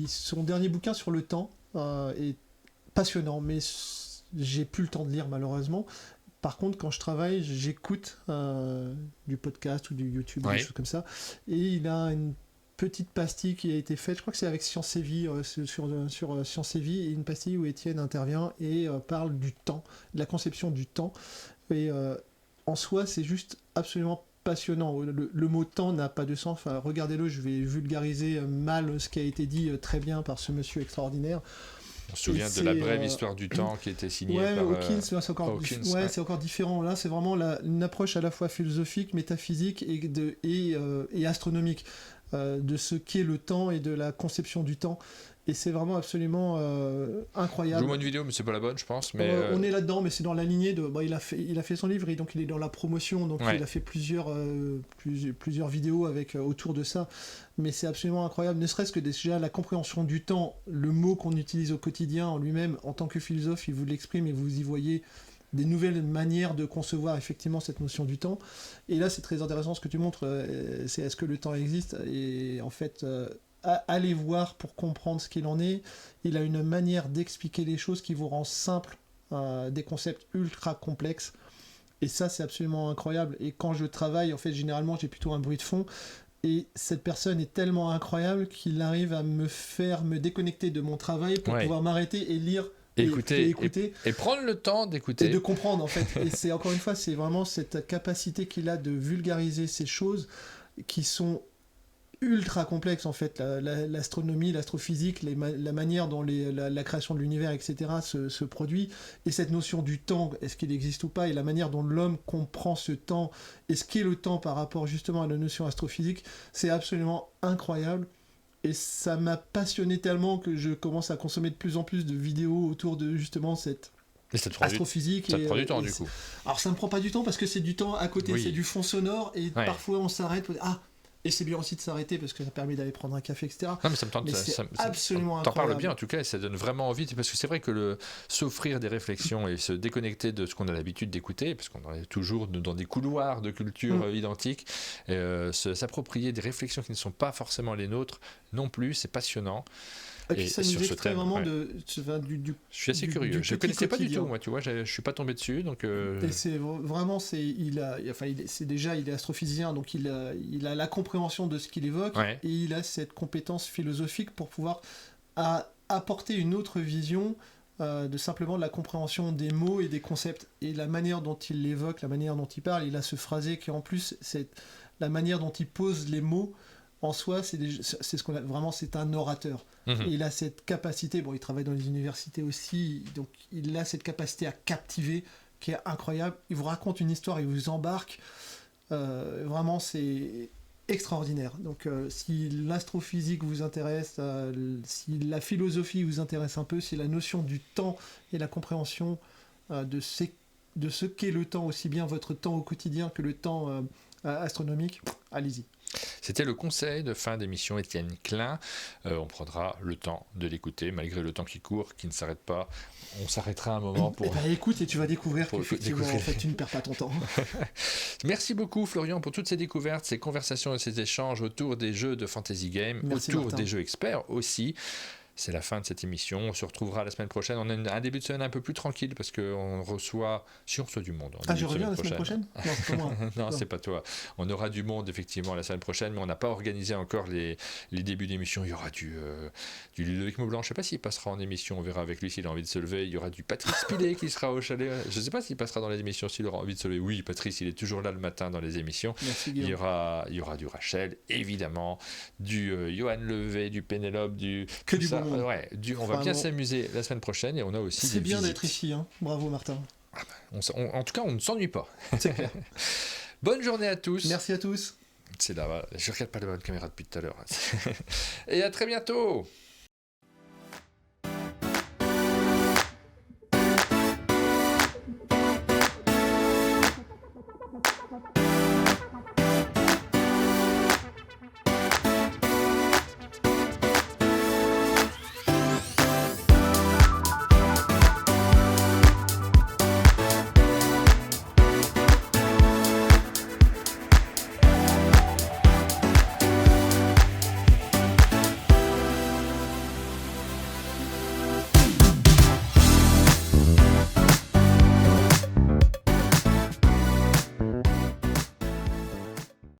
son dernier bouquin sur le temps est passionnant, mais j'ai plus le temps de lire malheureusement. Par contre, quand je travaille, j'écoute du podcast ou du YouTube, des choses comme ça. Et il a une petite pastille qui a été faite, je crois que c'est avec Science et Vie, sur Science et Vie, et une pastille où Étienne intervient et parle du temps, de la conception du temps. Et en soi, c'est juste absolument passionnant. Le mot temps n'a pas de sens. Enfin, regardez-le, je vais vulgariser mal ce qui a été dit très bien par ce monsieur extraordinaire. On se souvient de la brève histoire du temps qui était signée par Hawkins, c'est encore différent. Là, c'est vraiment une approche à la fois philosophique, métaphysique et astronomique de ce qu'est le temps et de la conception du temps. Et c'est vraiment absolument incroyable. Je vois une vidéo, mais c'est pas la bonne, je pense. Mais on est là-dedans, mais c'est dans la lignée de. Il a fait son livre et donc il est dans la promotion, donc il a fait plusieurs vidéos autour de ça. Mais c'est absolument incroyable, ne serait-ce que déjà la compréhension du temps, le mot qu'on utilise au quotidien en lui-même, en tant que philosophe, il vous l'exprime et vous y voyez des nouvelles manières de concevoir effectivement cette notion du temps. Et là, c'est très intéressant ce que tu montres, c'est est-ce que le temps existe ? Et en fait, allez voir pour comprendre ce qu'il en est. Il a une manière d'expliquer les choses qui vous rend simple des concepts ultra complexes. Et ça, c'est absolument incroyable. Et quand je travaille, en fait, généralement, j'ai plutôt un bruit de fond. Et cette personne est tellement incroyable qu'il arrive à me faire me déconnecter de mon travail pour pouvoir m'arrêter et lire. Écouter et prendre le temps d'écouter et de comprendre en fait. Et c'est encore une fois, c'est vraiment cette capacité qu'il a de vulgariser ces choses qui sont ultra complexes en fait, l'astronomie, l'astrophysique, la manière dont la création de l'univers, etc. se produit, et cette notion du temps, est-ce qu'il existe ou pas, et la manière dont l'homme comprend ce temps, et ce qu'est le temps par rapport justement à la notion astrophysique, c'est absolument incroyable. Et ça m'a passionné tellement que je commence à consommer de plus en plus de vidéos autour de justement cette astrophysique. Ça te prend du temps du coup. Alors ça me prend pas du temps parce que c'est du temps à côté, c'est du fond sonore et parfois on s'arrête pour dire et c'est bien aussi de s'arrêter parce que ça permet d'aller prendre un café, etc. Non, mais ça me tente. C'est absolument incroyable. T'en parles bien en tout cas, et ça donne vraiment envie parce que c'est vrai que s'offrir des réflexions et se déconnecter de ce qu'on a l'habitude d'écouter, parce qu'on est toujours dans des couloirs de culture identiques, s'approprier des réflexions qui ne sont pas forcément les nôtres non plus, c'est passionnant. Et puis ça nous extrait vraiment je suis assez curieux. Je ne connaissais pas du tout, moi, tu vois, je ne suis pas tombé dessus. Donc Et c'est vraiment, il est astrophysicien, donc il a la compréhension de ce qu'il évoque, et il a cette compétence philosophique pour pouvoir apporter une autre vision de simplement de la compréhension des mots et des concepts. Et la manière dont il l'évoque, la manière dont il parle, il a ce phrasé qui en plus, c'est la manière dont il pose les mots. En soi, c'est ce qu'on a vraiment, c'est un orateur. Et il a cette capacité, il travaille dans les universités aussi, donc il a cette capacité à captiver qui est incroyable. Il vous raconte une histoire, il vous embarque. Vraiment, c'est extraordinaire. Donc, si l'astrophysique vous intéresse, si la philosophie vous intéresse un peu, si la notion du temps et la compréhension de ce qu'est le temps, aussi bien votre temps au quotidien que le temps astronomique, allez-y. C'était le conseil de fin d'émission Étienne Klein. On prendra le temps de l'écouter, malgré le temps qui court, qui ne s'arrête pas. On s'arrêtera un moment pour... écoute et tu vas découvrir pour qu'effectivement, découvrir. en fait, tu ne perds pas ton temps. Merci beaucoup Florian pour toutes ces découvertes, ces conversations et ces échanges autour des jeux de Fantasy Game, Merci, autour Martin. des jeux experts aussi. C'est la fin de cette émission. On se retrouvera la semaine prochaine. On a un début de semaine un peu plus tranquille parce qu'on reçoit, si on reçoit du monde. Je reviens la semaine prochaine. Non, c'est pas moi. Non, c'est pas toi. On aura du monde effectivement la semaine prochaine, mais on n'a pas organisé encore les débuts d'émission. Il y aura du Ludovic Maublanc. Je ne sais pas s'il passera en émission. On verra avec lui s'il a envie de se lever. Il y aura du Patrice Pilet qui sera au chalet. Je ne sais pas s'il passera dans les émissions s'il aura envie de se lever. Oui, Patrice, il est toujours là le matin dans les émissions. Merci, Il y Guillaume. aura du Rachel, évidemment, du Johan Levé, du Pénélope, Que tout du ça. bon monde. Ouais, on va bien Vraiment. s'amuser la semaine prochaine et on a aussi C'est des bien visites. d'être ici, hein. Bravo Martin. En tout cas, on ne s'ennuie pas. C'est clair. Bonne journée à tous. Merci à tous. C'est là, je regarde pas la bonne caméra depuis tout à l'heure. Et à très bientôt.